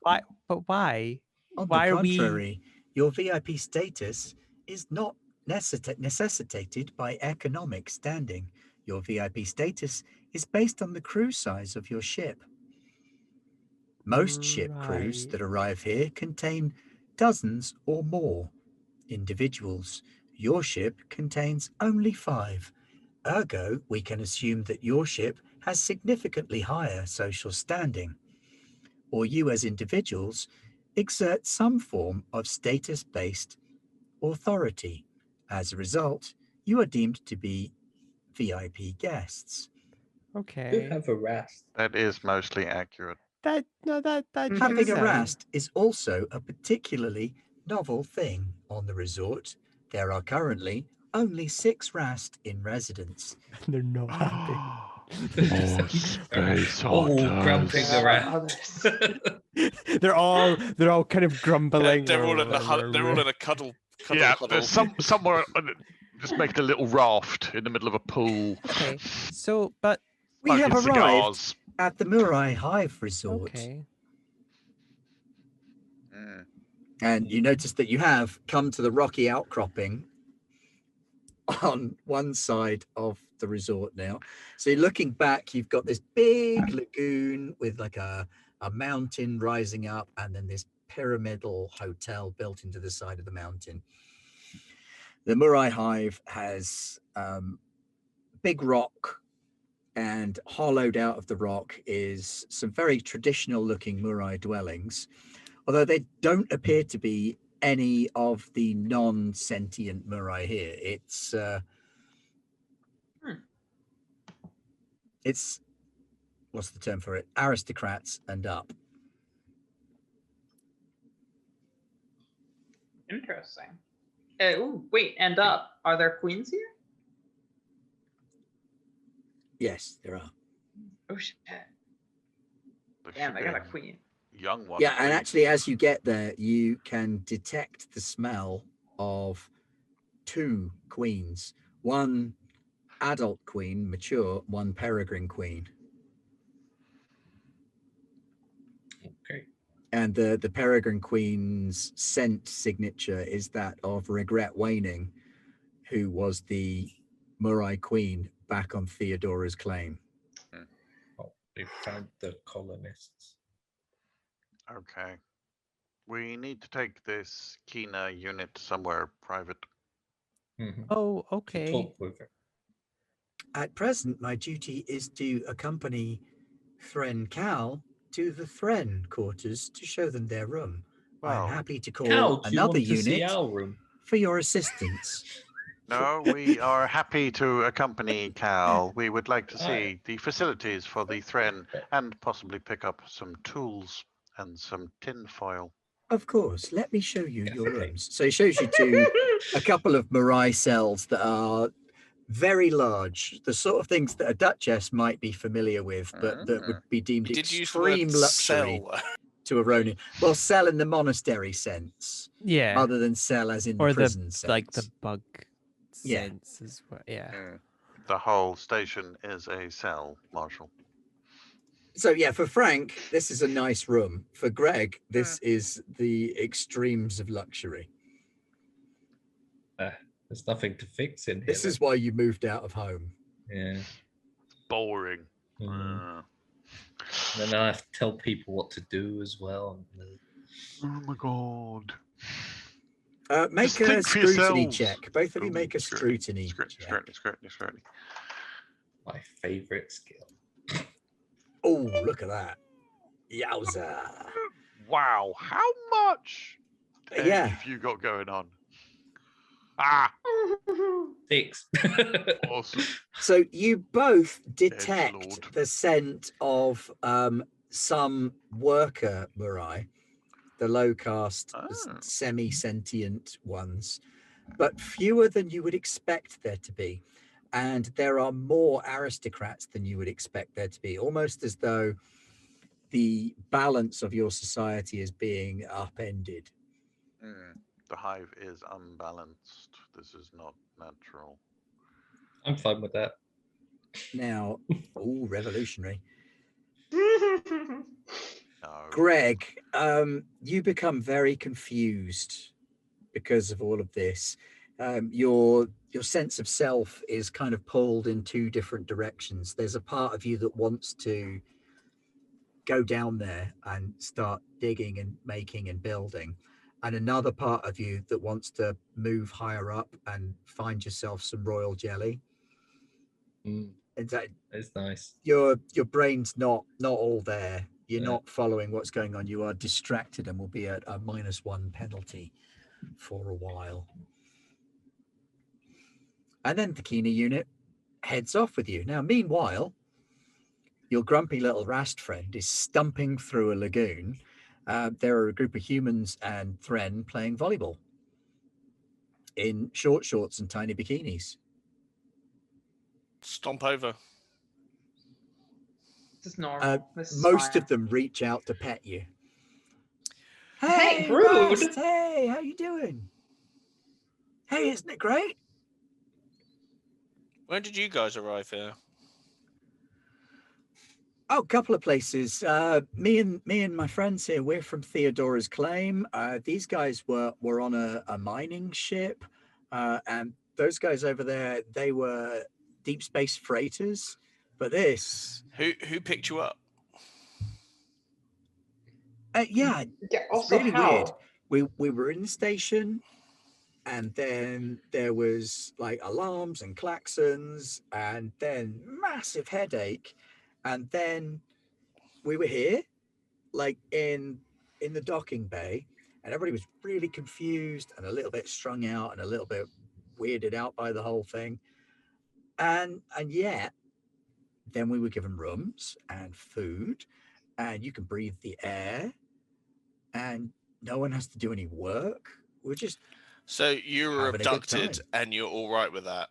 Why? But why? On Why the are we? contrary, your VIP status is not necessitated by economic standing. Your VIP status is based on the crew size of your ship. Most ship crews Right. that arrive here contain dozens or more individuals. Your ship contains only 5. Ergo, we can assume that your ship has significantly higher social standing, or you as individuals exert some form of status-based authority. As a result, you are deemed to be VIP guests. You Okay. have a rest. That is mostly accurate. That Having checks a out. rast is also a particularly novel thing on the resort. There are currently only 6 rast in residence. They're not happy. Oh, space All otters. grumping There are around. others. they're all kind of grumbling. They're all in a cuddle Yeah, huddle. there's somewhere just making a little raft in the middle of a pool. Okay, so but We have Smoking arrived cigars. at the Murai Hive Resort. okay. Mm. And you notice that you have come to the rocky outcropping on one side of the resort now. So you're looking back, you've got this big lagoon with like a mountain rising up, and then this pyramidal hotel built into the side of the mountain. The Murai Hive has big rock, and hollowed out of the rock is some very traditional looking Murai dwellings, although they don't appear to be any of the non-sentient Murai here. It's what's the term for it? Aristocrats and up. Interesting. Wait, and up. Are there queens here? Yes, there are. Oh shit. There Damn, should I be got a a queen. young one. Yeah, at and least. actually, as you get there, you can detect the smell of 2 queens. One adult queen, mature, one peregrine queen. Okay. And the peregrine queen's scent signature is that of Regret Waning, who was the Murai queen back on Theodora's claim. Oh, we found the colonists. Okay. We need to take this Kina unit somewhere private. Oh, To okay. talk with it. At present, my duty is to accompany Thren Cal to the Thren quarters to show them their room. I'm Well, happy to call Cal, do you another want to see unit our room? for your assistance. no, we are happy to accompany Cal. We would like to I- see the facilities for the Thren and possibly pick up some tools and some tinfoil. Of course, let me show you your Definitely. rooms. So he shows you to a couple of Murai cells that are very large, the sort of things that a duchess might be familiar with, but that would be deemed You did use the word extreme luxury cell. to a Ronin. Well, cell in the monastery sense, Yeah. other than cell as in Or the the prison sense. like the bug Yeah. sense as well. Yeah. The whole station is a cell, Marshall. So yeah, for Frank, this is a nice room. For Greg, this is the extremes of luxury. There's nothing to fix in here. This is why you moved out of home. Yeah. Boring. Mm. And then I have to tell people what to do as well. Oh my god. Make Just a think for scrutiny yourselves. check. Both of you Ooh, make a scrutiny check. Scrutiny. My favorite skill. Oh, look at that. Yowza. Wow, how much Yeah. have you got going on? Ah, 6. awesome. So you both Edgelord. detect the scent of some worker Mirai, the low caste, semi-sentient ones, but fewer than you would expect there to be. And there are more aristocrats than you would expect there to be, almost as though the balance of your society is being upended. The hive is unbalanced. This is not natural. I'm fine with that. Now, oh, revolutionary. No. Greg, you become very confused because of all of this. Your sense of self is kind of pulled in two different directions. There's a part of you that wants to go down there and start digging and making and building, and another part of you that wants to move higher up and find yourself some royal jelly. It's nice. Your brain's not all there. You're not following what's going on. You are distracted and will be at a -1 penalty for a while. And then the Kina unit heads off with you. Now, meanwhile, your grumpy little Rast friend is stumping through a lagoon. There are a group of humans and Thren playing volleyball in short shorts and tiny bikinis. Stomp over. This is normal. Most fine. of them reach out to pet you. Hey, rude. Rast, hey, how you doing? Hey, isn't it great? When did you guys arrive here? Oh, a couple of places. Me and my friends here, we're from Theodora's Claim. These guys were on a mining ship, and those guys over there, they were deep space freighters. But this, Who picked you up? yeah, it's Also, really how? weird. We were in the station, and then there was like alarms and klaxons, and then massive headache, and then we were here, like in the docking bay, and everybody was really confused and a little bit strung out and a little bit weirded out by the whole thing. And yet, then we were given rooms and food, and you can breathe the air, and no one has to do any work. We're just So you were having a good abducted time. and you're all right with that?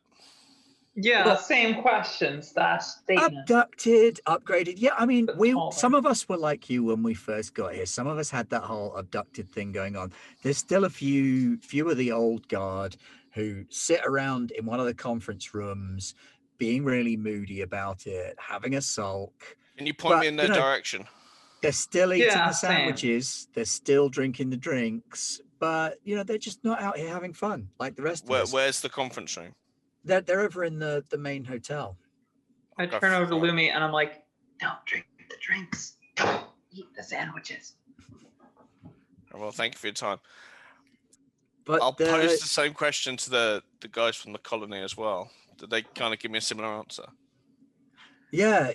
Yeah, Well, same questions. That statement. Abducted, upgraded. Yeah, I mean, But taller. some of us were like you when we first got here. Some of us had that whole abducted thing going on. There's still a few of the old guard who sit around in one of the conference rooms, being really moody about it, having a sulk. Can you point me But, in their direction? They're still eating Yeah, the same. sandwiches. They're still drinking the drinks. But they're just not out here having fun like the rest of us. Where's the conference room? They're over in the main hotel. I turn over to Lumi and I'm like, don't drink the drinks. Don't eat the sandwiches. Well, thank you for your time. But I'll pose the same question to the guys from the colony as well. Did they kind of give me a similar answer? Yeah.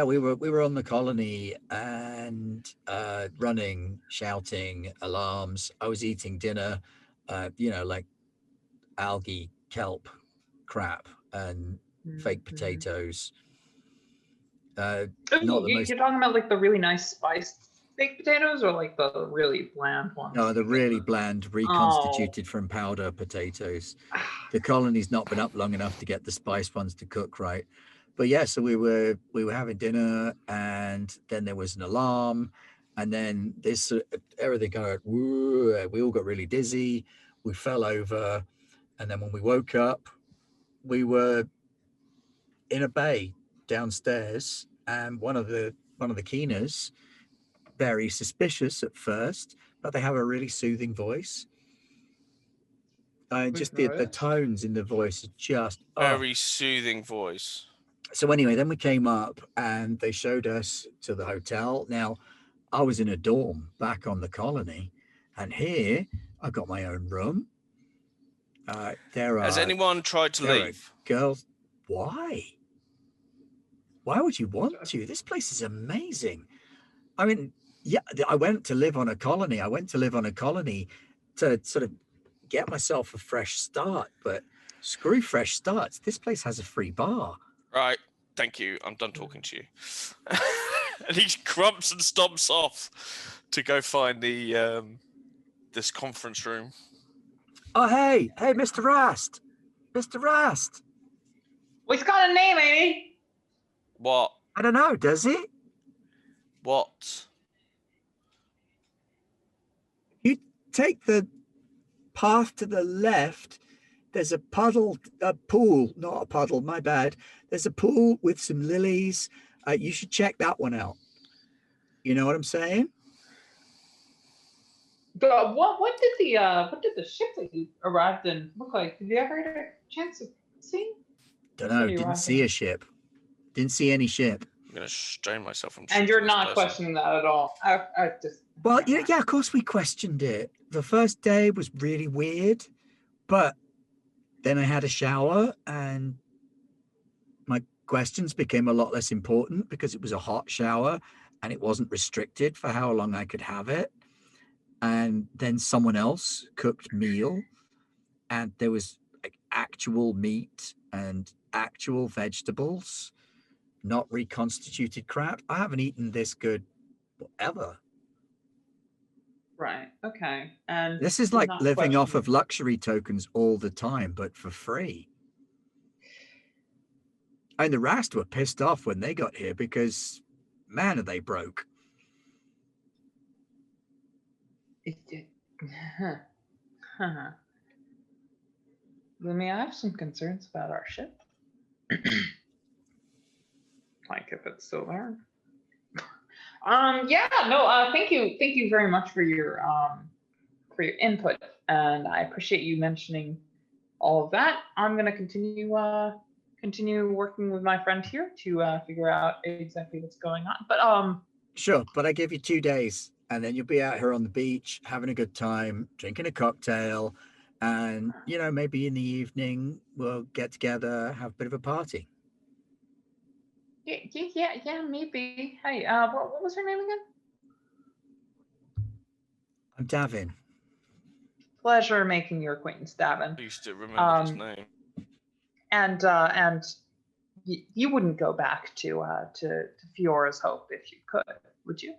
We were on the colony and running, shouting, alarms. I was eating dinner, like algae, kelp, crap, and fake potatoes. You're talking about like the really nice spiced baked potatoes, or like the really bland ones? No, the really bland, reconstituted from powder potatoes. The colony's not been up long enough to get the spiced ones to cook right. But yeah, so we were having dinner, and then there was an alarm, and then this everything kind of we all got really dizzy. We fell over, and then when we woke up, we were in a bay downstairs, and one of the keeners, very suspicious at first, but they have a really soothing voice. Just the tones in the voice are just Very soothing voice. So anyway, then we came up and they showed us to the hotel. Now, I was in a dorm back on the colony, and here I got my own room. Has anyone tried to leave? Girls, why? Why would you want to? This place is amazing. I mean, yeah, I went to live on a colony. I went to live on a colony to sort of get myself a fresh start, but screw fresh starts. This place has a free bar. Right. Thank you. I'm done talking to you. And he grumps and stomps off to go find the this conference room. Oh, hey, Mr. Rast. Mr. Rast. Well, he's got a name, ain't he? What? I don't know, does he? What? You take the path to the left. There's a pool, not a puddle, my bad. There's a pool with some lilies. You should check that one out. You know what I'm saying? But what did the ship that you arrived in look like? Did you ever get a chance to see? Don't know. Didn't see a ship. Didn't see any ship. I'm gonna strain myself from. And you're not questioning that at all. I just. Well, yeah, of course we questioned it. The first day was really weird, but then I had a shower and my questions became a lot less important because it was a hot shower and it wasn't restricted for how long I could have it. And then someone else cooked meal and there was like actual meat and actual vegetables, not reconstituted crap. I haven't eaten this good ever. Right. Okay. And this is like living off of luxury tokens all the time, but for free. And the Rast were pissed off when they got here because, man, are they broke. Lemmy, I have some concerns about our ship. Like if it's still there. Yeah, no, thank you very much for your input, and I appreciate you mentioning all of that. I'm gonna continue working with my friend here to figure out exactly what's going on. But sure, but I give you 2 days, and then you'll be out here on the beach having a good time, drinking a cocktail, and maybe in the evening we'll get together, have a bit of a party. Yeah, maybe. Hey, what was her name again? I'm Davin. Pleasure making your acquaintance, Davin. I used to remember his name. And you wouldn't go back to Fiora's Hope if you could, would you?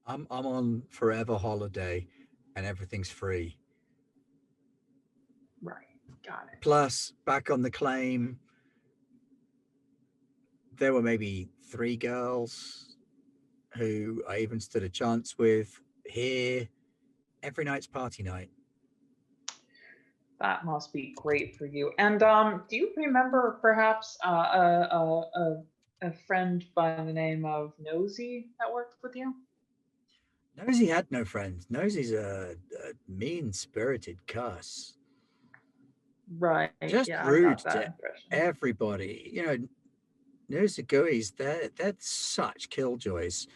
I'm on forever holiday, and everything's free. Right. Got it. Plus, back on the claim, there were maybe 3 girls who I even stood a chance with. Here, every night's party night. That must be great for you. And do you remember perhaps a friend by the name of Nosy that worked with you? Nosy had no friends. Nosy's a mean-spirited cuss. Right. Just rude to everybody. Nosy Gooey's, they're such killjoys.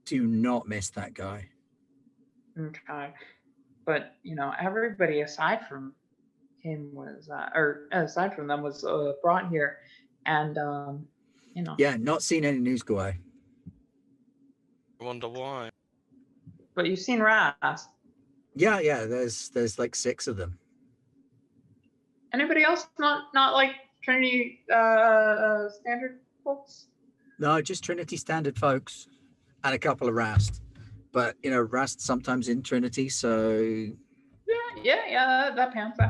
Do not miss that guy. Okay. But, everybody aside from him was, or aside from them was brought here. And, Yeah, not seen any news guy. I wonder why. But you've seen Rast. Yeah, there's like 6 of them. Anybody else not like Trinity standard folks? No, just Trinity standard folks and a couple of Rast. But Rast sometimes in Trinity, so yeah, that pants.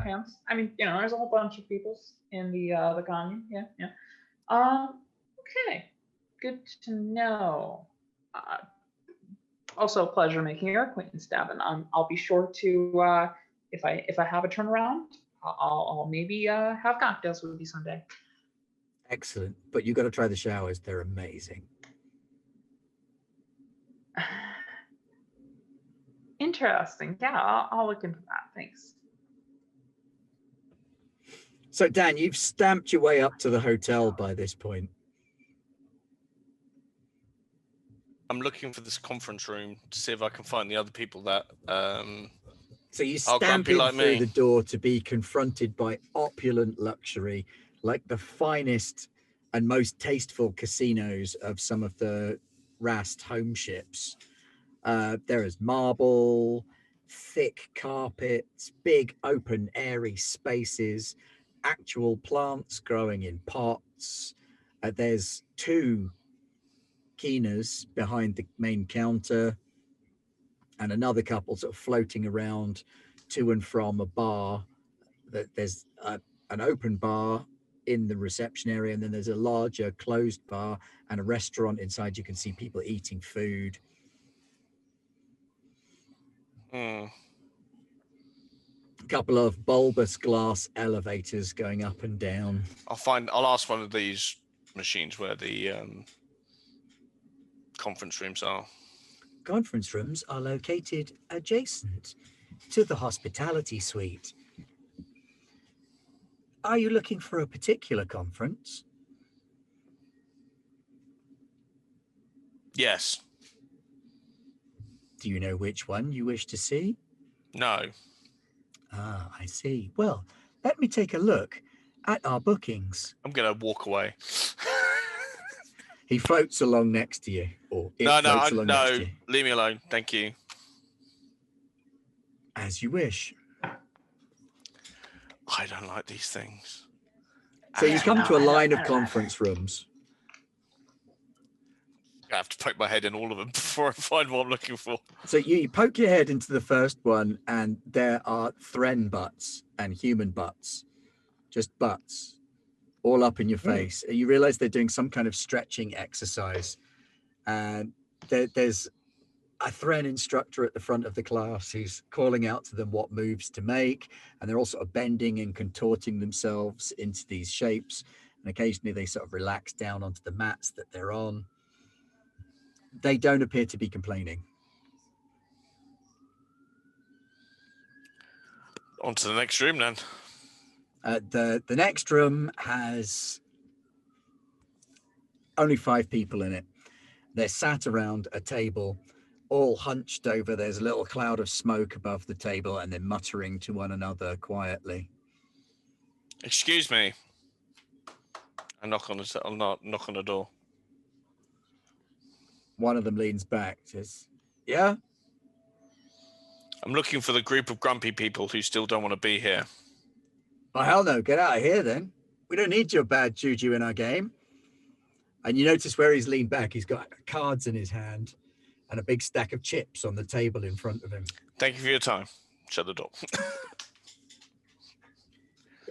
I mean, there's a whole bunch of peoples in the commune. Yeah. Okay, good to know. Also, a pleasure making your acquaintance, Davin. I'll be sure to if I have a turnaround, I'll maybe have cocktails with you someday. Excellent, but you got to try the showers. They're amazing. Interesting. Yeah, I'll look into that. Thanks. So, Dan, you've stamped your way up to the hotel by this point. I'm looking for this conference room to see if I can find the other people that So you are stamp grumpy in like through me. the door to be confronted by opulent luxury, like the finest and most tasteful casinos of some of the Rast home ships. There is marble, thick carpets, big open airy spaces, actual plants growing in pots. There's two keeners behind the main counter and another couple sort of floating around to and from a bar. There's an open bar in the reception area, and then there's a larger closed bar and a restaurant inside. You can see people eating food. Hmm. A couple of bulbous glass elevators going up and down. I'll ask one of these machines where the conference rooms are. Conference rooms are located adjacent to the hospitality suite. Are you looking for a particular conference? Yes. Do you know which one you wish to see? No. Ah, I see. Well, let me take a look at our bookings. I'm gonna walk away. He floats along next to you, or it floats along next to you. Leave me alone. Thank you. As you wish. I don't like these things. So you come to a I line don't of either. conference rooms. I have to poke my head in all of them before I find what I'm looking for. So you poke your head into the first one, and there are Thren butts and human butts. Just butts. All up in your face. And you realize they're doing some kind of stretching exercise. And there's a Thren instructor at the front of the class who's calling out to them what moves to make. And they're all sort of bending and contorting themselves into these shapes. And occasionally they sort of relax down onto the mats that they're on. They don't appear to be complaining. On to the next room then. The next room has only 5 people in it. They're sat around a table, all hunched over. There's a little cloud of smoke above the table, and they're muttering to one another quietly. Excuse me. I knock on the door. One of them leans back, says, "Yeah? I'm looking for the group of grumpy people who still don't want to be here. Oh, hell no, get out of here then. We don't need your bad juju in our game." And you notice where he's leaned back, he's got cards in his hand and a big stack of chips on the table in front of him. Thank you for your time. Shut the door.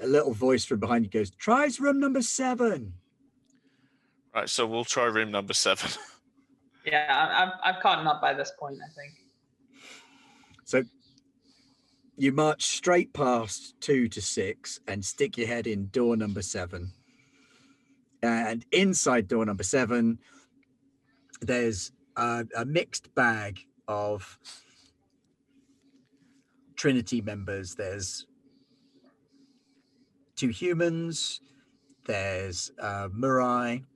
A little voice from behind you goes, "Tries room number 7. Right, so we'll try room number 7. Yeah, I've caught up by this point, I think. So you march straight past 2 to 6 and stick your head in door number 7. And inside door number 7, there's a mixed bag of Trinity members. There's 2 humans, there's Murai,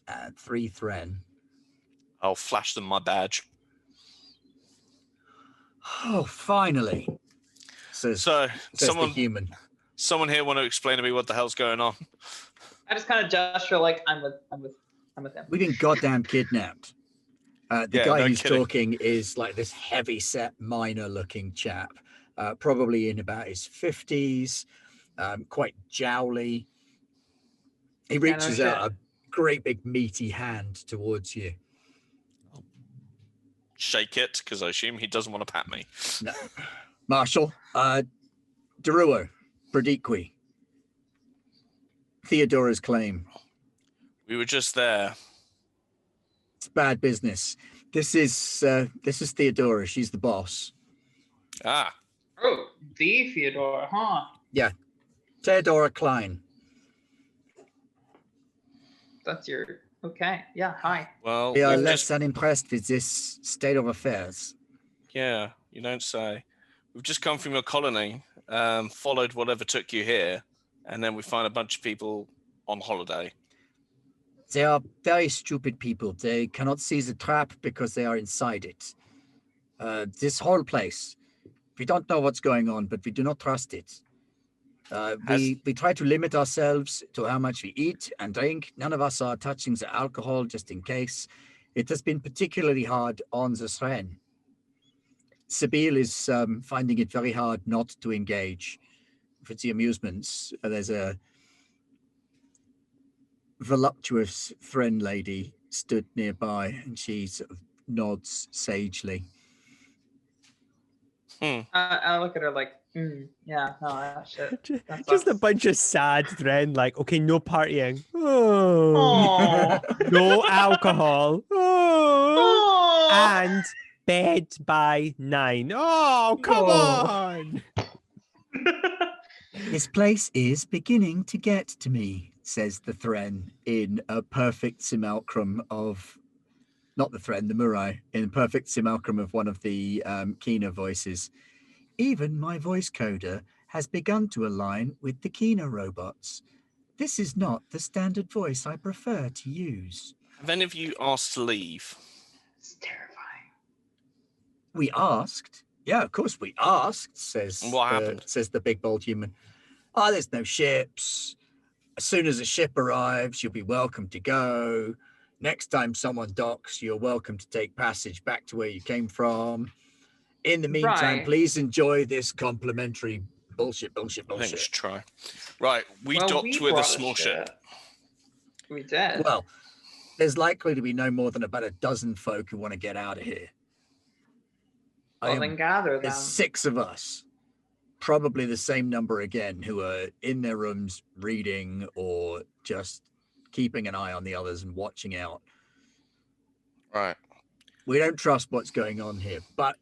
and 3 Thren. I'll flash them my badge. Oh, finally, says So the human. someone here want to explain to me what the hell's going on? I just kind of gesture like I'm with him. We've been goddamn kidnapped. The Yeah, guy no who's kidding. talking is like this heavy-set miner-looking chap, probably in about his 50s, quite jowly. He reaches out a great big meaty hand towards you. Shake it, because I assume he doesn't want to pat me. No. Marshal, Deruo, Bradiqui, Theodora's claim. We were just there. It's bad business. This is Theodora. She's the boss. Ah, Oh, the Theodora, huh? Yeah, Theodora Klein. That's your okay. Yeah, hi. well, We are we've less just, than impressed with this state of affairs. Yeah, you don't say. We've just come from your colony, followed whatever took you here, and then we find a bunch of people on holiday. They are very stupid people. They cannot see the trap because they are inside it. This whole place, we don't know what's going on, but we do not trust it. We try to limit ourselves to how much we eat and drink. None of us are touching the alcohol just in case. It has been particularly hard on the Sren. Sabine is finding it very hard not to engage with the amusements. There's a voluptuous Thren lady stood nearby, and she sort of nods sagely. I look at her like, yeah, no, that shit. That Just a sucks. bunch of sad Thren, like, okay, no partying. Oh, Aw. no alcohol. Oh, Aw. and bed by 9. Oh, come No. on. This place is beginning to get to me, says the Thren in a perfect simulacrum of, not the Thren, the Murai, in a perfect simulacrum of one of the Kina voices. Even my voice coder has begun to align with the Kina robots. This is not the standard voice I prefer to use. Have any of you asked to leave? It's terrifying. We asked. Yeah, of course we asked, says And what happened? says the big bold human. Oh, there's no ships. As soon as a ship arrives, you'll be welcome to go. Next time someone docks, you're welcome to take passage back to where you came from. In the meantime, Right. please enjoy this complimentary bullshit. I think we should try. Right, we docked with a brought small ship. We did. Well, there's likely to be no more than about a dozen folk who want to get out of here. Well, then gather them. There's 6 of us. Probably the same number again who are in their rooms reading or just keeping an eye on the others and watching out. Right. We don't trust what's going on here, but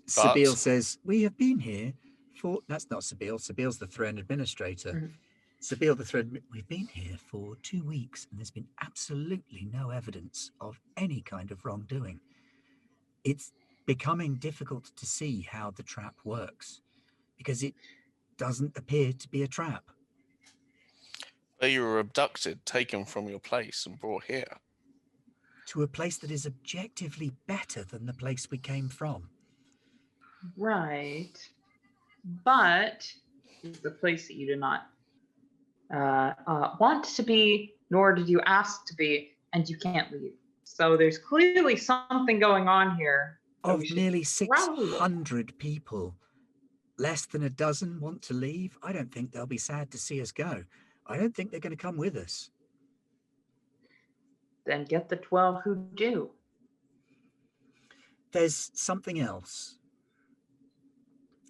Sabine says, we have been here for, that's not Sabine, Sabine's the Thren administrator. Mhm. Sabine the Thren, we've been here for 2 weeks and there's been absolutely no evidence of any kind of wrongdoing. It's becoming difficult to see how the trap works because it doesn't appear to be a trap. But you were abducted, taken from your place and brought here. To a place that is objectively better than the place we came from. Right. But it's the place that you did not want to be, nor did you ask to be, and you can't leave. So there's clearly something going on here. Of nearly 600 people, less than a dozen want to leave. I don't think they'll be sad to see us go. I don't think they're going to come with us. Then get the 12 who do. There's something else.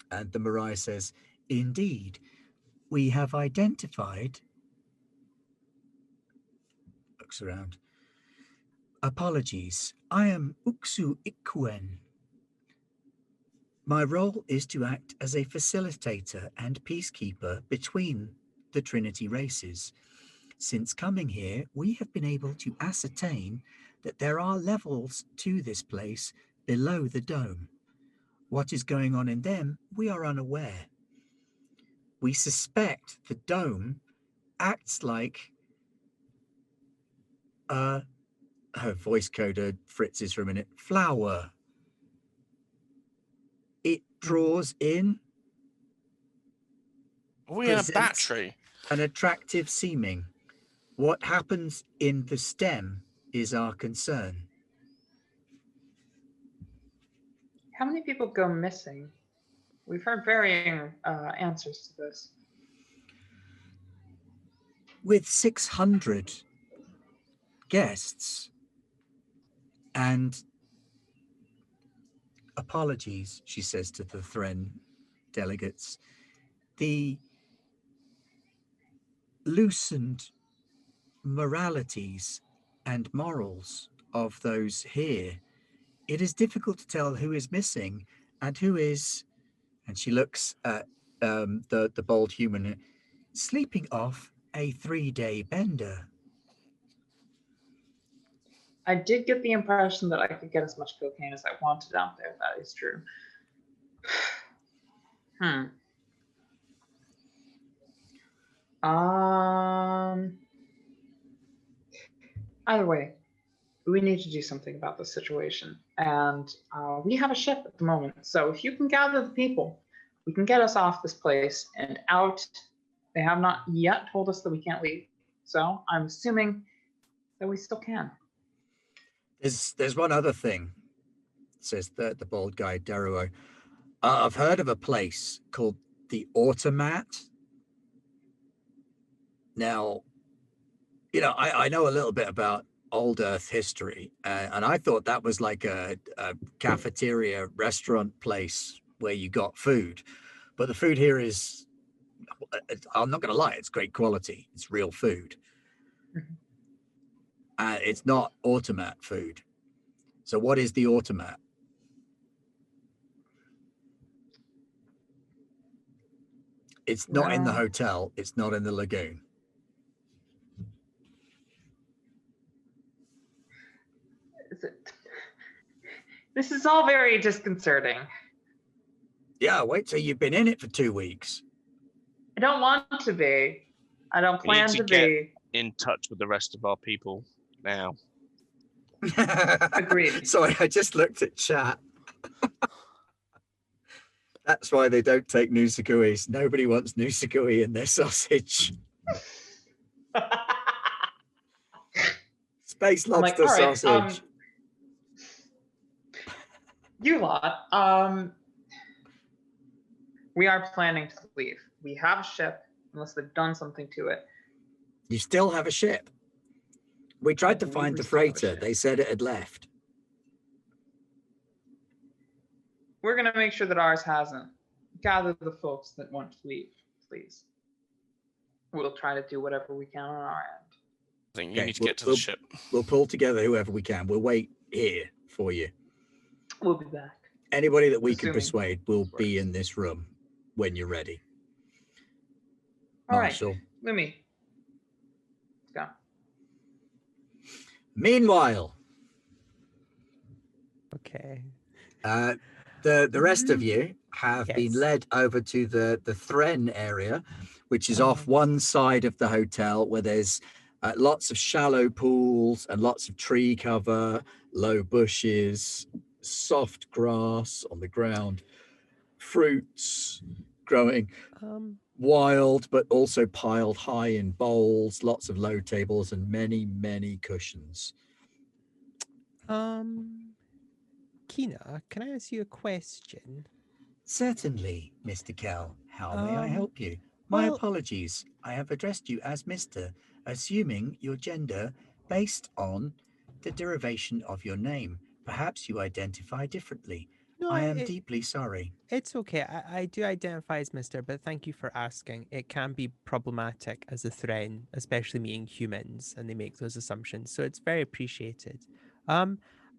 And the Mariah says, indeed, we have identified, looks around. Apologies, I am Uksu Ikuen. My role is to act as a facilitator and peacekeeper between the Trinity races. Since coming here, we have been able to ascertain that there are levels to this place below the dome. What is going on in them, we are unaware. We suspect the dome acts like her voice coder fritzes for a minute, flower. It draws in. We have a battery. An attractive seeming. What happens in the stem is our concern. How many people go missing? We've heard varying answers to this. With 600 guests and apologies, she says to the Thren delegates, the loosened moralities and morals of those here, it is difficult to tell who is missing and who is, and she looks at the bold human, sleeping off a 3-day bender. I did get the impression that I could get as much cocaine as I wanted out there. That is true. Either way, we need to do something about this situation. And we have a ship at the moment. So if you can gather the people, we can get us off this place and out. They have not yet told us that we can't leave. So I'm assuming that we still can. There's one other thing, says the bald guy, Deruo. I've heard of a place called the Automat. Now, you know, I know a little bit about old Earth history, and I thought that was like a cafeteria restaurant place where you got food. But the food here is, I'm not going to lie, it's great quality. It's real food. It's not Automat food. So what is the Automat? It's not in the hotel. It's not in the lagoon. This is all very disconcerting. Yeah, wait till you've been in it for 2 weeks. I don't want to be. I don't We need plan to to get be. in touch with the rest of our people now. Agreed. Sorry, I just looked at chat. That's why they don't take Nusiguis. Nobody wants Nusugui in their sausage. Space lobster all right, sausage. You lot, we are planning to leave. We have a ship, unless they've done something to it. You still have a ship. We tried to find the freighter. They said it had left. We're going to make sure that ours hasn't. Gather the folks that want to leave, please. We'll try to do whatever we can on our end. I think you need to get to the ship. We'll pull together whoever we can. We'll wait here for you. We'll be back. Anybody that we can persuade will be in this room when you're ready. All Marshall. right, Lumi. Let's go. Meanwhile, Okay. the rest of you have been led over to the Thren area, which is off one side of the hotel, where there's lots of shallow pools and lots of tree cover, low bushes, soft grass on the ground, fruits growing wild, but also piled high in bowls, lots of low tables and many, many cushions. Kina, can I ask you a question? Certainly, Mr. Kell. How may I help you? My apologies. I have addressed you as Mr., assuming your gender based on the derivation of your name. Perhaps you identify differently. No, I am deeply sorry. It's okay. I do identify as Mr., but thank you for asking. It can be problematic as a Thren, especially meeting humans, and they make those assumptions. So it's very appreciated.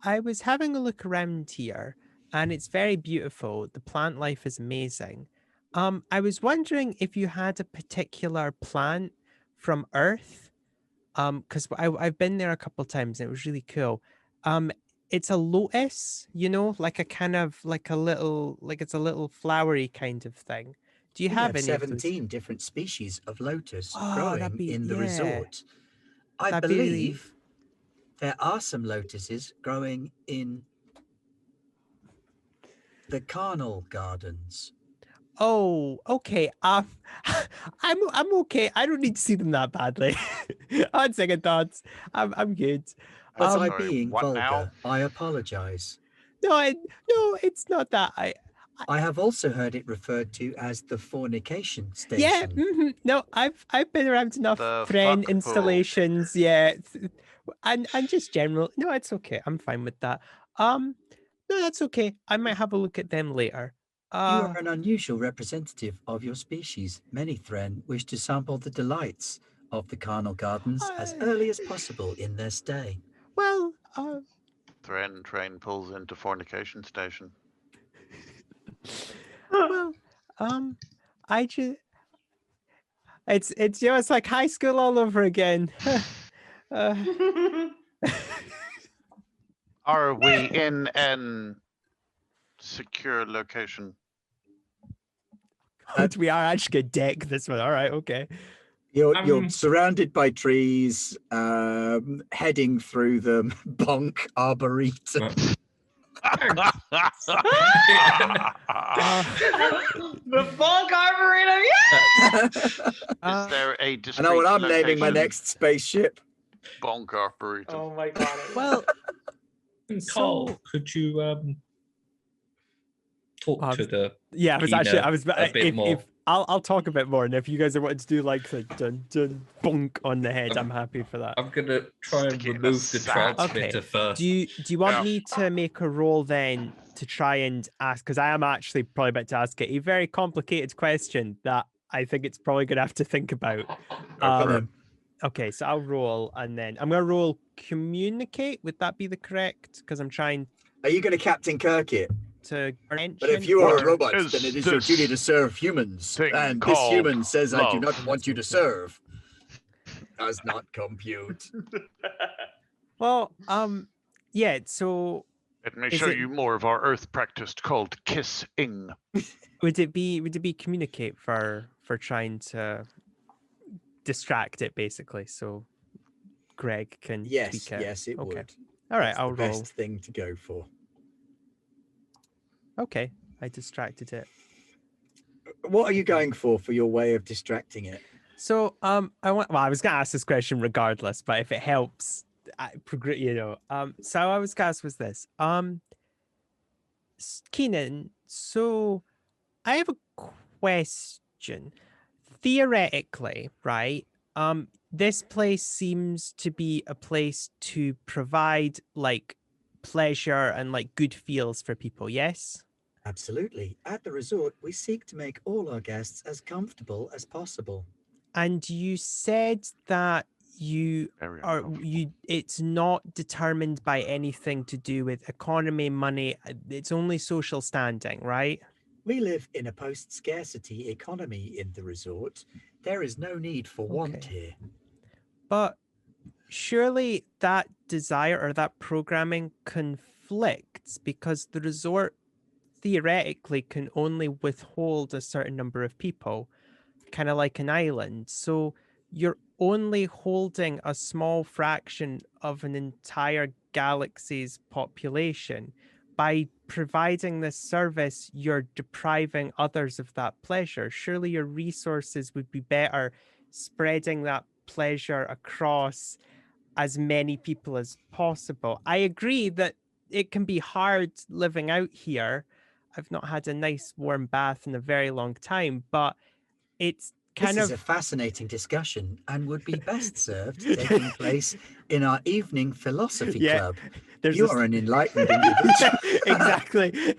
I was having a look around here, and it's very beautiful. The plant life is amazing. I was wondering if you had a particular plant from Earth, because I've been there a couple of times and it was really cool. It's a lotus, you know, like a kind of like a little, like it's a little flowery kind of thing. Do you have any 17 different species of lotus growing in the resort. I believe there are some lotuses growing in the carnal gardens. Oh, okay. I'm okay. I don't need to see them that badly. On second thoughts, I'm good. Was I being vulgar? I apologize. No, it's not that. I have also heard it referred to as the fornication station. Yeah, no, I've been around enough Thren installations, and just general. No, it's okay. I'm fine with that. No, that's okay. I might have a look at them later. You are an unusual representative of your species. Many Thren wish to sample the delights of the carnal gardens as early as possible in their stay. Well, Thren train pulls into fornication station. Well, I just it's like high school all over again. Are we in an secure location? We are actually gonna deck this one. All right, okay. You're surrounded by trees, heading through them. Bonk Arboretum. The Bonk Arboretum, yes! Is there a I discrete know what I'm naming my location? next spaceship. Bonk Arboretum. Oh my god. Well, Carl, could you talk to the yeah, I was a bit more? If I'll talk a bit more, and if you guys are wanting to do like the dun dun bonk on the head, I'm happy for that. I'm gonna try and Stick it in a remove the sack. transmitter first. Do you want me to make a roll then to try and ask? Because I am actually probably about to ask it a very complicated question that I think it's probably gonna have to think about. Okay, so I'll roll, and then I'm gonna roll communicate. Would that be the correct? Because I'm trying Are you going to Captain Kirk it? to. But if you are What a robot, is then it is your this duty to serve humans. thing And this human called says, I do love? not want you to serve. Does not compute. Well, yeah. So Let me Is show it- you more of our Earth practice called kissing. would it be communicate for trying to distract it basically, so Greg can Yes, tweak it? yes, it Okay. would. All right, That's I'll the roll. best thing to go for. Okay, I distracted it. What are you going for your way of distracting it? So I was gonna ask this question regardless, but if it helps, so I was gonna ask was this. Keenan, so I have a question. Theoretically, right? This place seems to be a place to provide like pleasure and like good feels for people, yes? Absolutely. At the resort, we seek to make all our guests as comfortable as possible. And you said that Very uncomfortable. it's not determined by anything to do with economy, money, it's only social standing, right? We live in a post-scarcity economy in the resort. There is no need for want Okay. here. But surely that desire or that programming conflicts because the resort theoretically can only withhold a certain number of people, kind of like an island. So you're only holding a small fraction of an entire galaxy's population. By providing this service, you're depriving others of that pleasure. Surely your resources would be better spreading that pleasure across as many people as possible. I agree that it can be hard living out here. I've not had a nice warm bath in a very long time, but it's This kind is of a fascinating discussion and would be best served taking place in our evening philosophy club. You this- are an enlightened individual. Exactly.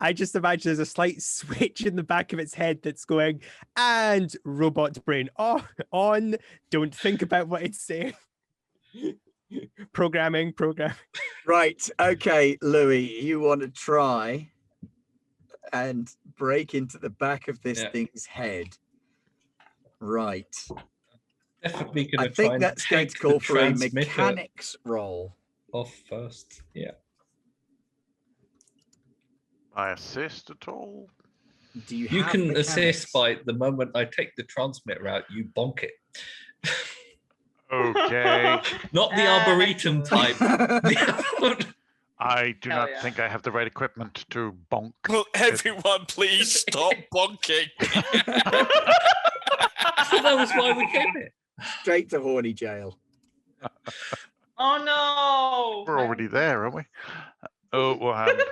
I just imagine there's a slight switch in the back of its head that's going, and robot brain on. Don't think about what it's saying. Programming. Right. Okay, Louis, you want to try and break into the back of this thing's head. Right. Definitely gonna I try think and that's going take to call the for a transmitter mechanics roll. off first. Yeah. I assist at all? Do you You have can mechanics? assist by the moment I take the transmitter out, you bonk it. Okay. Not the Ah, arboretum excellent. type. The other one. I do Hell not yeah. think I have the right equipment to bonk. Well, everyone, please stop bonking. I thought that was why we came here. Straight to horny jail. Oh no! We're already there, aren't we? Oh, what happened?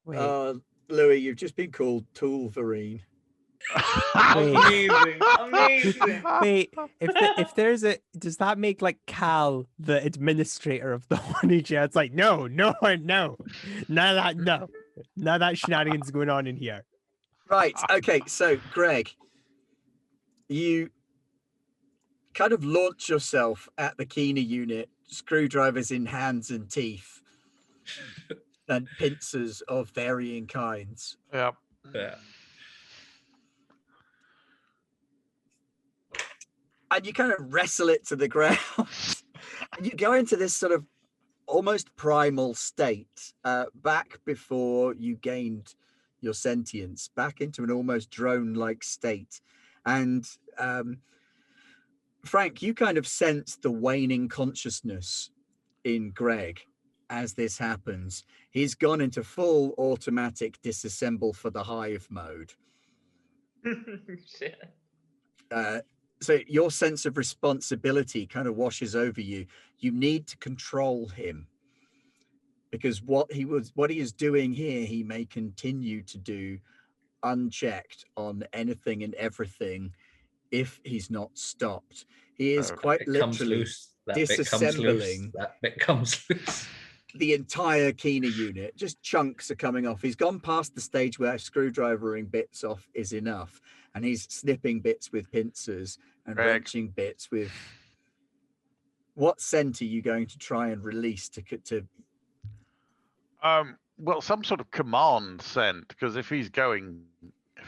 Wait, Louis, you've just been called Toolverine. Amazing, amazing. wait. If there's a, does that make like Cal the administrator of the horny jail? It's like no, none of that shenanigans going on in here. Right. Okay. So, Greg, you kind of launch yourself at the Keener unit, screwdrivers in hands and teeth, and pincers of varying kinds. Yep. Yeah. And you kind of wrestle it to the ground. And you go into this sort of almost primal state, back before you gained your sentience, back into an almost drone-like state. And Frank, you kind of sense the waning consciousness in Greg as this happens. He's gone into full automatic disassemble for the hive mode. Shit. So your sense of responsibility kind of washes over you. You need to control him, because what he is doing here, he may continue to do unchecked on anything and everything if he's not stopped. He is quite literally disassembling. That bit comes loose. The entire Keener unit. Just chunks are coming off. He's gone past the stage where screwdrivering bits off is enough, and he's snipping bits with pincers and wrenching bits with. What scent are you going to try and release to? Well, some sort of command scent, because if he's going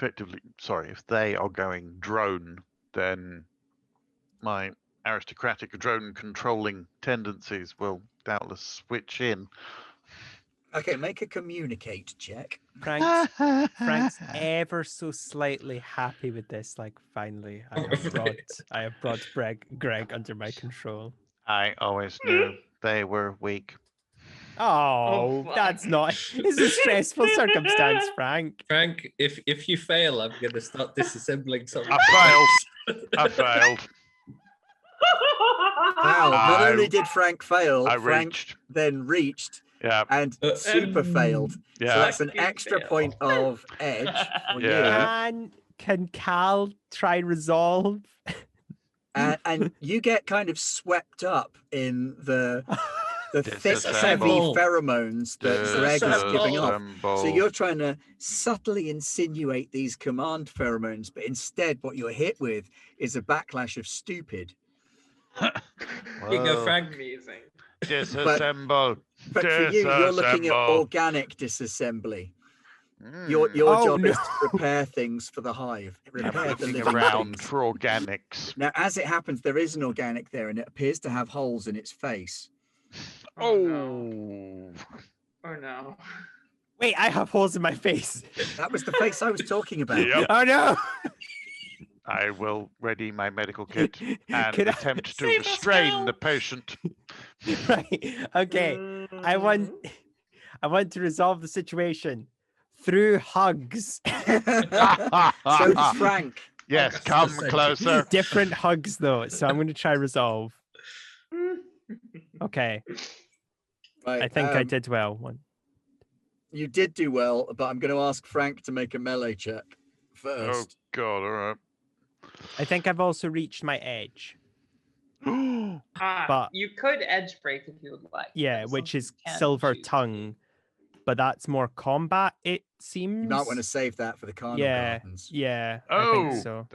if they are going drone, then my aristocratic drone controlling tendencies will doubtless switch in. Okay, make a communicate check. Frank's ever so slightly happy with this. Like, finally, I have brought Greg under my control. I always knew they were weak. Oh, that's not. It's a stressful circumstance, Frank. Frank, if you fail, I'm going to start disassembling something. I failed. Wow! Not only did Frank fail, Frank reached. then reached. Yeah. And super failed. Yeah. So that's an extra point of edge on you. Can Cal try resolve? And you get kind of swept up in the thick, Disassemble. heavy pheromones that Greg is giving off. Disassemble. So you're trying to subtly insinuate these command pheromones, but instead what you're hit with is a backlash of stupid. Here you go, Frank. Amazing. Disassemble. But for you, you're looking at organic disassembly. Your job is to prepare things for the hive. Repair the living around things. for organics. Now, as it happens, there is an organic there, and it appears to have holes in its face. Oh no. Wait, I have holes in my face. That was the face I was talking about. Yep. Oh no! I will ready my medical kit and Could I attempt to save us, restrain Cal? the patient. Right. Okay. I want to resolve the situation through hugs. So does Frank. Yes, come closer. Different hugs though. So I'm going to try resolve. Okay. Right, I think I did well. You did do well, but I'm going to ask Frank to make a melee check Oh first. God! All right. I think I've also reached my edge. But You could edge break if you would like. yeah, That's which is something you can silver choose to tongue, but that's more combat, it seems. You might want to save that for the carnival gardens. Yeah, I think so.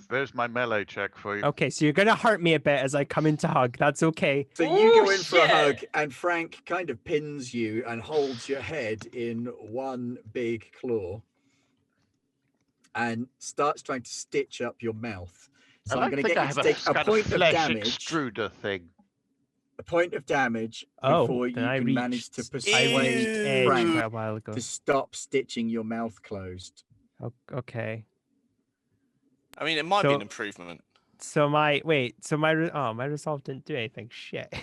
There's my melee check for you. Okay, so you're gonna hurt me a bit as I come into hug. That's okay. So you go Oh, in for a shit. hug, and Frank kind of pins you and holds your head in one big claw and starts trying to stitch up your mouth. So I'm going to get you to take a point of damage. Extruder thing. A point of damage Oh, before you then I can manage to I reached persuade edge Frank quite a while ago. to stop stitching your mouth closed. Okay. I mean, it might be So- an improvement. So my resolve didn't do anything. Shit.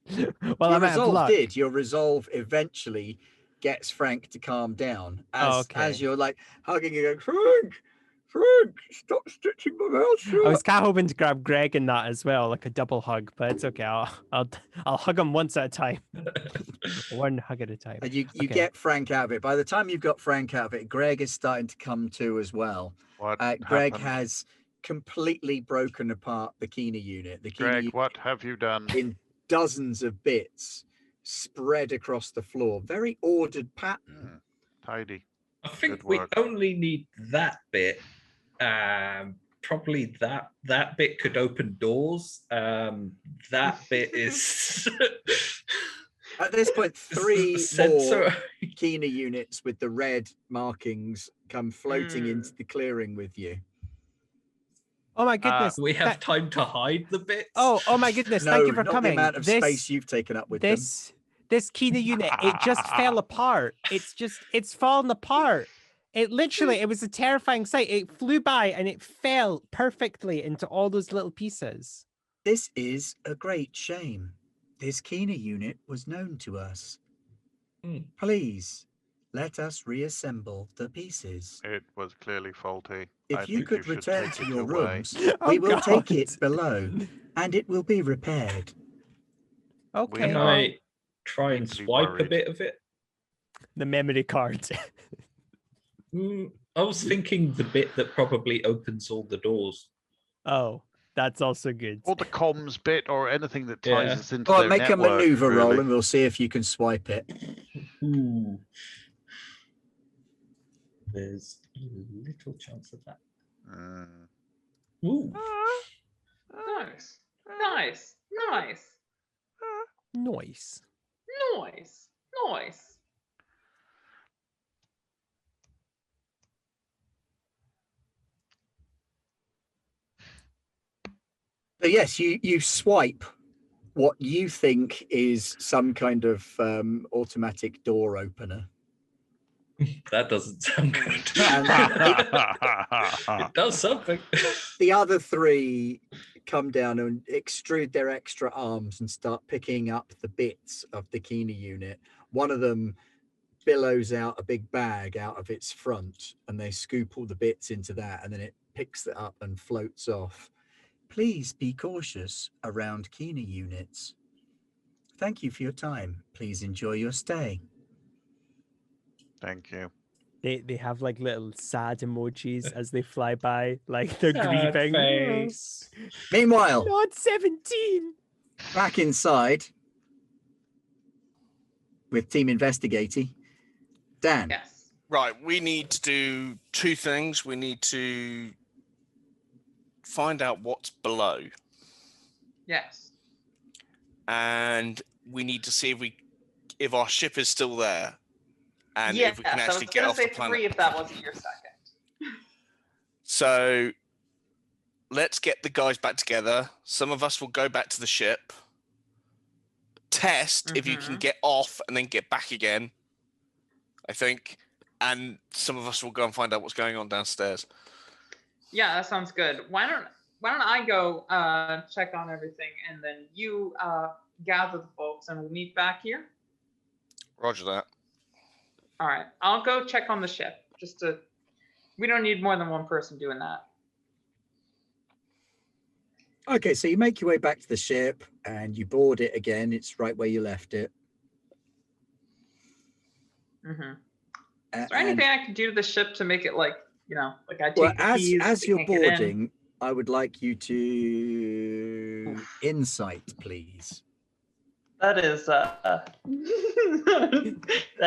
Well, Your I'm out of resolve luck. did. Your resolve eventually gets Frank to calm down as you're like hugging and going, Frank, stop stitching my mouth shut. I was kind of hoping to grab Greg in that as well, like a double hug, but it's okay. I'll hug him once at a time. One hug at a time. And you Okay. get Frank out of it. By the time you've got Frank out of it, Greg is starting to come to as well. What Greg happened? has completely broken apart the Keener unit. The Keener Greg, unit what have you done? in dozens of bits spread across the floor. Very ordered pattern. Tidy. I think Good we work. only need that bit. Probably that bit could open doors. That bit is At this point, three sensor. more Keener units with the red markings come floating into the clearing with you. Oh my goodness. We have time to hide the bits. Oh my goodness. No, Thank you for not coming. the amount of space you've taken up with them. this Kina unit, it just fell apart. It's fallen apart. It was a terrifying sight. It flew by and it fell perfectly into all those little pieces. This is a great shame. This Kina unit was known to us. Please, let us reassemble the pieces. It was clearly faulty. If I you think could should return take to it your away. rooms, Oh, we will take God. it below, and it will be repaired. Okay. Can are I try and deeply swipe a worried. bit of it? The memory card. I was thinking the bit that probably opens all the doors. Oh, that's also good. Or the comms bit, or anything that ties Yeah. us into All right, their make network. a maneuver roll, really. and we'll see if you can swipe it. Ooh. There's little chance of that. Mm. Ooh. Nice. Nice. Nice. Nice. Nice. Nice. So yes, you swipe what you think is some kind of automatic door opener. That doesn't sound good. And It does something. the other three come down and extrude their extra arms and start picking up the bits of the Kina unit. One of them billows out a big bag out of its front, and they scoop all the bits into that, and then it picks it up and floats off. Please be cautious around Kina units. Thank you for your time. Please enjoy your stay. Thank you. They have like little sad emojis as they fly by, like they're Sad grieving. face. Meanwhile, Not 17. back inside with Team Investigating, Dan. Yes. Right, we need to do two things. We need to find out what's below, Yes. and we need to see if our ship is still there, and yes, if we can I actually was get gonna off the say planet. 3 if that wasn't your second. So let's get the guys back together. Some of us will go back to the ship, test if you can get off and then get back again, I think. And some of us will go and find out what's going on downstairs. Yeah, that sounds good. Why don't I go check on everything, and then you gather the folks, and we'll meet back here. Roger that. All right, I'll go check on the ship. We don't need more than one person doing that. Okay, so you make your way back to the ship and you board it again. It's right where you left it. Is there anything I can do to the ship to make it like I take the keys? As you're can't get in? boarding, I would like you to insight, please. That is that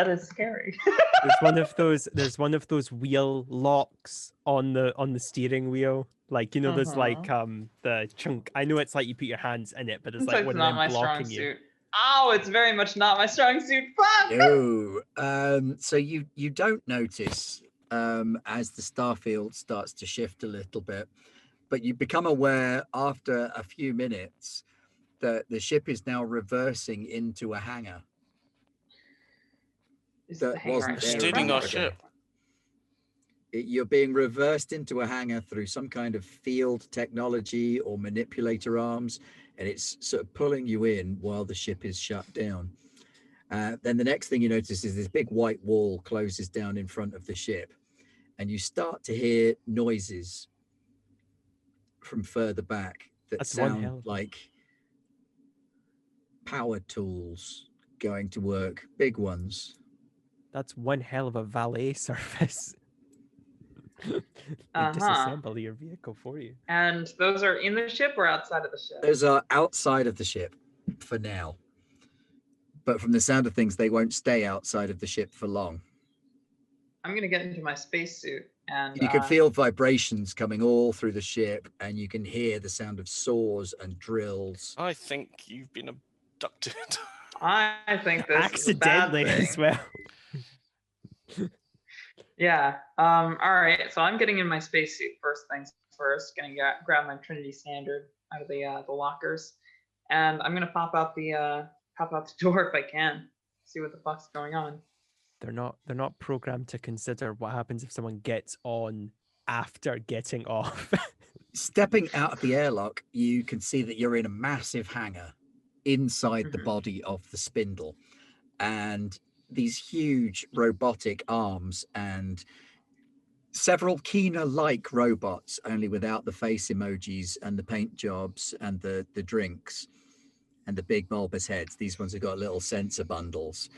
is scary. There's one of those wheel locks on the steering wheel. Like, there's like the chunk. I know it's like you put your hands in it, but it's like one of them blocking you. Suit. Oh, it's very much not my strong suit. Fuck! No. So you don't notice as the starfield starts to shift a little bit, but you become aware after a few minutes that the ship is now reversing into a hangar. That wasn't there stealing our originally. ship. You're being reversed into a hangar through some kind of field technology or manipulator arms, and it's sort of pulling you in while the ship is shut down. Then the next thing you notice is this big white wall closes down in front of the ship, and you start to hear noises from further back that sound like power tools going to work, big ones. That's one hell of a valet service. They disassemble your vehicle for you. And those are in the ship or outside of the ship? Those are outside of the ship for now. But from the sound of things, they won't stay outside of the ship for long. I'm going to get into my spacesuit. And you can feel vibrations coming all through the ship, and you can hear the sound of saws and drills. I think you've been abducted. I think this accidentally is a bad thing. as well. Yeah. All right. So I'm getting in my spacesuit first things first. Gonna grab my Trinity Standard out of the lockers, and I'm gonna pop out the door if I can. see what the fuck's going on. They're not programmed to consider what happens if someone gets on after getting off. Stepping out of the airlock, you can see that you're in a massive hangar inside the Mhm. body of the spindle, and these huge robotic arms and several Kina-like robots, only without the face emojis and the paint jobs and the drinks and the big bulbous heads. These ones have got little sensor bundles.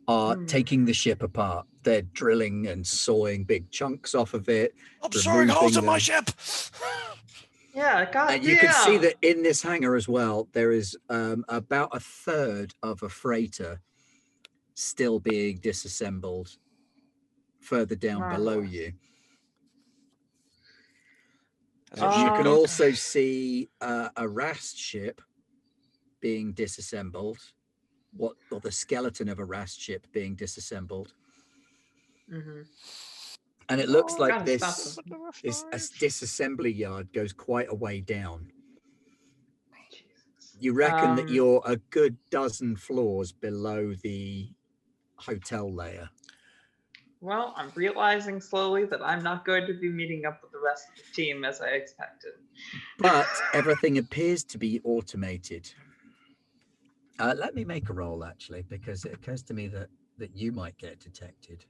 Are taking the ship apart. They're drilling and sawing big chunks off of it. I'm sorry, holes in my them. ship. Yeah, god And you can see that in this hangar as well, there is about a third of a freighter still being disassembled further down below Marvelous. you. That's what You ship can is. also see a Rast ship being disassembled, or the skeleton of a Rast ship being disassembled. Mhm. And it looks like Gotta stop this them. disassembly yard goes quite a way down. Jesus. You reckon that Um, you're a good dozen floors below the hotel layer. Well, I'm realizing slowly that I'm not going to be meeting up with the rest of the team as I expected. But everything appears to be automated. Let me make a roll, actually, because it occurs to me that you might get detected.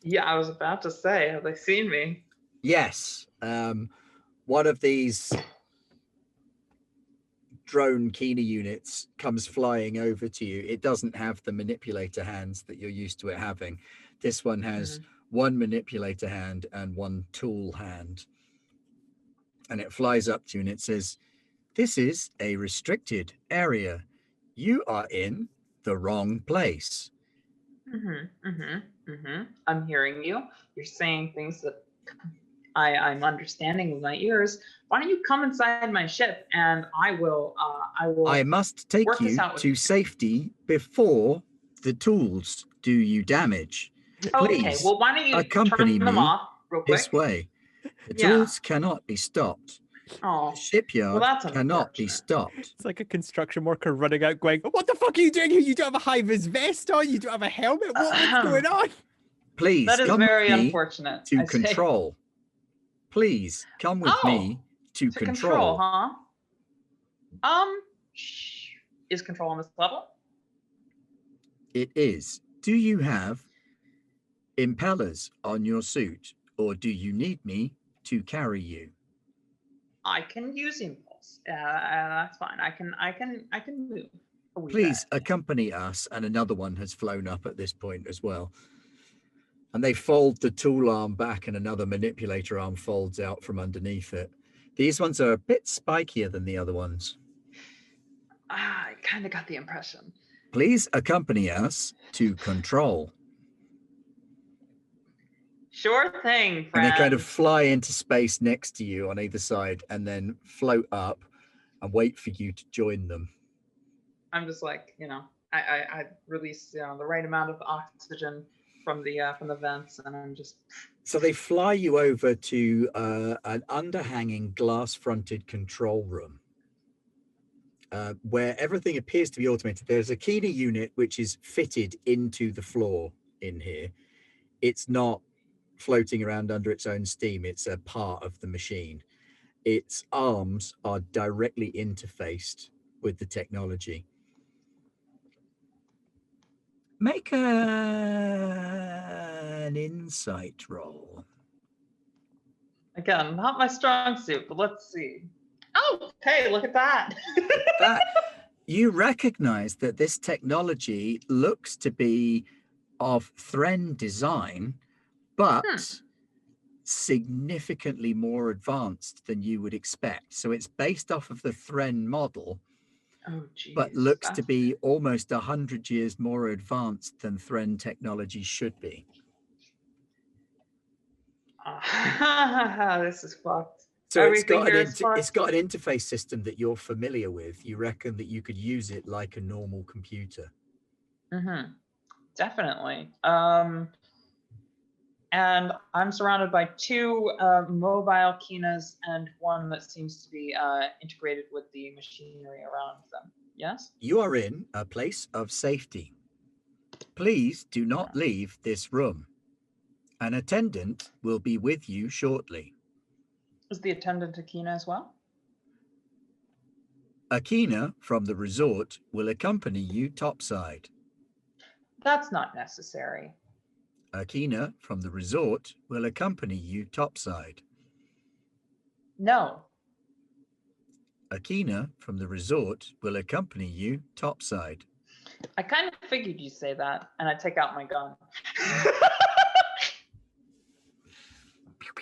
Yeah, I was about to say, have they seen me? Yes. One of these drone Kina units comes flying over to you. It doesn't have the manipulator hands that you're used to it having. This one has one manipulator hand and one tool hand. And it flies up to you and it says, "This is a restricted area. You are in the wrong place." I'm hearing you. You're saying things that I'm understanding with my ears. Why don't you come inside my ship and I will I must take work this you out with to you. safety before the tools do you damage. Okay, Please well, why don't you accompany turn them me off real quick? this way. The Yeah. tools cannot be stopped. Oh, The shipyard well, that's cannot be unfortunate. stopped. It's like a construction worker running out going, "What the fuck are you doing here? You don't have a high-vis vest on? You don't have a helmet? What's going on?" Please That is come very with me unfortunate. to I say. control. Please come with me to control, control. huh? Is control on this level? It is. Do you have impellers on your suit, or do you need me to carry you? I can use impulse. That's fine. I can move. Please accompany us. And another one has flown up at this point as well. And they fold the tool arm back and another manipulator arm folds out from underneath it. These ones are a bit spikier than the other ones. I kind of got the impression. Please accompany us to control. Sure thing, friend. And they kind of fly into space next to you on either side and then float up and wait for you to join them. I'm just like, I release, the right amount of oxygen from the vents, and I'm just. So they fly you over to an underhanging glass-fronted control room where everything appears to be automated. There's a Kina unit which is fitted into the floor in here. It's not floating around under its own steam. It's a part of the machine. Its arms are directly interfaced with the technology. Make an insight roll. Again, not my strong suit, but let's see. Oh, hey, look at that. You recognize that this technology looks to be of Thren design, but significantly more advanced than you would expect. So it's based off of the Thren model, but looks to be almost 100 years more advanced than Thren technology should be. This is fucked. So it's got an interface system that you're familiar with. You reckon that you could use it like a normal computer? Definitely. And I'm surrounded by two mobile Kinas and one that seems to be integrated with the machinery around them. Yes? You are in a place of safety. Please do not leave this room. An attendant will be with you shortly. Is the attendant Akina as well? Akina from the resort will accompany you topside. That's not necessary. Akina from the resort will accompany you topside. No. Akina from the resort will accompany you topside. I kind of figured you'd say that, and I take out my gun.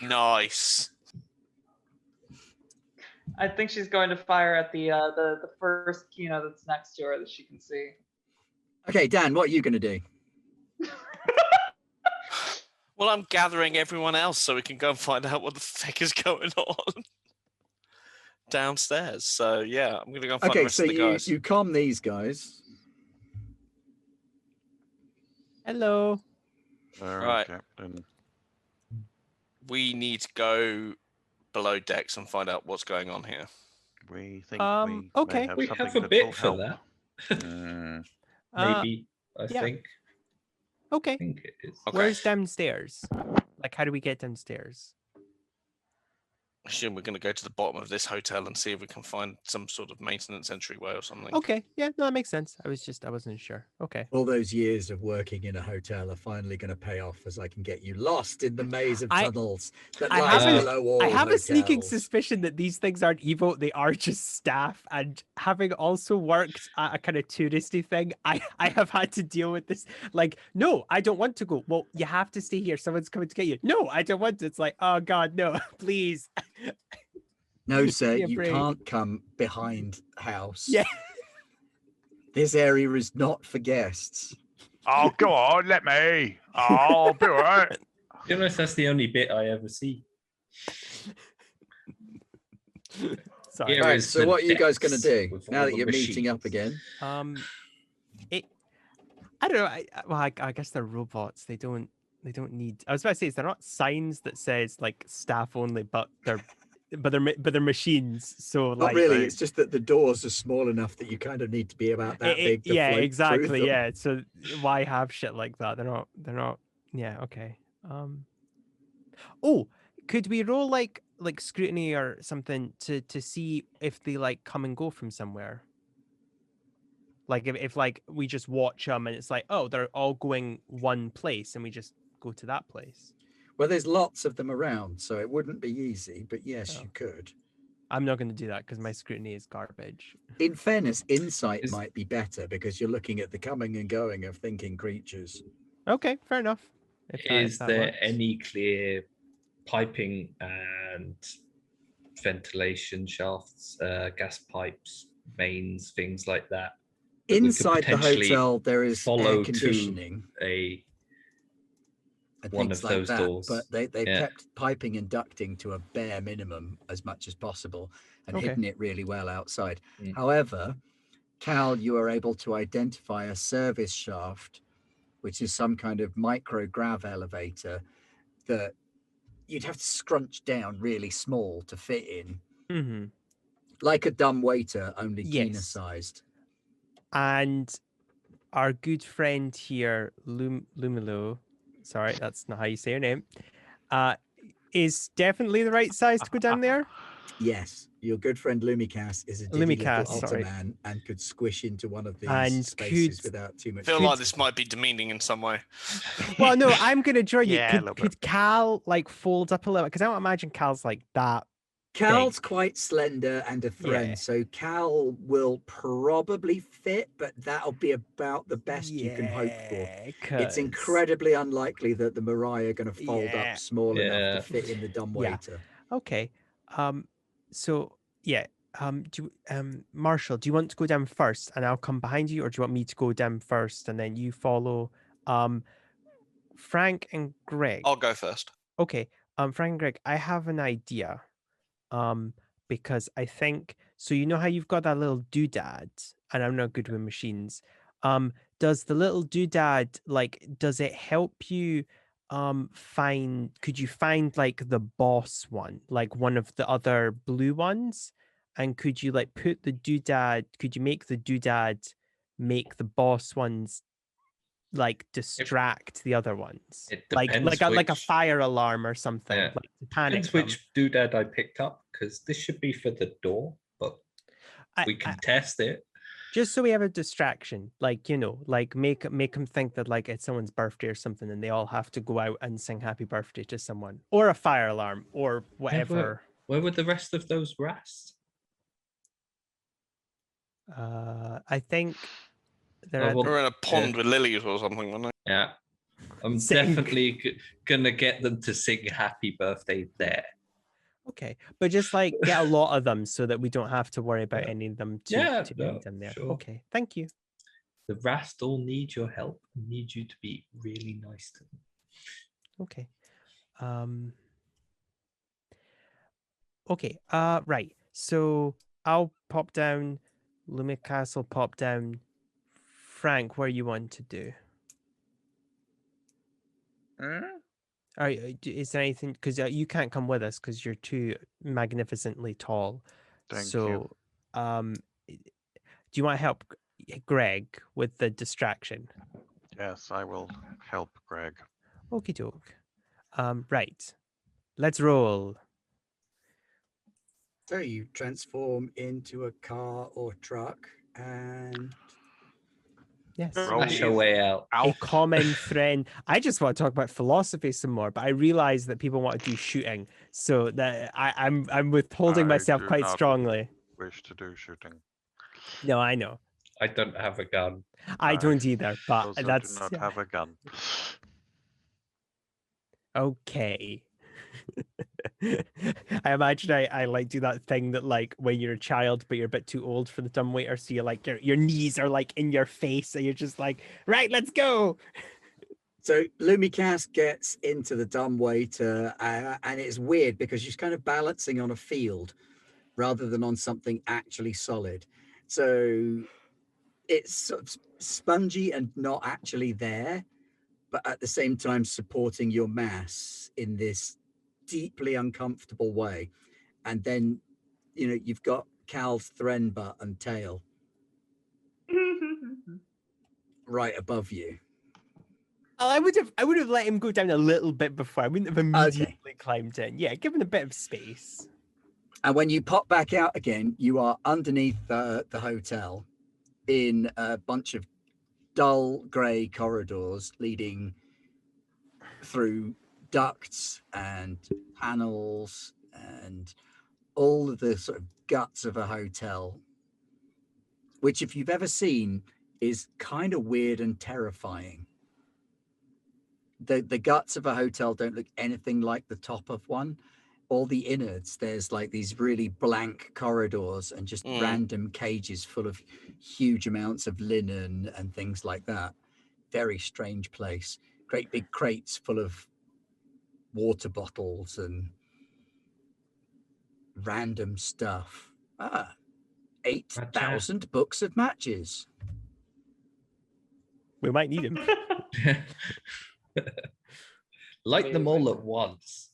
Nice. I think she's going to fire at the first Kino that's next to her that she can see. Okay, Dan, what are you going to do? Well, I'm gathering everyone else so we can go and find out what the fuck is going on downstairs. So yeah, I'm gonna go and find the Okay, rest so of the guys. you calm these guys. Hello. Right. Captain. We need to go below decks and find out what's going on here. We think we okay. may have We something have a that bit will for help. that. Mm, Maybe, I yeah. think. Okay. I think it is. Okay. Where's downstairs? Like, how do we get downstairs? I assume we're going to go to the bottom of this hotel and see if we can find some sort of maintenance entryway or something. Okay. Yeah, no, that makes sense. I wasn't sure. Okay. All those years of working in a hotel are finally going to pay off as I can get you lost in the maze of tunnels that I lies haven't- below all I have a sneaking hotels. suspicion that these things aren't evil. They are just staff. And having also worked at a kind of touristy thing, I have had to deal with this. Like, no, I don't want to go. Well, you have to stay here. Someone's coming to get you. No, I don't want to. It's like, oh God, no, please. No, sir, Give me a you break. can't come behind house. Yeah. This area is not for guests. Oh, go on, let me. Oh, I'll be all right. To be honest, that's the only bit I ever see. Sorry. Here Right, is so the what are you guys going to depths do with now all that the you're meeting up machines. again? I don't know. I guess they're robots. They don't need. I was about to say, they're not signs that says like staff only, but they're machines. So Not like, really. It's just that the doors are small enough that you kind of need to be about that big to yeah, float exactly. through them. Yeah. So why have shit like that? They're not. Yeah. Okay. Oh, could we roll like scrutiny or something to see if they like come and go from somewhere? Like if like we just watch them and it's like, oh, they're all going one place and we just go to that place. Well, there's lots of them around, so it wouldn't be easy, but yes, Oh. you could. I'm not going to do that because my scrutiny is garbage. In fairness, insight Is- might be better because you're looking at the coming and going of thinking creatures. Okay, fair enough. If Is that there works. any clear piping and ventilation shafts, gas pipes, mains, things like that? that we could Inside the potentially hotel, there is follow air to conditioning a and one things of like those that, doors. but they've Yeah. kept piping and ducting to a bare minimum as much as possible and Okay. hidden it really well outside. Mm. However, Cal, you are able to identify a service shaft, which is some kind of micrograv elevator that you'd have to scrunch down really small to fit in, Mm-hmm. like a dumb waiter, only keener Yes. sized. And our good friend here, Lumilo, sorry, that's not how you say her name, is definitely the right size to go down there. Yes, your good friend Lumicas is a diddy little Lumicas, otter sorry. man and could squish into one of these And spaces could- without too I much. feel Could- like this might be demeaning in some way. Well, no, I'm going to join you. Yeah, a little Could Cal like fold up a little? Because I don't imagine Cal's like that. Cal's quite slender and a friend, Yeah. so Cal will probably fit, but that'll be about the best you can hope for. It's 'cause- incredibly unlikely that the Mariah are going to fold Yeah. up small enough Yeah. to fit in the dumb Yeah. waiter. Okay. So yeah. Marshall, do you want to go down first and I'll come behind you, or do you want me to go down first and then you follow? Frank and Greg. I'll go first. Okay. Frank and Greg, I have an idea. Because I think so. You know how you've got that little doodad, and I'm not good with machines. Does the little doodad does it help you? Could you find like the boss one, like one of the other blue ones, And could you like put the doodad? Could you make the doodad make the boss ones like distract the other ones? It Like depends like a which- fire alarm or something. Yeah. Like to panic Depends them. which doodad I picked up, because this should be for the door, but we can test it. Just so we have a distraction, like, you know, like make them think that like it's someone's birthday or something, and they all have to go out and sing happy birthday to someone, or a fire alarm, or whatever. Where were the rest of those rats? I think they're at well, We're in a pond Yeah. with lilies or something, aren't they? Yeah. I'm Sing. definitely gonna get them to sing happy birthday there. okay, but just like get a lot of them so that we don't have to worry about Yeah. any of them Yeah, to no, need them there. sure. Okay, thank you. The rats all need your help and need you to be really nice to them. Okay. Okay, right. So I'll pop down, Lumicas will pop down. Frank, where you want to do? Is there anything, because you can't come with us because you're too magnificently tall. Thank so, you. Do you want to help Greg with the distraction? Yes, I will help Greg. Okie doke. Right. Let's roll. So you transform into a car or truck, and Yes. Smash our way out. A common friend. I just want to talk about philosophy some more, but I realize that people want to do shooting, so that I'm withholding I myself do quite not strongly. Wish to do shooting. No, I know. I don't have a gun. I don't either, but Also that's do not have a gun. okay. I imagine I like do that thing that like when you're a child but you're a bit too old for the dumbwaiter, so you like your knees are like in your face and you're just like, right, let's go. so Lumicas gets into the dumbwaiter, and it's weird because she's kind of balancing on a field rather than on something actually solid. So it's sort of spongy and not actually there, but at the same time supporting your mass in this deeply uncomfortable way. And then, you know, you've got Cal's thren butt and tail right above you. I would have let him go down a little bit before. I wouldn't have immediately climbed in. Yeah, give him a bit of space. And when you pop back out again, you are underneath the hotel in a bunch of dull grey corridors leading through ducts and panels and all of the sort of guts of a hotel, which, if you've ever seen, is kind of weird and terrifying. The guts of a hotel don't look anything like the top of one. All the innards, there's like these really blank corridors and just random cages full of huge amounts of linen and things like that. Very strange place. Great big crates full of water bottles and random stuff. 8,000 books of matches. We might need him. Light them all at once.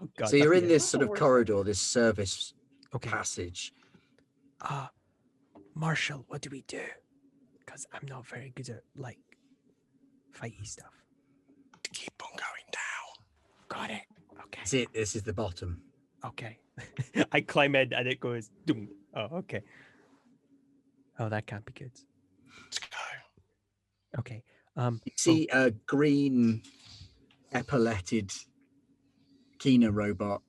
Oh God, So you're in that's- this sort of corridor, this service Okay. passage. Marshall, what do we do? Because I'm not very good at like fighty stuff. Keep on going down. Got it. Okay. That's it. This is the bottom. Okay. I climb in and it goes doom. Oh, okay. Oh, that can't be good. Let's go. Okay. You see a green epauletted Kina robot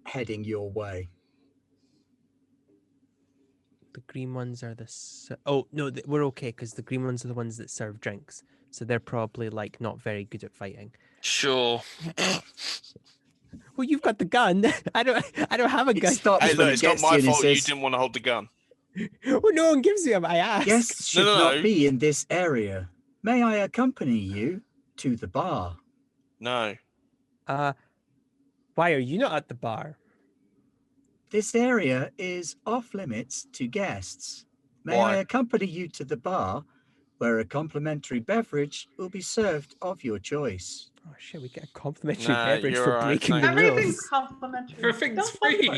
heading your way. The green ones are the... Oh, no, we're okay because the green ones are the ones that serve drinks. So they're probably like not very good at fighting. Sure. Well, you've got the gun. I don't have a It gun. stops Hey, when look, it it's not gets to my you and it fault you says, didn't want to hold the gun. Well, no one gives you them. I asked. guests should No. not be in this area. May I accompany you to the bar? No. Why are you not at the bar? This area is off limits to guests. May Why? I accompany you to the bar? where a complimentary beverage will be served of your choice. Oh shit, we get a complimentary Nah, beverage you're for all right, breaking the thank you. Everything's rules. complimentary. Everything's Don't fall for free.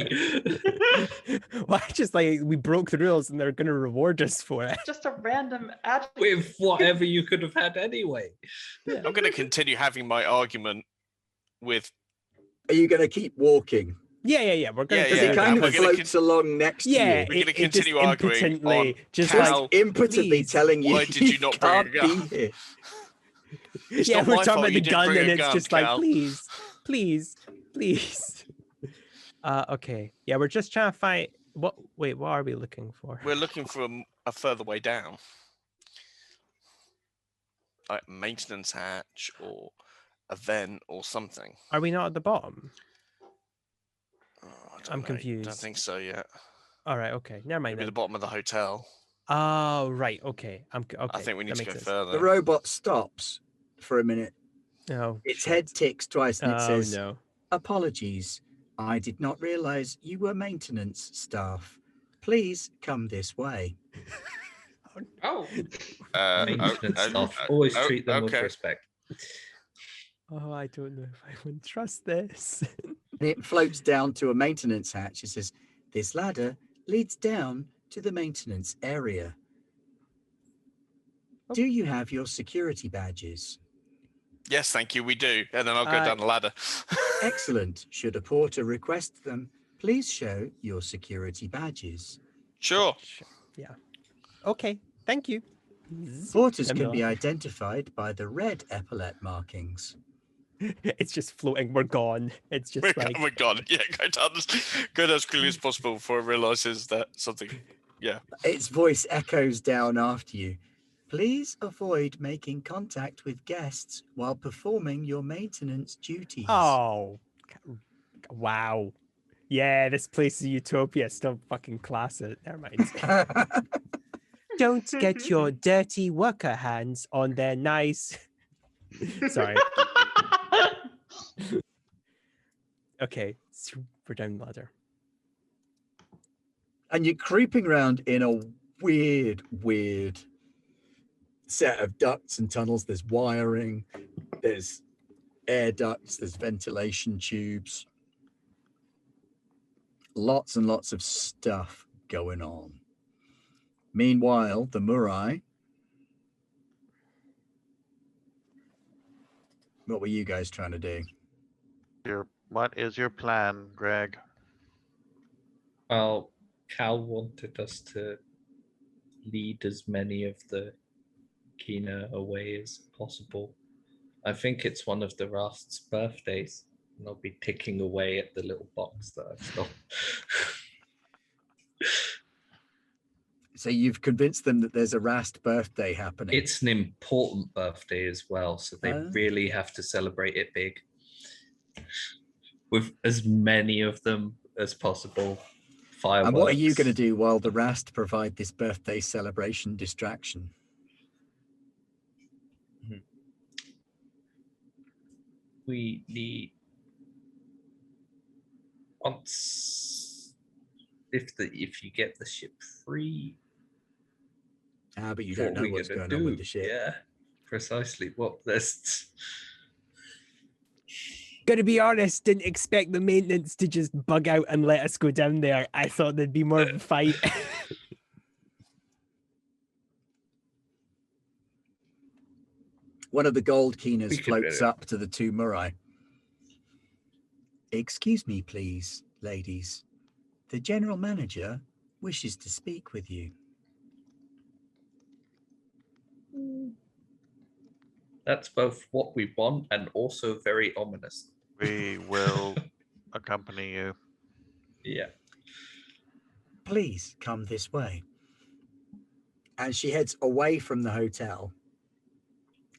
it. Why just like we broke the rules and they're gonna reward us for it? Just a random adjective. With whatever you could have had anyway. Yeah. I'm going to continue having my argument with. Are you going to keep walking? Yeah. We're gonna Yeah, Because do it that kind we're of gonna floats along next to Yeah, you. We're gonna it just continue arguing impotently on just Cal- like Like impotently please. telling you Why did you not bring a can't gun? be here. It's yeah, not we're my talking fault about you the didn't gun, bring and a it's gun, just like, Cal. please. Okay. Yeah, we're just trying to find what. Wait, what are we looking for? We're looking for a further way down, like maintenance hatch or a vent or something. Are we not at the bottom? Oh, I don't I'm know. confused. Don't think so yet. All right. Okay. Never mind Maybe the then. bottom of the hotel. Oh, right. Okay. Okay. I think we need that to go makes sense. further. The robot stops for a minute. Oh, Its shit. head ticks twice and it Oh says, no. "Apologies. I did not realize you were maintenance staff. Please come this way." Oh, Uh, maintenance oh, staff. Always treat them with okay. respect. Oh, I don't know if I would trust this. And it floats down to a maintenance hatch. It says, "This ladder leads down to the maintenance area. Do you have your security badges?" Yes, thank you. We do, and then I'll go down the ladder. Excellent. Should a porter request them, please show your security badges. Sure. Yeah. Okay. Thank you. Porters I'm can be not. identified by the red epaulet markings. It's just floating. We're gone. It's just like We're gone. Yeah, go down as quickly as possible before it realizes that something. Yeah. Its voice echoes down after you. Please avoid making contact with guests while performing your maintenance duties. oh, wow. Yeah, this place is a utopia. Still fucking class it. Never mind. Don't get your dirty worker hands on their nice. Sorry. Okay, so we're down the ladder. And you're creeping around in a weird set of ducts and tunnels. There's wiring, there's air ducts, there's ventilation tubes. Lots and lots of stuff going on. Meanwhile, the Murai. What were you guys trying to do? What is your plan, Greg? Well, Cal wanted us to lead as many of the Kina away as possible. I think it's one of the Rast's birthdays, and I'll be ticking away at the little box that I've stopped. So you've convinced them that there's a Rast birthday happening. It's an important birthday as well, so they Oh. really have to celebrate it big. With as many of them as possible. Fireworks. And what are you going to do while the Rast provide this birthday celebration distraction? We need once if you get the ship free. But you what don't know we what's gonna going on with do? the ship. Yeah, precisely. What this. Gonna be honest, didn't expect the maintenance to just bug out and let us go down there. I thought there'd be more of a fight. One of the gold We keeners could floats do it. up to the two Murai. "Excuse me, please, ladies. The general manager wishes to speak with you." That's both what we want and also very ominous. We will accompany you. Yeah. "Please come this way." And she heads away from the hotel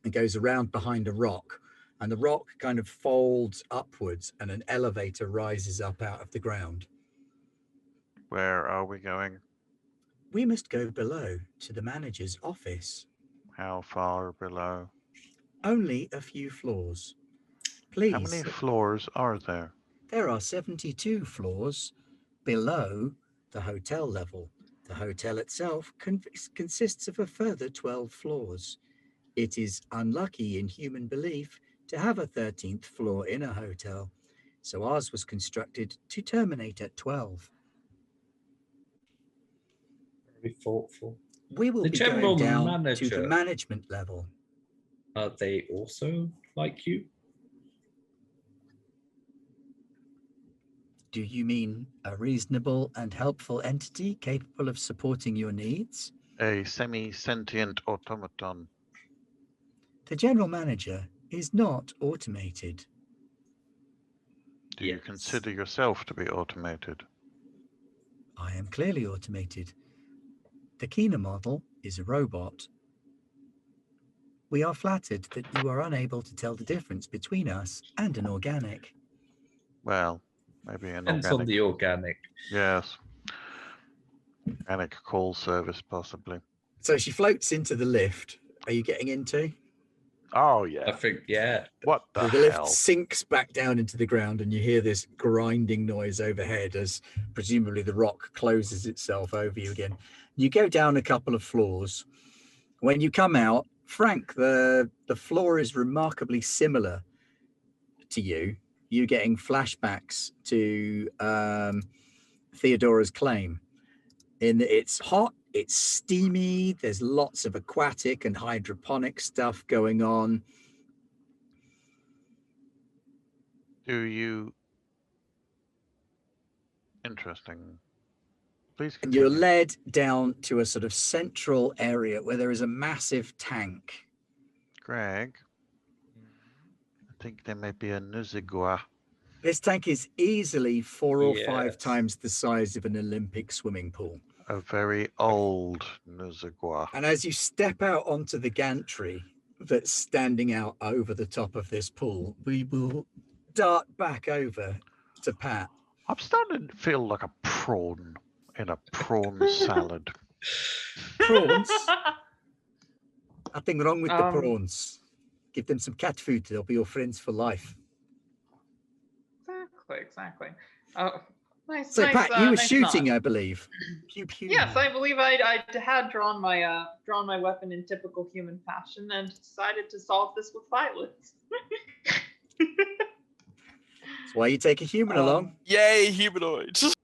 and goes around behind a rock. And the rock kind of folds upwards and an elevator rises up out of the ground. Where are we going? "We must go below to the manager's office. How far below? Only a few floors. Please." How many floors are there? There are 72 floors below the hotel level. The hotel itself consists of a further 12 floors. It is unlucky in human belief to have a 13th floor in a hotel, so ours was constructed to terminate at 12. Very thoughtful. We will The be general going down to manager. the management level. Are they also like you? Do you mean a reasonable and helpful entity capable of supporting your needs? A semi-sentient automaton. The general manager is not automated. Do you Yes. consider yourself to be automated? I am clearly automated. The Keener model is a robot. We are flattered that you are unable to tell the difference between us and an organic. Well, maybe an Depends organic. on the organic. Yes. Organic call service, possibly. So she floats into the lift. Are you getting into? Oh, I yeah. think, yeah. What the The lift hell? sinks back down into the ground and you hear this grinding noise overhead as presumably the rock closes itself over you again. You go down a couple of floors. When you come out, Frank, the floor is remarkably similar to you. You're getting flashbacks to Theodora's claim. In that it's hot, it's steamy, there's lots of aquatic and hydroponic stuff going on. Do you... Interesting. Please And continue. you're led down to a sort of central area where there is a massive tank. Greg, I think there may be a Nuzigua. This tank is easily 4 or 5 Yes. times the size of an Olympic swimming pool. A very old Nuzigua. And as you step out onto the gantry that's standing out over the top of this pool, we will dart back over to Pat. I'm starting to feel like a prawn in a prawn salad. Prawns? Nothing wrong with the Um, prawns. Give them some cat food, they'll be your friends for life. Exactly. Oh, nice. So nice, Pat, you were nice shooting, nod. I believe. Pew pew. Yes, I believe I had drawn my weapon in typical human fashion and decided to solve this with violence. That's why you take a human along. Yay, humanoids!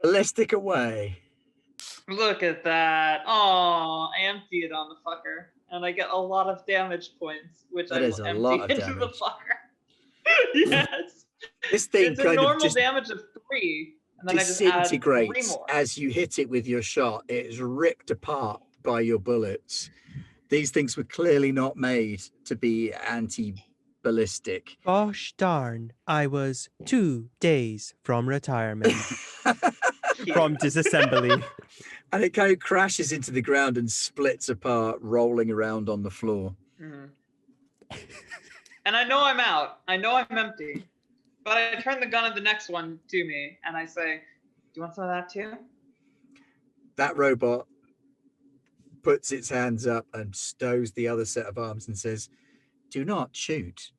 Ballistic away. Look at that. Oh, I empty it on the fucker. And I get a lot of damage points, which That I is will a empty lot of into the damage. fucker. Yes. This thing It's a kind of normal just damage of 3. And then I just add 3 disintegrates more. as you hit it with your shot. It is ripped apart by your bullets. These things were clearly not made to be anti-ballistic. Gosh darn, I was 2 days from retirement, from disassembly. And it kind of crashes into the ground and splits apart, rolling around on the floor. Mhm. And I know I'm out. I know I'm empty. But I turn the gun at the next one to me and I say, do you want some of that too? That robot puts its hands up and stows the other set of arms and says, "Do not shoot.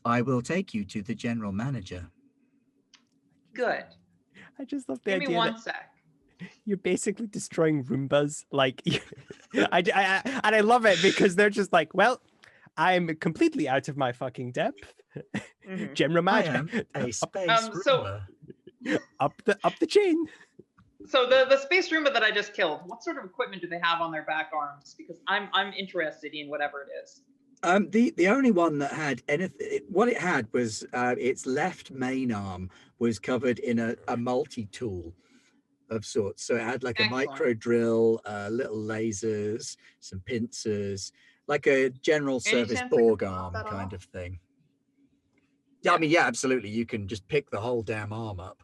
I will take you to the general manager." Good. I just love the Give me idea one that sec. you're basically destroying Roombas. Like, and I love it because they're just like, well, I'm completely out of my fucking depth. Mhm. General I manager, am a space so- Roomba. up the chain. So the space Roomba that I just killed, what sort of equipment do they have on their back arms? Because I'm interested in whatever it is. The only one that had anything, what it had was its left main arm was covered in a multi-tool of sorts. So it had like a Excellent. micro drill, little lasers, some pincers, like a general service chance I could Borg pop arm that kind off? of thing. Yeah, I mean, yeah, absolutely. You can just pick the whole damn arm up.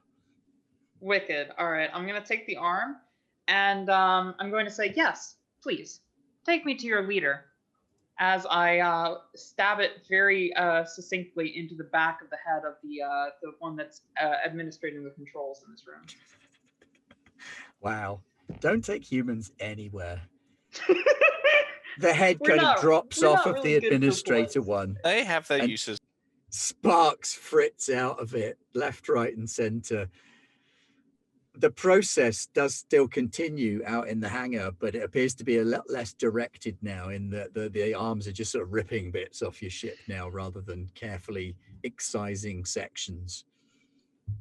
Wicked. All right, I'm gonna take the arm, and I'm going to say, yes, please, take me to your leader. As I stab it very succinctly into the back of the head of the one that's administrating the controls in this room. Wow. Don't take humans anywhere. The head We're kind not- of drops we're off not of really the good for administrator bullets. one. They have their And- uses. Sparks fritz out of it, left, right, and center. the process does still continue out in the hangar, but it appears to be a lot less directed now, in that the arms are just sort of ripping bits off your ship now rather than carefully excising sections.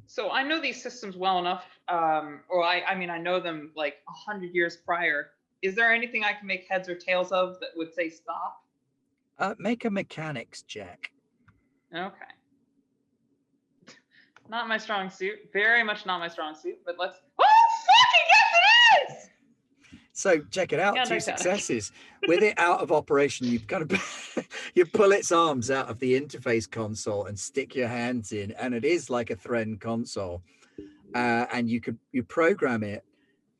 So I know these systems well enough, or I mean, I know them like 100 years prior. Is there anything I can make heads or tails of that would say stop? Make a mechanics check. Okay. Not my strong suit. Very much not my strong suit, but let's... Oh, fucking yes, it is! So check it out, Yeah, 2 Titanic. successes. With it out of operation, you kind of you pull its arms out of the interface console and stick your hands in, and it is like a Thren console. And you program it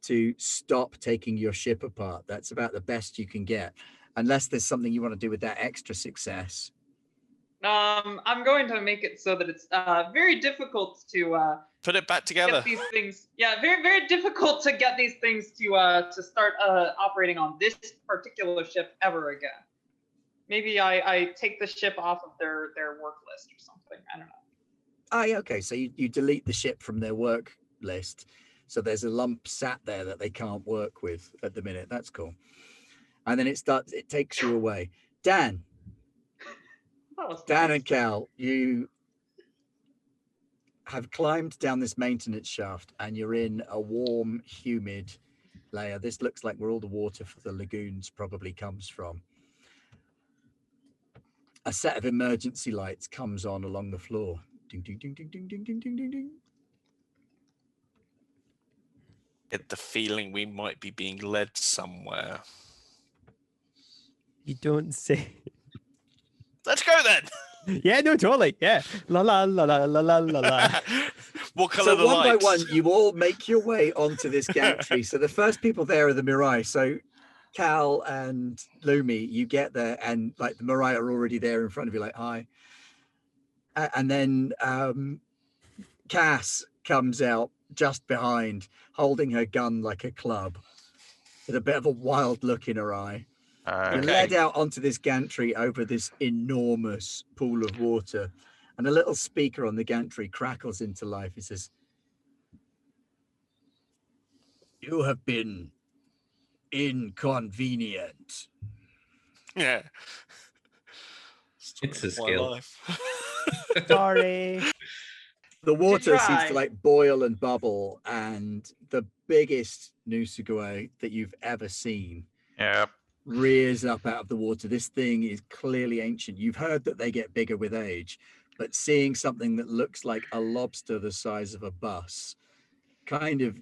to stop taking your ship apart. That's about the best you can get, unless there's something you want to do with that extra success. I'm going to make it so that it's very difficult to Put it back together. get these things. Yeah, very, very difficult to get these things to start operating on this particular ship ever again. Maybe I take the ship off of their work list or something. I don't know. Oh, yeah, okay. So you delete the ship from their work list. So there's a lump sat there that they can't work with at the minute. That's cool. And then it takes you away. Dan and Cal, you have climbed down this maintenance shaft and you're in a warm, humid layer. This looks like where all the water for the lagoons probably comes from. A set of emergency lights comes on along the floor. Ding, ding, ding, ding, ding, ding, ding, ding, ding, ding. Get the feeling we might be being led somewhere. You don't say. Let's go then. Yeah, no, totally. Yeah. La la la la la la la la. What colour are the one lights? by one, you all make your way onto this gantry. So the first people there are the Mirai. So Cal and Lumi, you get there and like the Mirai are already there in front of you, like, hi. And then Cass comes out just behind, holding her gun like a club, with a bit of a wild look in her eye. You're led out onto this gantry over this enormous pool of water, and a little speaker on the gantry crackles into life. It says, "You have been inconvenient." Yeah. It's a My skill. life. Sorry. The water seems try. to like boil and bubble, and the biggest Nusugue that you've ever seen Yep. rears up out of the water. This thing is clearly ancient. You've heard that they get bigger with age, but seeing something that looks like a lobster the size of a bus kind of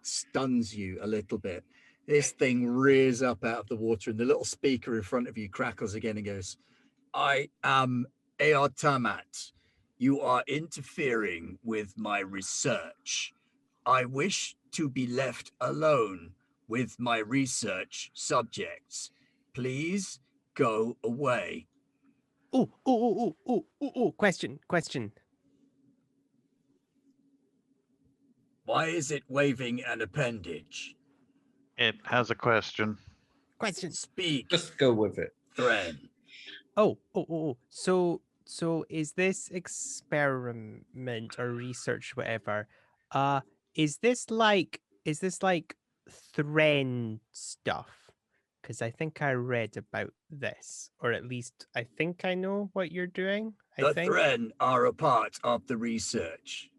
stuns you a little bit. This thing rears up out of the water, and the little speaker in front of you crackles again and goes, "I am Eotamat. You are interfering with my research. I wish to be left alone with my research subjects. Please go away." Question. Why is it waving an appendage? It has a question. Speak, Just go with it. Thren. So is this experiment or research, whatever? Is this like Thren stuff? Because I think I read about this, or at least I think I know what you're doing. The Thren are a part of the research.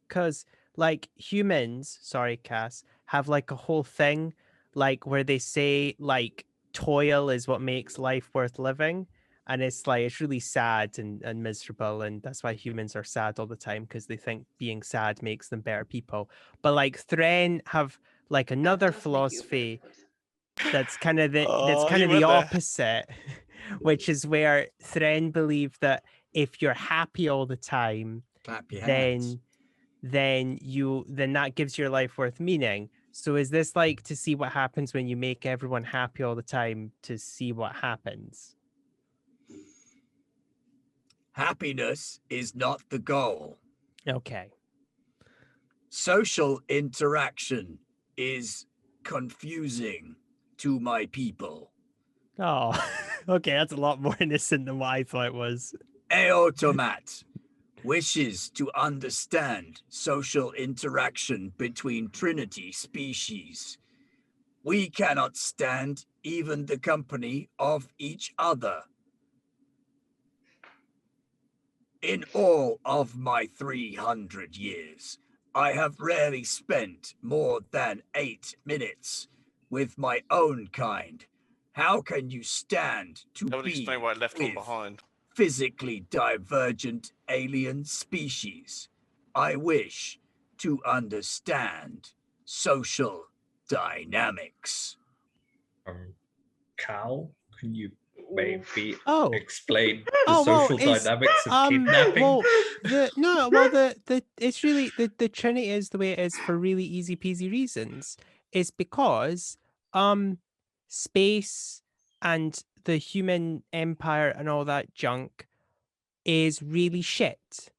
Because like humans, sorry, Cass, have like a whole thing, like where they say like toil is what makes life worth living. And it's like, it's really sad and miserable. And that's why humans are sad all the time, because they think being sad makes them better people. But like Thren have like another philosophy that's kind of the opposite, which is where Thren believe that if you're happy all the time, Clap your hands. then that gives your life worth meaning. So is this like to see what happens when you make everyone happy all the time, to see what happens? Happiness is not the goal. Okay. Social interaction is confusing to my people. Oh, okay. That's a lot more innocent than what I thought it was. Eotomat, wishes to understand social interaction between Trinity species. We cannot stand even the company of each other. In all of my 300 years, I have rarely spent more than 8 minutes with my own kind. How can you stand to That would be explain why I left one with behind. physically divergent alien species? I wish to understand social dynamics. Cal, can you maybe Oh. explain the Oh, well, social it's, dynamics of kidnapping? Well, it's really the Trinity is the way it is for really easy peasy reasons. It's because space and the human empire and all that junk is really shit.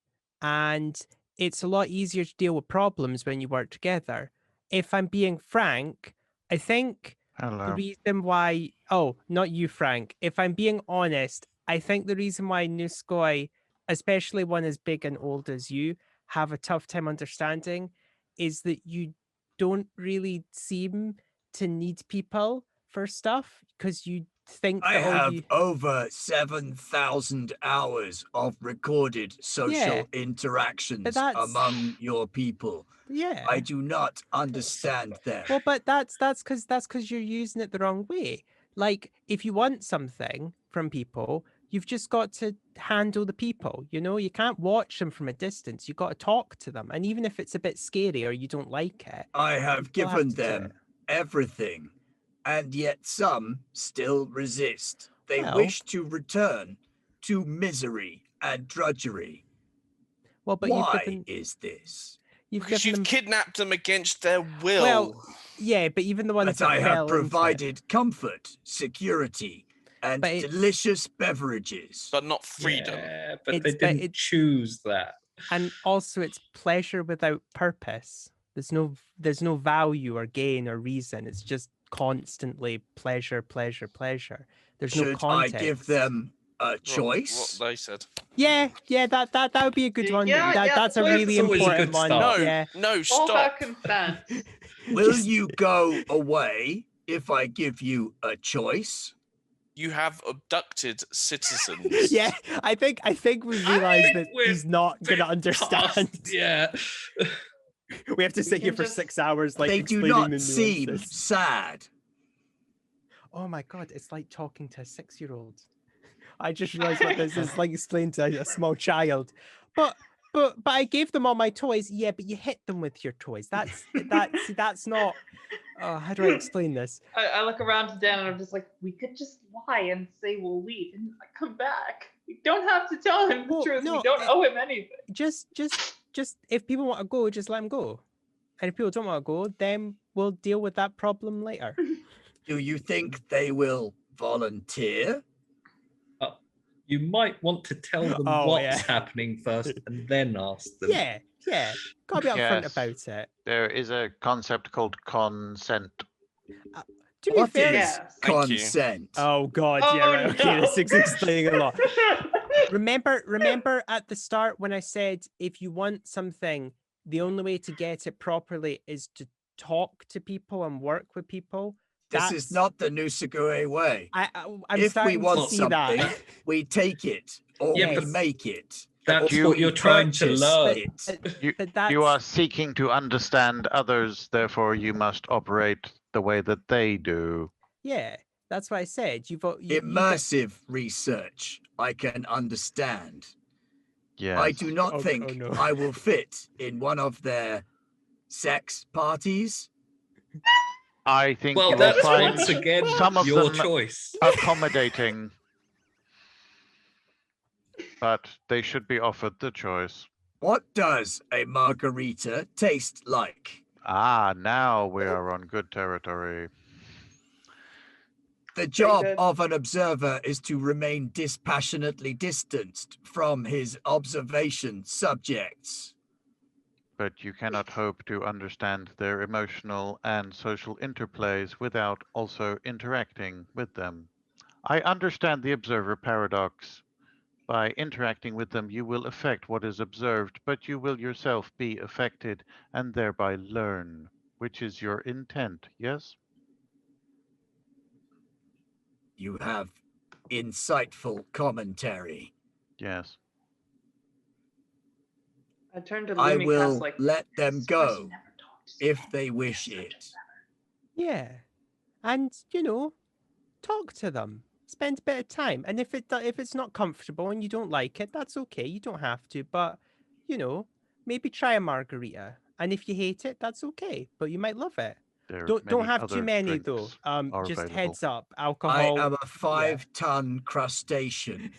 And it's a lot easier to deal with problems when you work together. If I'm being frank, I think the Hello. reason why, oh, not you, Frank. If I'm being honest, I think the reason why Nuskoi, especially one as big and old as you, have a tough time understanding is that you don't really seem to need people for stuff because you think I that all have you. over 7,000 hours of recorded social Yeah, interactions that's- among your people. Yeah. I do not understand them. Well, but that's because you're using it the wrong way. Like, if you want something from people, you've just got to handle the people. You know, you can't watch them from a distance. You've got to talk to them, and even if it's a bit scary or you don't like it, I you have still given to do them it. everything, and yet some still resist. They Well- wish to return to misery and drudgery. Well, but Why is this? you've Because given you've them. kidnapped them against their will. Well, yeah, but even the ones But I that have fell into it. provided comfort, security, and But it's- delicious beverages. but not freedom. Yeah, but It's- they but didn't it's- choose that. And also, it's pleasure without purpose. There's no value or gain or reason. It's just constantly pleasure, pleasure, pleasure. There's no Should context. I give them a What choice? they said. Yeah, that would be a good one. Yeah, That's a choice really is always a important good one. start. No, Yeah. no, All stop. about consent. Will Just- you go away if I give you a choice? You have abducted citizens. Yeah, I think we realized that we're he's not gonna understand. Yeah. We have to sit here can for just- 6 hours, like They do explaining not the seem nuances. sad. Oh my god, it's like talking to a 6-year-old. I just realized what this is like explained to a small child. But I gave them all my toys. Yeah, but you hit them with your toys. That's not. Oh, how do I explain this? I look around to Dan and I'm just like, we could just lie and say we'll leave and come back. We don't have to tell him the Well, truth. no, we don't owe him anything. Just if people want to go, just let them go. And if people don't want to go, then we'll deal with that problem later. Do you think they will volunteer? You might want to tell them Oh, what's yeah. happening first and then ask them. Yeah, gotta be upfront Yes. about it. There is a concept called consent. To be What fair, is Yes. Thank you. consent? oh god, Oh, yeah, right. Okay, no. this is explaining a lot. Remember at the start when I said if you want something, the only way to get it properly is to talk to people and work with people. This is not the Nusagure way. I'm If we starting want to see something, that. we take it or Yeah, we but make it. That's or what we you're trying to purchase learn. it. You, But that's you are seeking to understand others, therefore you must operate the way that they do. yeah, that's what I said. You got Immersive research, I can understand. Yes. I do not Oh, think oh no. I will fit in one of their sex parties. I think Well, you will that's find once again some of your them choice. accommodating, but they should be offered the choice. What does a margarita taste like? Ah, now we are on good territory. The job good. of an observer is to remain dispassionately distanced from his observation subjects. But you cannot hope to understand their emotional and social interplays without also interacting with them. I understand the observer paradox, By interacting with them, you will affect what is observed, but you will yourself be affected and thereby learn, which is your intent, yes? You have insightful commentary. Yes. I turned to I Lumicast will like, let them "This person go never talks if again. they wish Yes, I it. just never." Yeah. And, you know, talk to them. Spend a bit of time. And if it's not comfortable and you don't like it, that's okay. You don't have to. But, you know, maybe try a margarita. And if you hate it, that's okay. But you might love it. There are Don't many have other too many though. drinks are Just available. heads up. I Alcohol. am a 5-ton crustacean.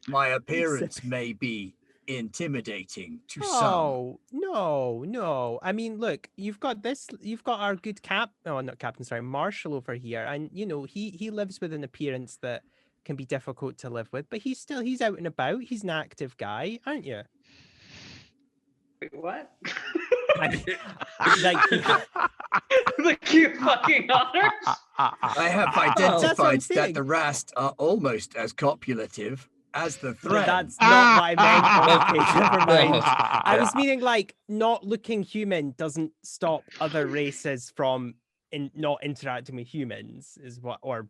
My appearance may be intimidating to some. Oh, no. I mean, look, you've got our good not captain, sorry, Marshall over here. And, you know, he lives with an appearance that can be difficult to live with, but he's out and about. He's an active guy, aren't you? Wait, what? Like, The cute fucking Otter. I have That's what I'm identified that saying. the Rast are almost as copulative as the No, thread. that's not what I meant. Oh, okay, never mind. God. I was meaning like not looking human doesn't stop other races from not interacting with humans, is what, or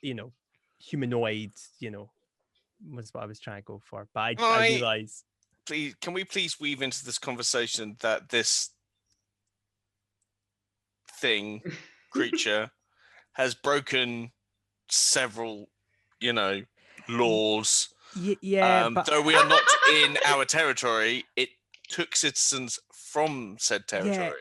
you know, humanoid, you know, was what I was trying to go for. But I Right. realize. Please, can we please weave into this conversation that this thing, creature, has broken several, you know, laws. Yeah, but Though we are not in our territory, it took citizens from said territory.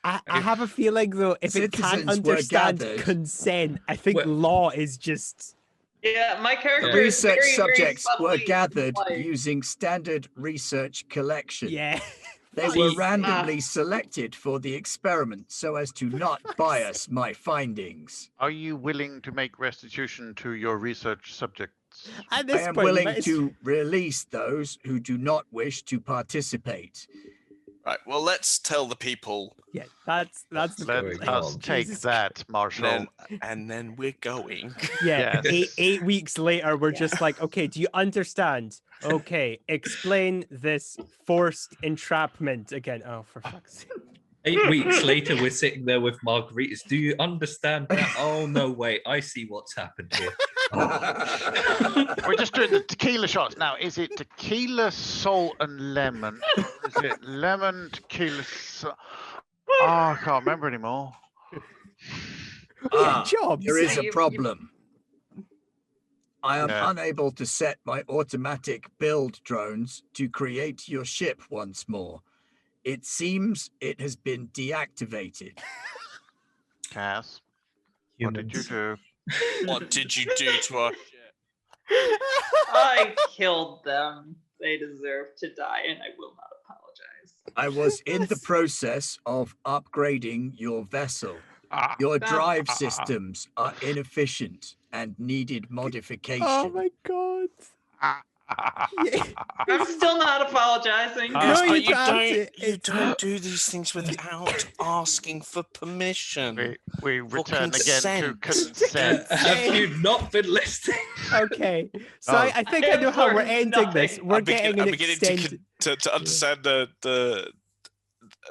I have a feeling though, if it can't Citizens were understand gathered. consent, I think Well- law is just. Yeah, my The character is research very, subjects very were subtly gathered implied. using standard research collection. Yeah. They See, were randomly selected for the experiment so as to not bias my findings. Are you willing to make restitution to your research subjects? At I this am point, you willing might as- to release those who do not wish to participate. Right. Well, let's tell the people, Yeah, that's the What's Let going us on? take Jesus that, Marshall. and then we're going. Yeah, Yes. eight weeks later, we're just like, okay, do you understand? Okay, explain this forced entrapment again. Oh, for fuck's sake. 8 weeks later, we're sitting there with margaritas. Do you understand that? Oh, no, wait. I see what's happened here. We're just doing the tequila shots now. Is it tequila, salt, and lemon? Or is it lemon, tequila, salt? Oh, I can't remember anymore. Jobs. There is Yeah, a you- problem. I am Yeah. unable to set my automatic build drones to create your ship once more. It seems it has been deactivated. Cass, what did you Humans. do? What did you do to our ship? I killed them. They deserve to die, and I will not apologize. I was in the process of upgrading your vessel. Ah, Your That's- drive systems are inefficient and needed modification. Oh my god. Yeah. I'm still not apologizing. No, Yes, you but don't have to. you It's- don't do these things without asking for permission. we return again to consent. consent. Have you not been listening? Okay, so Oh. I think I know how we're learned ending this. nothing. We're I'm getting an beginning extended. to understand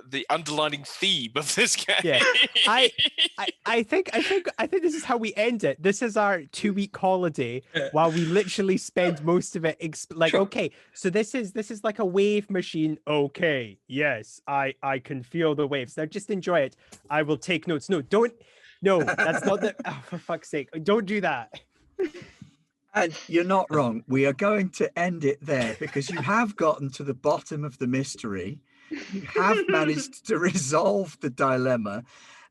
the underlining theme of this game. Yeah, I think this is how we end it. This is our 2-week holiday while we literally spend most of it like, Sure. okay, so this is like a wave machine. Okay, yes, I can feel the waves. Now just enjoy it. I will take notes. No, that's not the. Oh, for fuck's sake, don't do that. And you're not wrong. We are going to end it there because you have gotten to the bottom of the mystery. You have managed to resolve the dilemma.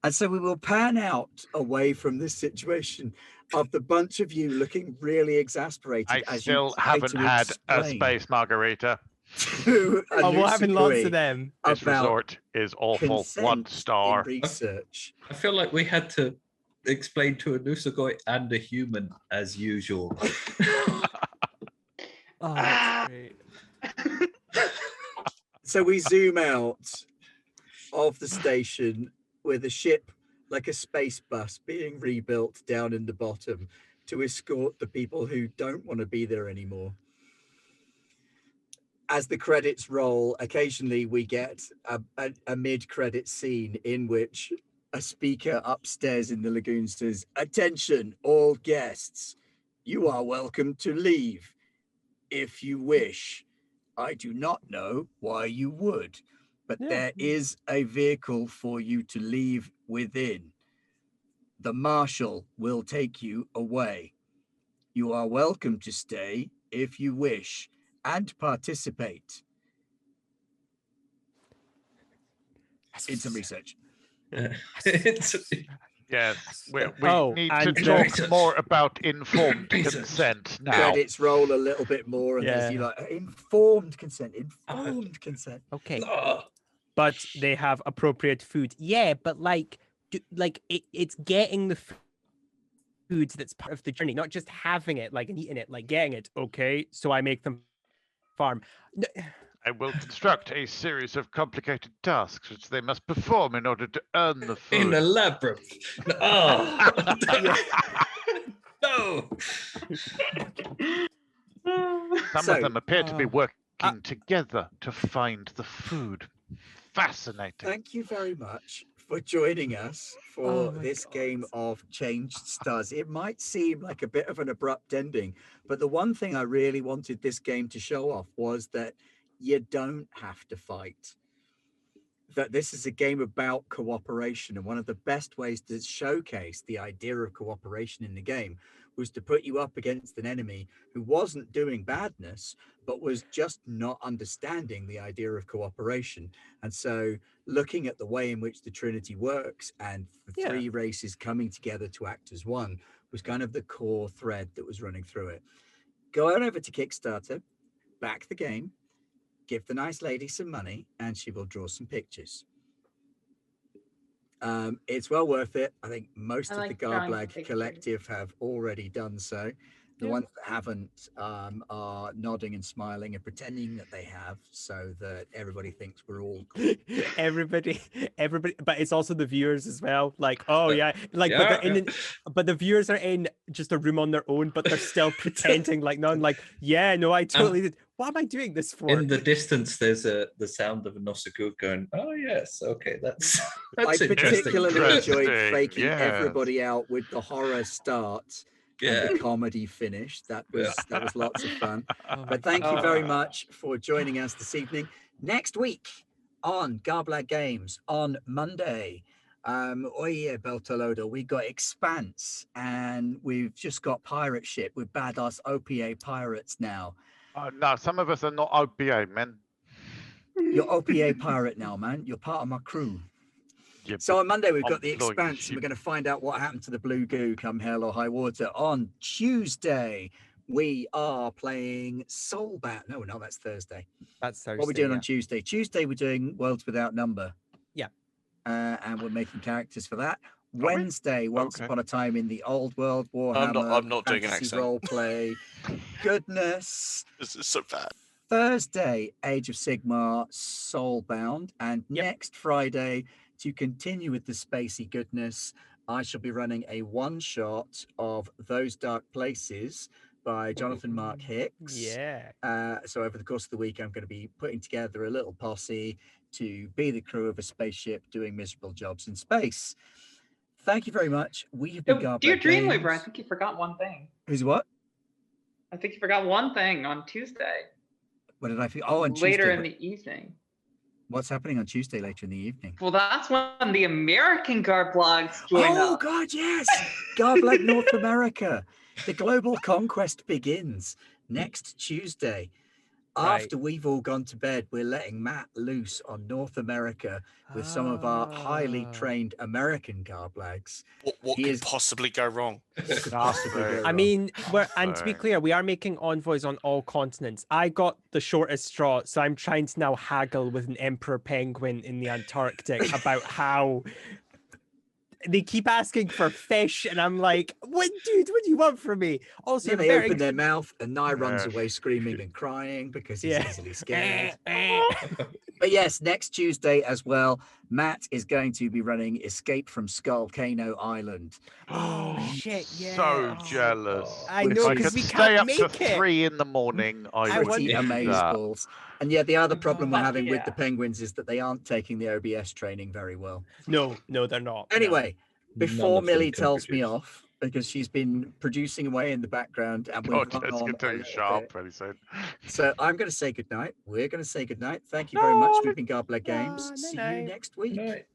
And so we will pan out away from this situation of the bunch of you looking really exasperated I as still you try haven't to had a explain space margarita. to Oh, we're having lots Anusikui of them. This about resort is awful. consent 1 in star. research. I feel like we had to explain to a Nusagoi and a human as usual. Oh, that's great. So we zoom out of the station with a ship like a space bus being rebuilt down in the bottom to escort the people who don't want to be there anymore. as the credits roll, occasionally we get a mid-credit scene in which a speaker upstairs in the lagoon says, "Attention, all guests. You are welcome to leave if you wish. I do not know why you would, but Yeah. there is a vehicle for you to leave within. The marshal will take you away. You are welcome to stay if you wish and participate in some research." It's, Yes, we Oh, need to and talk research. more about informed Research. consent now. Credits roll a little bit more, and there's you Yeah. like informed consent. Okay. oh, But they have appropriate food. Yeah, but like, it's getting the foods that's part of the journey, not just having it, like, and eating it, like getting it. Okay, so I make them farm. I will construct a series of complicated tasks which they must perform in order to earn the in food. a labyrinth. Oh, no. Some So, of them appear to be working uh, together to find the food. Fascinating. thank you very much for joining us for Oh my this God. game of Changed Stars. It might seem like a bit of an abrupt ending, but the one thing I really wanted this game to show off was that you don't have to fight. That this is a game about cooperation, and one of the best ways to showcase the idea of cooperation in the game was to put you up against an enemy who wasn't doing badness, but was just not understanding the idea of cooperation. And so looking at the way in which the Trinity works and the Yeah. three races coming together to act as one was kind of the core thread that was running through it. Go on over to Kickstarter, back the game, give the nice lady some money, and she will draw some pictures. It's well worth it. I think most I of like the drawing Garblag pictures. collective have already done so. The Yeah. ones that haven't are nodding and smiling and pretending that they have, so that everybody thinks we're all cool. everybody, but it's also the viewers as well. Like, oh yeah, like, but Yeah, they're in, but the viewers are in just a room on their own, but they're still pretending like none. Like, yeah, no, I totally did. What am I doing this for? in the distance, there's the sound of a Nosy going, oh, yes, okay, that's I interesting. particularly enjoyed Interesting, faking yes. everybody out with the horror start and Yeah. the comedy finish. That was lots of fun. Oh my But thank you very Ah. much for joining us this evening. Next week on Garblag Games on Monday, oye Beltolodo, we got Expanse, and we've just got Pirate Ship with badass OPA pirates now. No, some of us are not OPA, man. You're OPA pirate now, man. You're part of my crew. Yeah, So on Monday, we've I'm got the flying the Expanse, and we're ship. going to find out what happened to the Blue Goo come hell or high water. On Tuesday, we are playing Soulbound. No, no, that's Thursday. That's Thursday. What are we doing yeah. on Tuesday? Tuesday, we're doing Worlds Without Number. Yeah. And we're making characters for that. we? Wednesday, Once Okay. Upon a Time in the Old World, Warhammer, I'm not doing an fantasy accent. role play. Goodness. This is so bad. Thursday, Age of Sigmar, Soulbound, and Yep. next Friday, to continue with the spacey goodness, I shall be running a one-shot of Those Dark Places by Jonathan Mark Hicks. Yeah. So over the course of the week, I'm going to be putting together a little posse to be the crew of a spaceship doing miserable jobs in space. Thank you very much. We have been Dear Garblag Dreamweaver, I Games. think you forgot one thing. Who's what? I think you forgot one thing on Tuesday. What did I feel? Oh, on later Tuesday. in the evening. What's happening on Tuesday later in the evening? Well, that's when the American Garblogs join Oh, us. God, yes. Garblag North America. The global conquest begins next Tuesday. Right. After we've all gone to bed, we're letting Matt loose on North America with some of our highly Ah. trained American Garblags. What He could is- possibly go wrong? What could possibly go I wrong? mean, and to be Sorry. clear, we are making envoys on all continents. I got the shortest straw, so I'm trying to now haggle with an emperor penguin in the Antarctic about how they keep asking for fish, and I'm like, "What, dude? What do you want from me?" Also, Then you're they very open their mouth and Nye runs Yes. away screaming and crying because he's Yeah. easily scared. But yes, next Tuesday as well, Matt is going to be running Escape from Skullcano Island. Oh shit! Yeah. So Oh, jealous. I Which know I is because could we stay can't up to make it. 3 in the morning. I would want- Pretty do that. amazeballs. And yet the other problem we're Fuck having with the yeah. penguins is that they aren't taking the OBS training very well. No, they're not. no. Anyway, before of them Millie can tells me produce. off, because she's been producing away in the background and we've God, run Jessica on a too little sharp bit. very soon. So I'm going to say goodnight. We're going to say goodnight. Thank you very much. No. We've been Garbler Games. No, See you night-night. next week. Right.